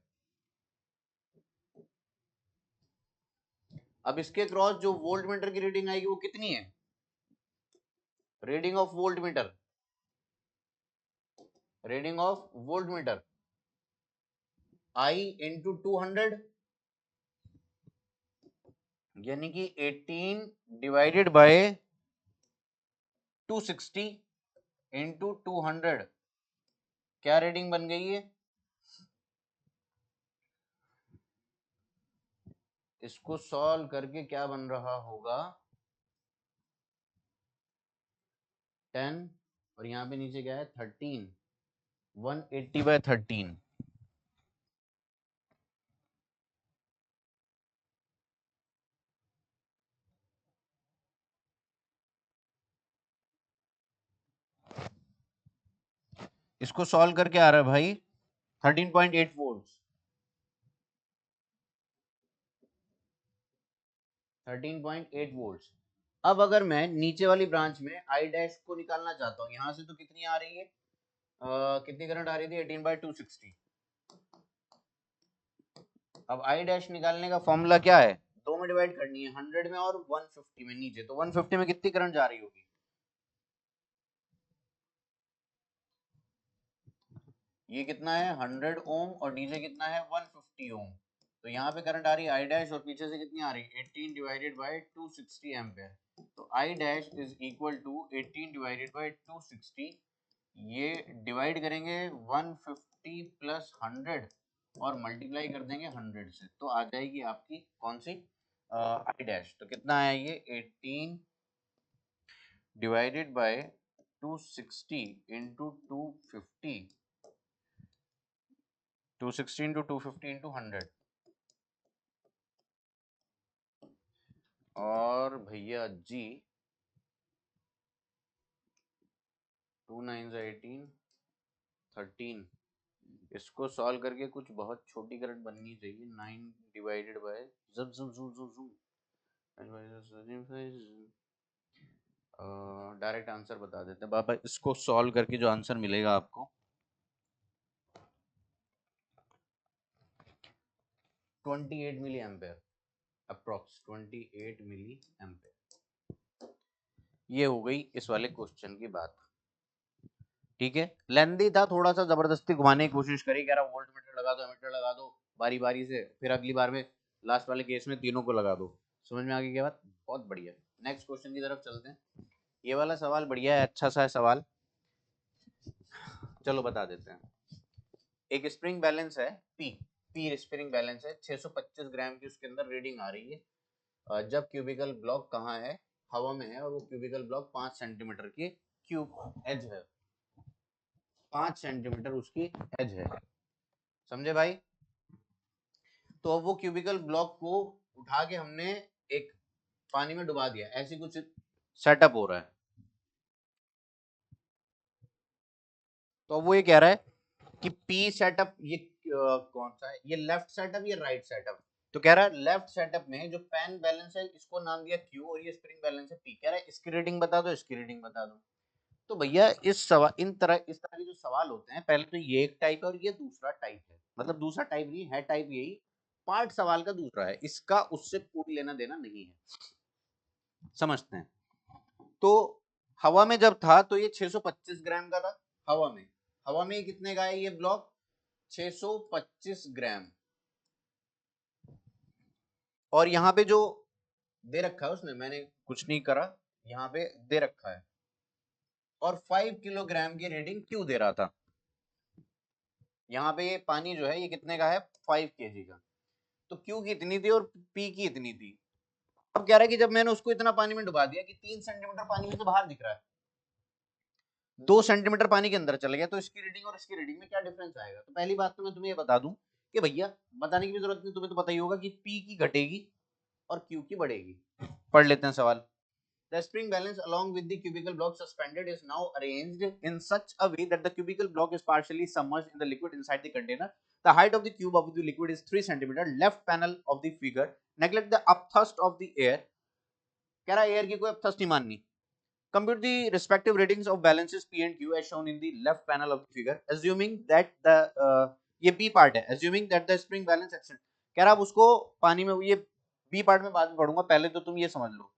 अब इसके क्रॉस जो वोल्ट मीटर की रीडिंग आएगी वो कितनी है? Reading of volt meter, reading of volt meter, I into 200, यानी कि 18 डिवाइडेड बाय 260 इंटू 200। क्या रीडिंग बन गई है? इसको सॉल्व करके क्या बन रहा होगा? 10, और यहाँ पे नीचे क्या है? 13, 180 बाय 13। इसको सॉल्व करके आ रहा है भाई 13.8 वोल्ट। 13.8 वोल्ट। अब अगर मैं नीचे वाली ब्रांच में आई डैश को निकालना चाहता हूँ, यहाँ से तो कितनी आ रही है, कितनी करंट आ रही थी, 18/260। अब आई डैश निकालने का फॉर्मूला क्या है, दो में डिवाइड करनी है, 100 में और 150 में नीचे, तो 150 में कितनी करंट जा रही होगी, ये कितना है 100 ओम और नीचे कितना है 150 ओम। तो यहाँ पे करंट आ रही है आई डैश और पीछे से कितनी आ रही है 18 डिवाइडेड बाय 260 एम्पेयर। तो I dash is equal to 18 divided by 260, ये डिवाइड करेंगे 150 प्लस 100 और मल्टीप्लाई कर देंगे 100 से, तो आ जाएगी आपकी कौन सी आई डैश। तो कितना आया ये 18 divided by 260 into 250, 260 into 250 into 100, और भैया जी 2 9 18 13, इसको सॉल्व करके कुछ बहुत छोटी करंट बननी चाहिए, 9 डिवाइडेड बाय जब जब zoom zoom zoom, direct answer बता देते हैं बाबा, इसको सॉल्व करके जो आंसर मिलेगा आपको 28 milliampere, approx 28 milliampere. ये हो गई इस वाले क्वेश्चन की बात, ठीक है। लेंदी था थोड़ा सा, जबरदस्ती घुमाने की कोशिश करी, कह रहा वोल्ट मीटर लगा दो, एमीटर लगा दो बारी बारी से, फिर अगली बार में लास्ट वाले केस में तीनों को लगा दो। समझ में आ गई क्या बात, बहुत बढ़िया। नेक्स्ट क्वेश्चन की तरफ चलते हैं। ये वाला सवाल बढ़िया है, अच्छा सा है सवाल, चलो बता देते हैं। एक स्प्रिंग बैलेंस है पी, पी स्प्रिंग बैलेंस है, 625 ग्राम की उसके अंदर रीडिंग आ रही है। जब क्यूबिकल ब्लॉक कहाँ है, हवा में है, और वो क्यूबिकल ब्लॉक 5 सेंटीमीटर की क्यूब एज है, 5 सेंटीमीटर उसकी एज है, समझे भाई। तो अब वो क्यूबिकल ब्लॉक को उठा के हमने एक पानी में डुबा दिया, ऐसी कुछ सेटअप हो रहा है। तो वो ये कह रहा है कि पी सेटअप ये कौन सा है, ये लेफ्ट सेटअप या राइट सेटअप। तो कह रहा है लेफ्ट सेटअप में जो पेन बैलेंस है इसको नाम दिया क्यू और ये स्प्रिंग बैलेंस है पी, कह रहा है इसकी रीडिंग बता दो, इसकी रीडिंग बता दो। तो भैया इस सवाल इस तरह के जो सवाल होते हैं, पहले तो ये एक टाइप है और ये दूसरा टाइप है, मतलब दूसरा टाइप नहीं है, टाइप यही, पार्ट सवाल का दूसरा है, इसका उससे कोई लेना देना नहीं है, समझते हैं। तो हवा में जब था तो ये 625 ग्राम का था, हवा में कितने का है ये ब्लॉक, 625 ग्राम। और यहाँ पे जो दे रखा है उसने, मैंने कुछ नहीं करा, यहाँ पे दे रखा है, और 5 किलोग्राम की रीडिंग क्यों दे रहा था। यहाँ पे ये पानी जो है ये कितने का है 5 केजी का, तो क्यू की इतनी थी और पी की इतनी थी। अब कह रहा है कि जब मैंने उसको इतना पानी में डुबा दिया कि 3 सेंटीमीटर पानी में से बाहर दिख रहा है, 2 सेंटीमीटर पानी के अंदर चले गया, तो इसकी रीडिंग और इसकी रीडिंग में क्या डिफरेंस आएगा। तो पहली बात तो मैं तुम्हें ये बता दूं कि भैया बताने की भी जरूरत नहीं, तुम्हें तो पता ही होगा कि पी की घटेगी और क्यू की बढ़ेगी। पढ़ लेते हैं सवाल। The spring balance along with the cubical block suspended is now arranged in such a way that the cubical block is partially submerged in the liquid inside the container. The height of the cube of the liquid is 3 cm. Left panel of the figure. Neglect the upthrust of the air. कह रहा है air की कोई अपथस्ट नहीं माननी। Compute the respective readings of balances P and Q as shown in the left panel of the figure. Assuming that the ये B part है. Assuming that the spring balance extent. कह रहा है उसको पानी में, ये B part में बाद में पढ़ूंगा, पहले तो तुम ये समझ लो,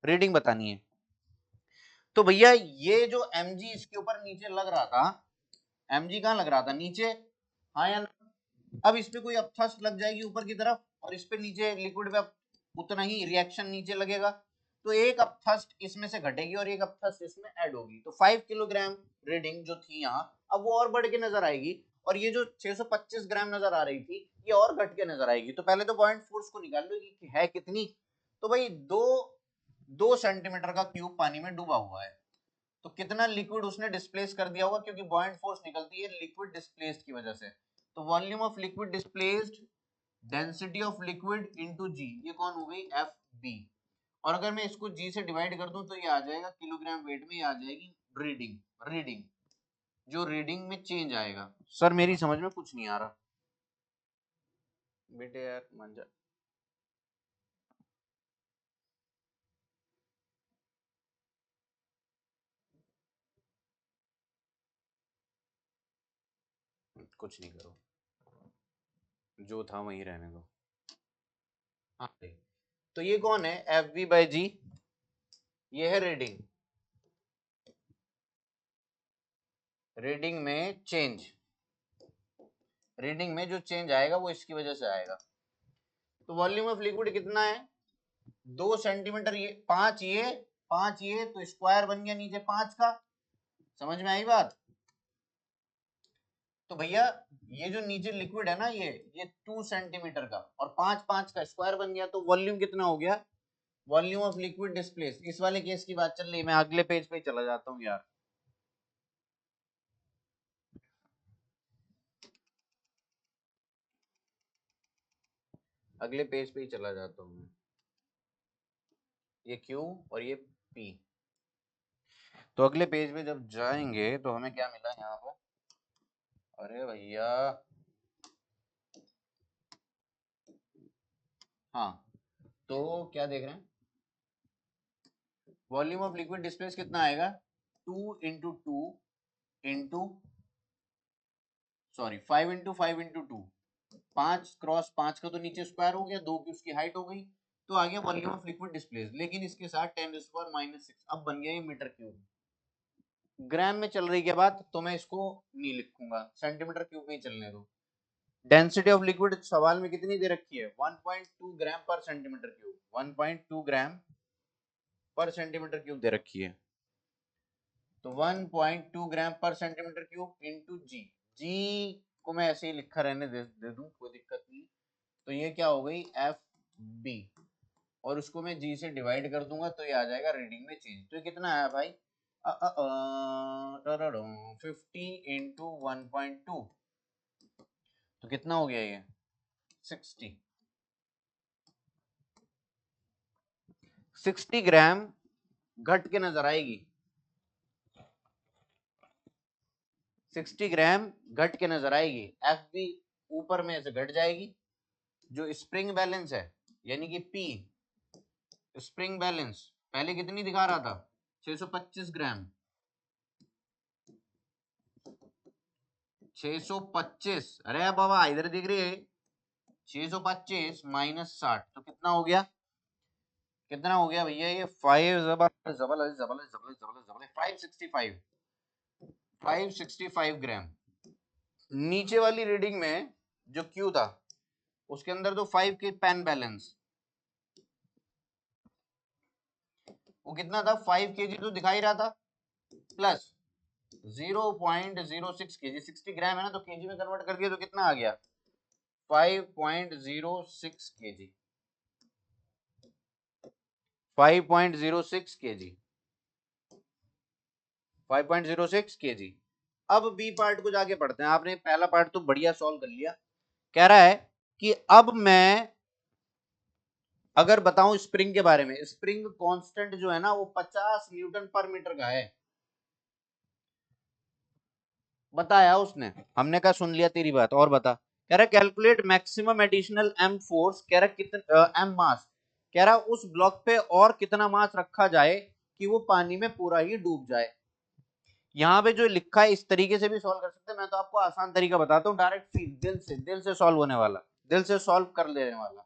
रीडिंग बतानी है। तो भैया ये जो mg इसके ऊपर नीचे लग रहा था, mg कहाँ लग रहा था नीचे, हाँ या ना। अब इस पे कोई अपथस्ट लग जाएगी ऊपर की तरफ और इस पे नीचे लिक्विड पे उतना ही रिएक्शन नीचे लगेगा, तो एक अपथस्ट इसमें से घटेगी और एक अपथस्ट इसमें ऐड होगी। तो 5 किलोग्राम रीडिंग जो थी यहाँ, अब वो और बढ़ के नजर आएगी, और ये जो 625 ग्राम नजर आ रही थी ये और घट के नजर आएगी। तो पहले तो पॉइंट फोर्स को निकाल लो कि है कितनी। तो भाई 2 सेंटीमीटर का क्यूब पानी में डूबा हुआ है, तो कितना लिक्विड उसने डिस्प्लेस कर दिया होगा, क्योंकि बॉइंट फोर्स निकलती है लिक्विड डिस्प्लेस्ड की वजह से। तो volume of liquid displaced, density of liquid into g, ये कौन हो गई एफ बी। और अगर मैं इसको जी से डिवाइड कर दूं तो ये आ जाएगा किलोग्राम वेट में, ये आ जाएगी रीडिंग, रीडिंग जो रीडिंग में चेंज आएगा। सर मेरी समझ में कुछ नहीं आ रहा बेटे, यार मान जा। कुछ नहीं करो, जो था वही रहने दो। हाँ, तो ये कौन है, एफ वी बाई जी, ये है रीडिंग, रीडिंग में चेंज, रीडिंग में जो चेंज आएगा वो इसकी वजह से आएगा। तो वॉल्यूम ऑफ लिक्विड कितना है, 2 सेंटीमीटर, ये 5 ये तो स्क्वायर बन गया नीचे 5 का, समझ में आई बात। तो भैया ये जो नीचे लिक्विड है ना, ये 2 सेंटीमीटर का और 5 का स्क्वायर बन गया, तो वॉल्यूम कितना हो गया, वॉल्यूम ऑफ लिक्विड डिस्प्लेस। इस वाले केस की बात चल रही है, मैं अगले पेज पे चला जाता हूँ यार, अगले पेज पे ही चला जाता हूँ मैं। ये Q और ये P, तो अगले पेज पे जब जाएंगे तो हमें क्या मिला यहाँ पर, अरे भैया हाँ, तो क्या देख रहे हैं, वॉल्यूम ऑफ लिक्विड डिस्प्लेस कितना आएगा, 5 इंटू 5 5 क्रॉस 5 का तो नीचे स्क्वायर हो गया, 2 की उसकी हाइट हो गई, तो आ गया वॉल्यूम ऑफ लिक्विड डिस्प्लेस, लेकिन इसके साथ 10⁻⁻⁶ अब बन गया ये मीटर क्यूब। ग्राम में चल रही क्या बात, तो मैं इसको नहीं लिखूंगा, सेंटीमीटर क्यूब में ही चलने दो। डेंसिटी ऑफ लिक्विड सवाल में कितनी दे रखी है, 1.2 ग्राम पर सेंटीमीटर क्यूब, 1.2 ग्राम पर सेंटीमीटर क्यूब दे रखी है, तो 1.2 ग्राम पर सेंटीमीटर क्यूब इंटू जी, जी को मैं ऐसे ही लिखा रहने दे दूं, कोई दिक्कत नहीं। तो ये क्या हो गई, एफ बी, और उसको मैं जी से डिवाइड कर दूंगा तो ये आ जाएगा रीडिंग में चेंज। तो ये कितना आया भाई, 50 इंटू 1.2, तो कितना हो गया ये 60, 60 ग्राम घट के नजर आएगी, 60 ग्राम घट के नजर आएगी, एफ बी ऊपर में से घट जाएगी, जो स्प्रिंग बैलेंस है यानी कि पी, स्प्रिंग बैलेंस पहले कितनी दिखा रहा था, 625 ग्राम, 625, अरे बाबा इधर दिख रही है, 625 माइनस 60, तो कितना हो गया, कितना हो गया भैया, ये 565 ग्राम। नीचे वाली रीडिंग में जो क्यू था उसके अंदर तो 5 के पेन बैलेंस, वो कितना था, 5 केजी तो दिखा ही रहा था, प्लस 0.06 केजी, 60 ग्राम है ना, तो केजी में कन्वर्ट कर दिया तो कितना आ गया, 5.06 केजी, 5.06 केजी, 5.06 केजी। अब बी पार्ट को जाके पढ़ते हैं, आपने पहला पार्ट तो बढ़िया सॉल्व कर लिया। कह रहा है कि अब मैं अगर बताऊं स्प्रिंग के बारे में, स्प्रिंग कांस्टेंट जो है ना वो 50 न्यूटन पर मीटर का है, बताया उसने, हमने कहा सुन लिया तेरी बात, और बता। कह रहा calculate maximum additional M force, कह रहा कितना एम मास, कह रहा उस ब्लॉक पे और कितना मास रखा जाए कि वो पानी में पूरा ही डूब जाए। यहाँ पे जो लिखा है इस तरीके से भी सॉल्व कर सकते हैं, मैं तो आपको आसान तरीका बताता हूँ, डायरेक्ट दिल से सॉल्व होने वाला, दिल से सॉल्व कर लेने वाला,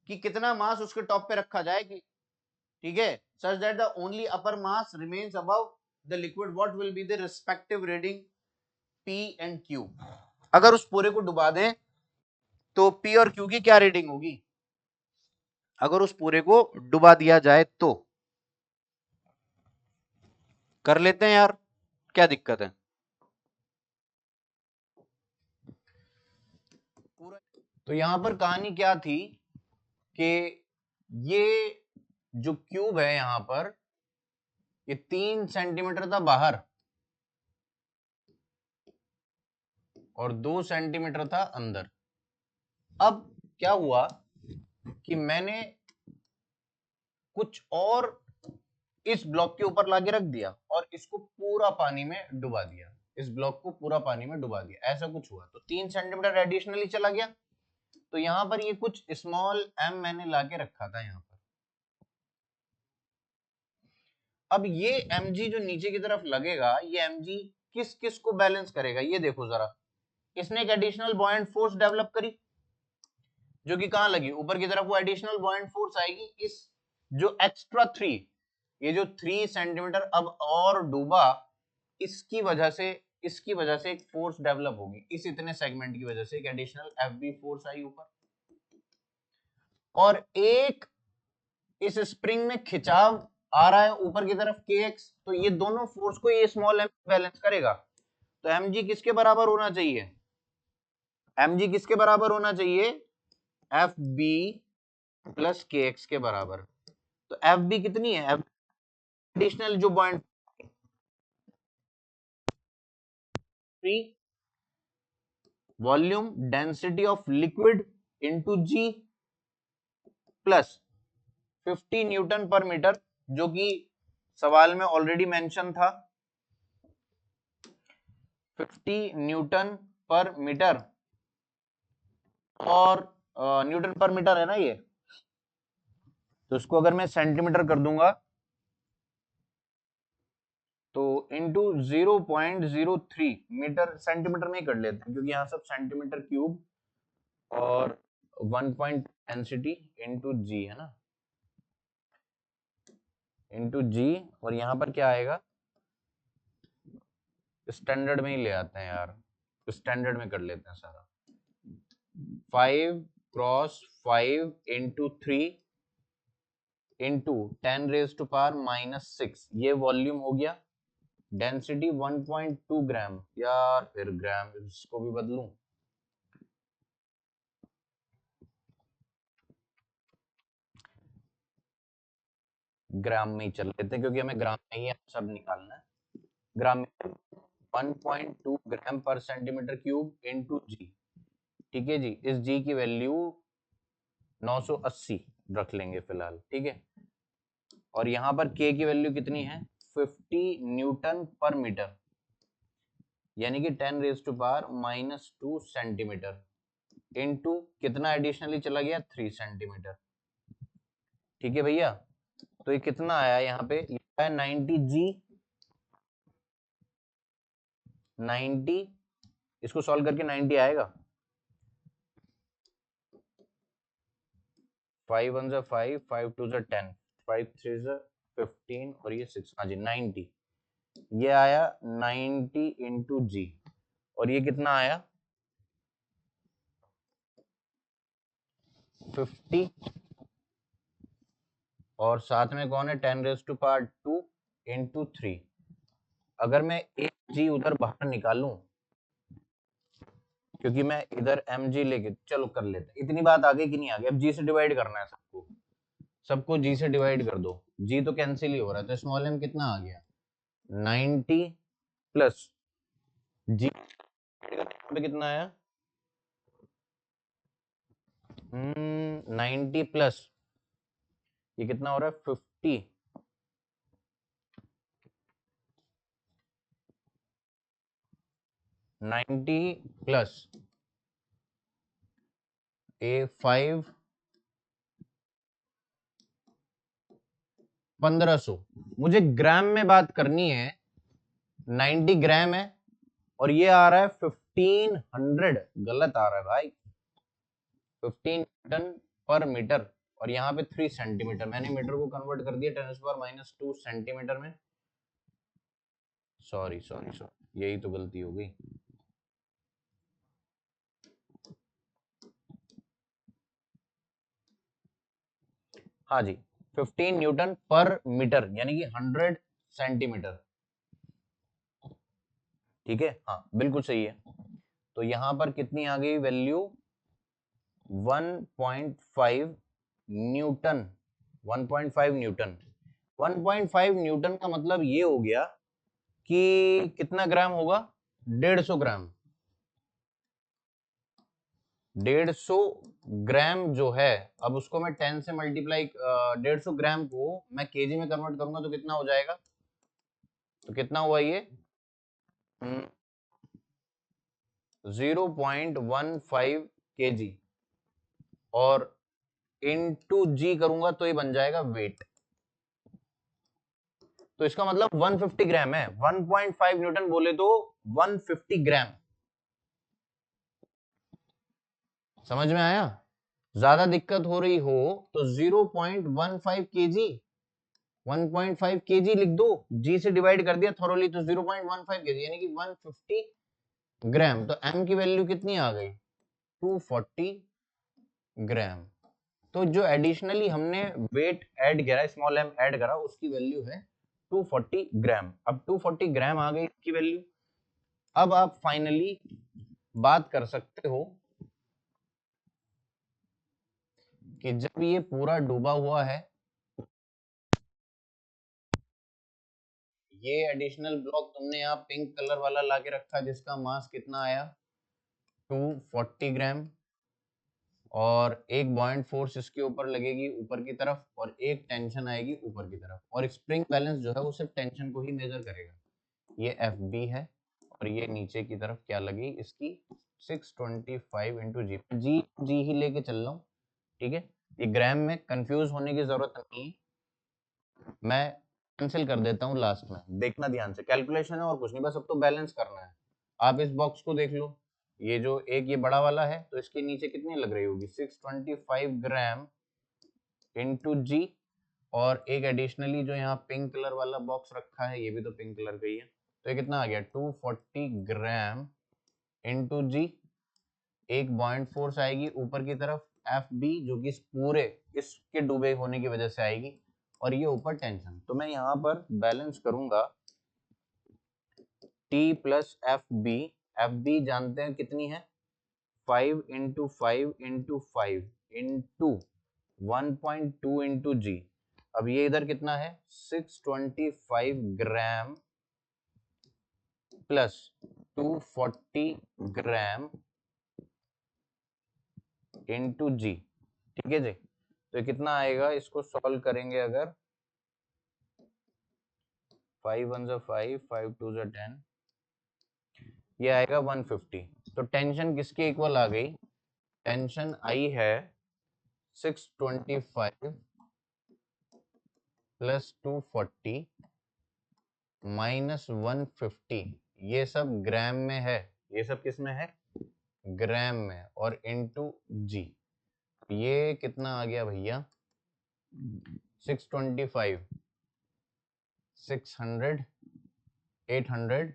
कि कितना मास उसके टॉप पे रखा जाए, कि ठीक है, such that the only upper mass remains above the liquid, what will be the respective reading P and Q। अगर उस पूरे को डुबा दें तो P और Q की क्या रीडिंग होगी, अगर उस पूरे को डुबा दिया जाए तो, कर लेते हैं यार, क्या दिक्कत है। तो यहां पर कहानी क्या थी कि ये जो क्यूब है यहां पर, ये 3 सेंटीमीटर था बाहर और 2 सेंटीमीटर था अंदर। अब क्या हुआ कि मैंने कुछ और इस ब्लॉक के ऊपर लाके रख दिया और इसको पूरा पानी में डुबा दिया, इस ब्लॉक को पूरा पानी में डुबा दिया, ऐसा कुछ हुआ, तो 3 सेंटीमीटर एडिशनली चला गया। तो यहां पर ये कुछ स्मॉल एम मैंने लाके रखा था यहां पर। अब ये mg जो नीचे की तरफ लगेगा, ये mg किस किस को बैलेंस करेगा, ये देखो जरा, इसने एक एडिशनल बॉयंट फोर्स डेवलप करी, जो कि कहां लगी, ऊपर की तरफ वो एडिशनल बॉयंट फोर्स आएगी, इस जो एक्स्ट्रा 3, ये जो 3 सेंटीमीटर अब और डूबा, इसकी वजह से एक फोर्स डेवलप होगी, इस इतने सेगमेंट की वजह से एक एडिशनल एफबी फोर्स आई ऊपर, और एक इस स्प्रिंग में खिंचाव आ रहा है ऊपर की तरफ kx, तो ये दोनों फोर्स को ये स्मॉल m बैलेंस करेगा। तो mg किसके बराबर होना चाहिए, mg किसके बराबर होना चाहिए, fb प्लस kx के बराबर। तो fb कितनी है, एडिशनल जो point 3 volume density of liquid into g plus 50 Newton पर मीटर, जो कि सवाल में ऑलरेडी मेंशन था, 50 न्यूटन पर मीटर, और न्यूटन पर मीटर है ना ये, तो इसको अगर मैं सेंटीमीटर कर दूंगा तो इंटू 0.03 मीटर, सेंटीमीटर में ही कर लेते हैं क्योंकि यहाँ सब सेंटीमीटर क्यूब, और 1 पॉइंट डेंसिटी इंटू जी है ना, इंटू जी, और यहाँ पर क्या आएगा, स्टैंडर्ड में ही ले आते हैं यार, स्टैंडर्ड में कर लेते हैं सारा, 5 cross 5 into 3 into 10 raise to power -6, ये वॉल्यूम हो गया, डेंसिटी 1.2 ग्राम, यार फिर ग्राम इसको भी बदलूं, ग्राम में ही चल लेते हैं क्योंकि हमें ग्राम में ही सब निकालना है, ग्राम में 1.2 ग्राम पर सेंटीमीटर क्यूब इंटू जी, ठीक है जी, इस जी की वैल्यू 980 रख लेंगे फिलहाल, ठीक है, और यहाँ पर के की वैल्यू कितनी है, 50 न्यूटन पर मीटर, यानी कि 10 raise to power -2 centimetre, into कितना एडिशनली चला गया, 3 सेंटीमीटर, ठीक है भैया। तो ये कितना आया यहाँ पे, 90 जी, 90, इसको सॉल्व करके 90 आएगा, 5 1 जा 5, 5 2 जा 10, 5 3 जा 15, और ये 6, हाँ जी 90, ये आया 90 इंटू जी, और ये कितना आया 50, और साथ में कौन है, 10 रेज टू पावर 2 इंटू 3, अगर मैं एक जी उधर बाहर निकालूं, क्योंकि मैं इधर एम जी लेके, चलो कर लेते, इतनी बात आ गई कि नहीं आ गई, अब जी से डिवाइड करना है सबको, सबको जी से डिवाइड कर दो, जी तो कैंसिल ही हो रहा है, तो स्मॉल एम कितना आ गया, 90 प्लस जी पे कितना आया, 90 प्लस ये कितना हो रहा है, 50, 90 प्लस A5 1500, मुझे ग्राम में बात करनी है, 90 ग्राम है, और ये आ रहा है 1500, गलत आ रहा है भाई, 15 न्यूटन पर मीटर, और यहाँ पे 3 सेंटीमीटर, मैंने मीटर को कन्वर्ट कर दिया 10⁻⁻2 सेंटीमीटर में, सॉरी सॉरी सॉरी, यही तो गलती हो गई, हाँ जी 15 न्यूटन पर मीटर, यानी कि 100 सेंटीमीटर, ठीक है, हाँ बिल्कुल सही है। तो यहां पर कितनी आ गई वैल्यू, 1.5 न्यूटन, 1.5 न्यूटन, 1.5 न्यूटन का मतलब ये हो गया कि कितना ग्राम होगा, 150 ग्राम, 150 ग्राम जो है, अब उसको मैं 10 से मल्टीप्लाई, 150 ग्राम को मैं केजी में कन्वर्ट करूंगा तो कितना हो जाएगा, तो कितना हुआ ये, 0.15 kg, और इनटू जी करूंगा तो ये बन जाएगा वेट, तो इसका मतलब 150 ग्राम है, 1.5 न्यूटन बोले तो 150 ग्राम, समझ में आया? ज्यादा दिक्कत हो रही हो तो 0.15 केजी 1.5 केजी लिख दो, जी से डिवाइड कर दिया थोरोली तो 0.15 केजी यानी कि 150 ग्राम। तो m की वैल्यू कितनी आ गई? 240 ग्राम। तो जो एडिशनली हमने वेट ऐड करा, स्मॉल m ऐड करा, उसकी वैल्यू है 240 ग्राम। अब 240 ग्राम आ गई इसकी वैल्यू। अब आप फाइनली बात कर सकते हो कि जब ये पूरा डूबा हुआ है, ये एडिशनल ब्लॉक तुमने यहाँ पिंक कलर वाला लाके रखा जिसका मास कितना आया 240 ग्राम, और एक बॉइंट फोर्स इसके ऊपर लगेगी ऊपर की तरफ और एक टेंशन आएगी ऊपर की तरफ, और स्प्रिंग बैलेंस जो है वो सिर्फ टेंशन को ही मेजर करेगा। ये FB है और ये नीचे की तरफ क्या लगी इसकी 625 इंटू जी जी जी ही लेके चल रहा हूँ, ठीक है। ये ग्राम में कंफ्यूज होने की जरूरत नहीं है, मैं कैंसिल कर देता हूँ लास्ट में, देखना ध्यान से, कैलकुलेशन है और कुछ नहीं, बस अब तो बैलेंस करना है। आप इस बॉक्स को देख लो, ये जो एक ये बड़ा वाला है तो इसके नीचे कितनी लग रही होगी 625 ग्राम इंटू जी, और एक एडिशनली जो यहाँ पिंक कलर वाला बॉक्स रखा है, ये भी तो पिंक कलर का ही है, तो ये कितना आ गया 240 ग्राम इंटू जी। एक बॉइंट फोर्स आएगी ऊपर की तरफ FB जो कि इस पूरे इसके डूबे होने की वजह से आएगी, और ये ऊपर टेंशन। तो मैं यहाँ पर बैलेंस करूंगा T प्लस FB जानते हैं कितनी है 5 इंटू 5 इंटू 5 इंटू 1.2 इंटू जी। अब ये इधर कितना है 625 ग्राम प्लस 240 ग्राम इंटू जी, ठीक है जी। तो ये कितना आएगा, इसको सॉल्व करेंगे अगर 5 1 जा 5 5 2 जा 10, ये आएगा 150। तो टेंशन किसके इक्वल आ गई, टेंशन आई है 625 प्लस 240 माइनस 150, ये सब ग्राम में है, ये सब किस में है ग्राम में, और इनटू जी। ये कितना आ गया भैया 625 600 800,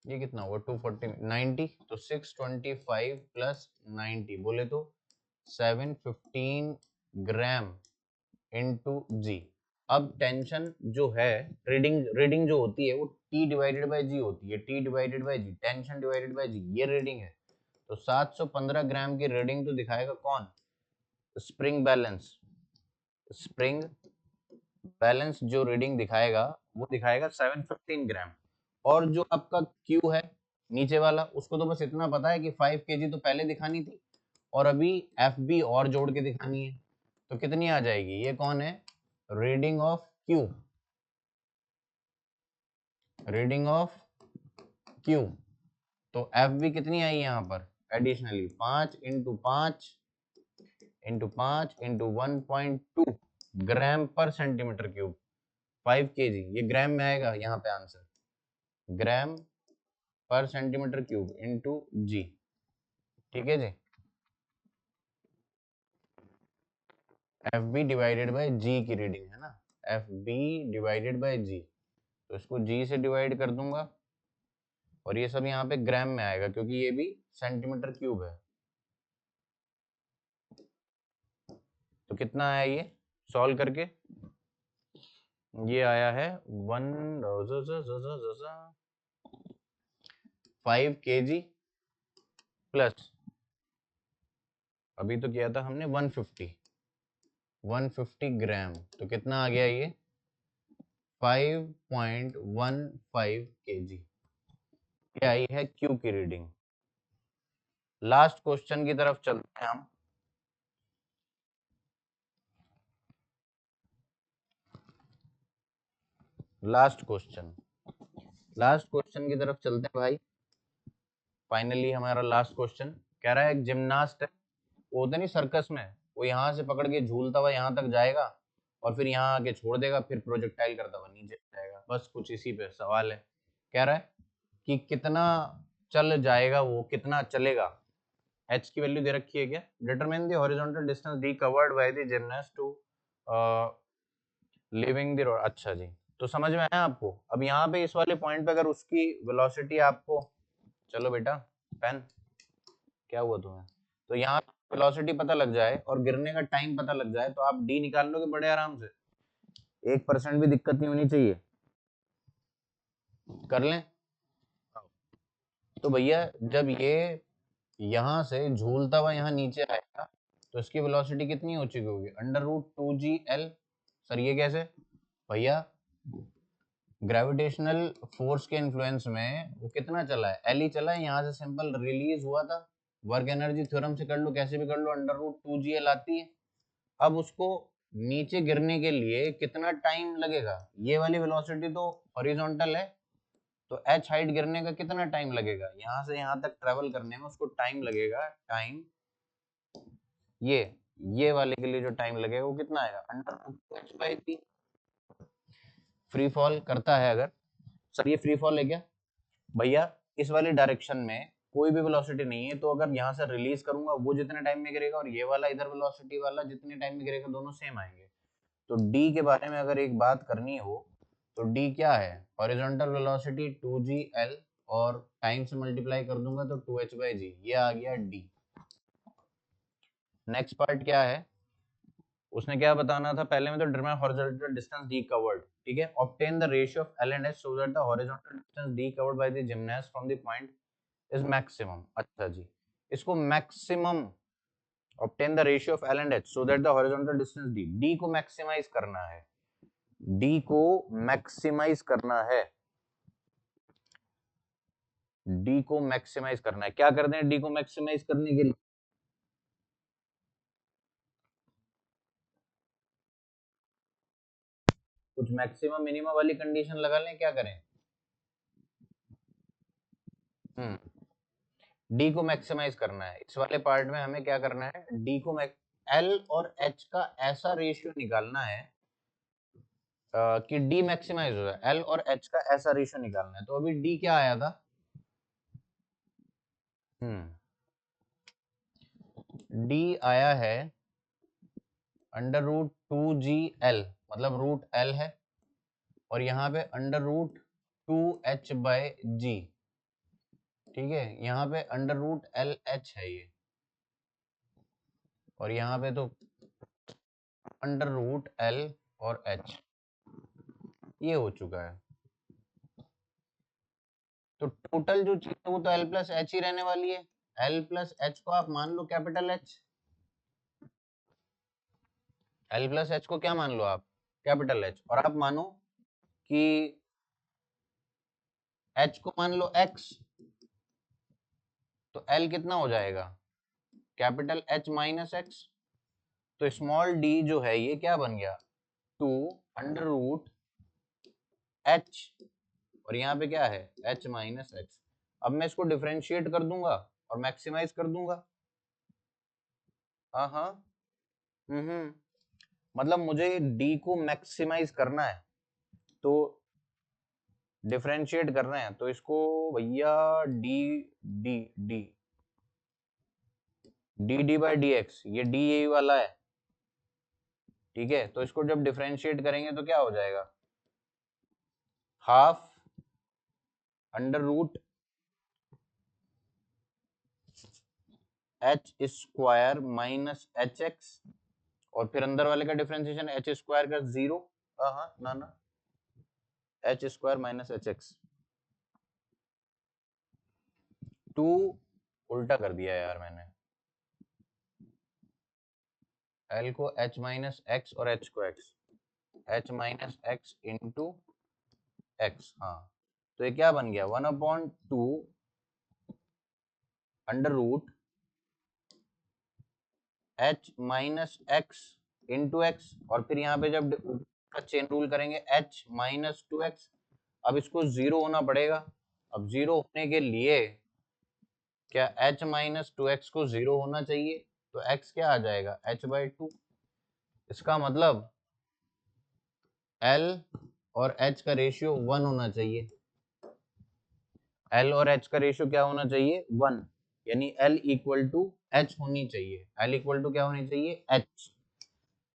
ये कितना हुआ 240 90, तो 625 प्लस 90 बोले तो 715 ग्राम इनटू जी। अब टेंशन जो है रीडिंग जो होती है वो T डिवाइडेड बाय जी होती है, T divided by g, tension divided by g, ये रीडिंग है। तो 715 ग्राम की रीडिंग तो दिखाएगा कौन, स्प्रिंग बैलेंस जो रीडिंग दिखाएगा वो दिखाएगा 715 ग्राम। और जो आपका Q है नीचे वाला, उसको तो बस इतना पता है कि 5 केजी तो पहले दिखानी थी और अभी FB और जोड़ के दिखानी है, तो कितनी आ जाएगी, ये कौन है reading of Q, reading of Q। तो FB कितनी आई यहाँ पर एडिशनली 5 इंटू 5 इंटू 5 इंटू 1.2 ग्राम पर सेंटीमीटर क्यूब 5 केजी, ये ग्राम में आएगा यहाँ पे आंसर, ग्राम पर सेंटीमीटर क्यूब इंटू जी, ठीक है जी। FB डिवाइडेड बाय जी की रीडिंग है ना, FB डिवाइडेड बाय जी, तो इसको जी से डिवाइड कर दूंगा और ये सब यहाँ पे ग्राम में आएगा क्योंकि ये भी सेंटीमीटर क्यूब है। तो कितना आया ये सॉल्व करके, ये आया है 5 केजी प्लस अभी तो किया था हमने 150 ग्राम, तो कितना आ गया ये 5.15 केजी, ये आई है क्यू की रीडिंग। लास्ट क्वेश्चन की तरफ चलते हैं हम। लास्ट क्वेश्चन की तरफ चलते हैं भाई। फाइनली हमारा लास्ट क्वेश्चन कह रहा है एक जिम्नास्ट है, वो होता नहीं सर्कस में, वो यहाँ से पकड़ के झूलता हुआ यहाँ तक जाएगा और फिर यहाँ आके छोड़ देगा, फिर प्रोजेक्टाइल करता हुआ नीचे जाएगा, बस कुछ इसी पे सवाल है। कह रहा है कि कितना चल जाएगा वो, कितना चलेगा h की वैल्यू दे रखी है क्या, determine the horizontal distance D covered by the gymnast to leaving the road. अच्छा जी, तो समझ में आया आपको। अब यहाँ पे इस वाले पॉइंट पे अगर उसकी वेलोसिटी आपको, चलो बेटा पेन, क्या हुआ तुम्हें, तो यहाँ वेलोसिटी पता लग जाए और गिरने का टाइम पता लग जाए तो आप डी निकाल लोगे बड़े आराम से, 1% भी दिक्कत नहीं होनी चाहिए। कर लें, तो भैया जब ये यहाँ से झूलता हुआ यहाँ नीचे आएगा तो इसकी वेलोसिटी कितनी हो चुकी होगी, √2gl। सर ये कैसे भैया, ग्रेविटेशनल फोर्स के इन्फ्लुएंस में वो कितना चला है, एल ही चला है, यहाँ से सिंपल रिलीज हुआ था, वर्क एनर्जी थ्योरम से कर लो, कैसे भी कर लो, √2gl आती है। अब उसको नीचे गिरने के लिए कितना टाइम लगेगा, ये वाली वेलोसिटी तो हॉरिजॉन्टल है, तो h हाइट गिरने का कितना टाइम लगेगा, यहाँ से यहाँ तक ट्रेवल करने में उसको टाइम लगेगा, टाइम ये वाले के लिए जो टाइम लगेगा वो कितना आएगा, √2h/3। फ्री फॉल करता है अगर, सर ये फ्री फॉल है क्या भैया, इस वाली डायरेक्शन में कोई भी वेलोसिटी नहीं है, तो अगर यहाँ से रिलीज करूंगा वो जितने टाइम में गिरेगा और ये वाला इधर वेलोसिटी वाला जितने टाइम में गिरेगा दोनों सेम आएंगे। तो d के बारे में अगर एक बात करनी हो तो d क्या है, हॉरिजॉन्टल वेलोसिटी 2gl और टाइम से मल्टीप्लाई कर दूंगा तो 2h/g, ये आ गया d। नेक्स्ट पार्ट क्या है, उसने क्या बताना था, पहले में तो determine horizontal distance d covered, ठीक है, obtain the ratio of L and H so that the horizontal distance d covered by the gymnast from the point is maximum. अच्छा जी, इसको maximum, obtain the ratio of L and H so that the horizontal distance d को maximise करना है, d को maximise करना है, d को maximise करना है, क्या कर दें d को मैक्सिमाइज करने के लिए, कुछ मैक्सिमम मिनिमम वाली कंडीशन लगा लें, क्या करें, डी को मैक्सिमाइज करना है, इस वाले पार्ट में हमें क्या करना है, डी को एल और एच का ऐसा रेशियो निकालना है कि डी मैक्सिमाइज हो जाए, एल और एच का ऐसा रेशियो निकालना है। तो अभी डी क्या आया था, डी आया है √2gl, मतलब √l है, और यहाँ पे √2h/g, ठीक है, यहाँ पे √LH है ये, और यहाँ पे तो √L और h, ये हो चुका है। तो टोटल जो चीज है वो तो L+H ही रहने वाली है, L+H को आप मान लो कैपिटल H, L+H को क्या मान लो आप, कैपिटल H, और आप मानो कि H को मान लो X, तो L कितना हो जाएगा, कैपिटल H माइनस X, तो स्मॉल d जो है ये क्या बन गया, 2 √H, और यहाँ पे क्या है H माइनस X। अब मैं इसको डिफरेंशिएट कर दूंगा और मैक्सिमाइज कर दूंगा, हाँ, मतलब मुझे d को मैक्सिमाइज करना है तो डिफरेंशिएट करना है, तो इसको भैया d d d dy/dx, ये d यही वाला है, ठीक है, तो इसको जब डिफरेंशिएट करेंगे तो क्या हो जाएगा, हाफ √h² माइनस hx, और फिर अंदर वाले का डिफरेंशिएशन h² का 0, हाँ ना h² माइनस hx, 2 उल्टा कर दिया यार मैंने, L को h माइनस x और h को x, h minus x into x, हाँ, तो ये क्या बन गया, 1/2 √h minus x into x, और फिर यहाँ पे जब चेन रूल करेंगे h माइनस 2x, अब इसको 0 होना पड़ेगा, अब 0 होने के लिए क्या h माइनस 2x को 0 होना चाहिए, तो x क्या आ जाएगा, h/2, इसका मतलब L और H का रेशियो 1 होना चाहिए, L और H का रेशियो क्या होना चाहिए, 1, यानी L इक्वल टू H होनी चाहिए। L इक्वल टू क्या होनी चाहिए? H,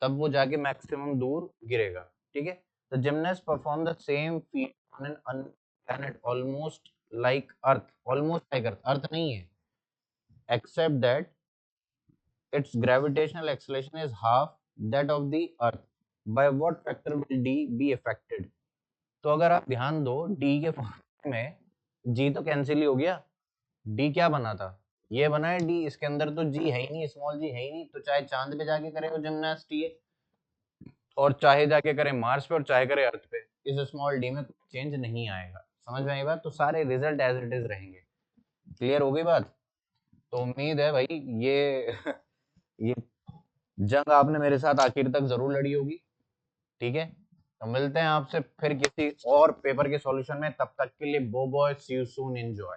तब वो जाके मैक्सिमम दूर गिरेगा। ठीक है, तो gymnast perform the same feat on an planet almost like earth, almost like earth, earth नहीं है, except that its gravitational acceleration is half that of the earth. By what factor will d be affected? तो अगर आप ध्यान दो d के form में g तो कैंसिल ही हो गया, d क्या बना था? ये बना है d, इसके अंदर तो g है ही नहीं, स्मॉल g है ही नहीं, तो चाहे चांद पे जाके करे वो जिम्नास्ट ये, और चाहे जाके करे मार्स पे, और चाहे करे अर्थ पे, इस स्मॉल d में चेंज नहीं आएगा। समझ में आई बात? तो सारे रिजल्ट एज इट इज रहेंगे। क्लियर हो गई बात? तो उम्मीद है भाई ये ये जंग आपने मेरे साथ आखिर तक जरूर लड़ी होगी। ठीक है, तो मिलते हैं आपसे फिर किसी और पेपर के सॉल्यूशन में, तब तक के लिए बो bye, see you soon, enjoy.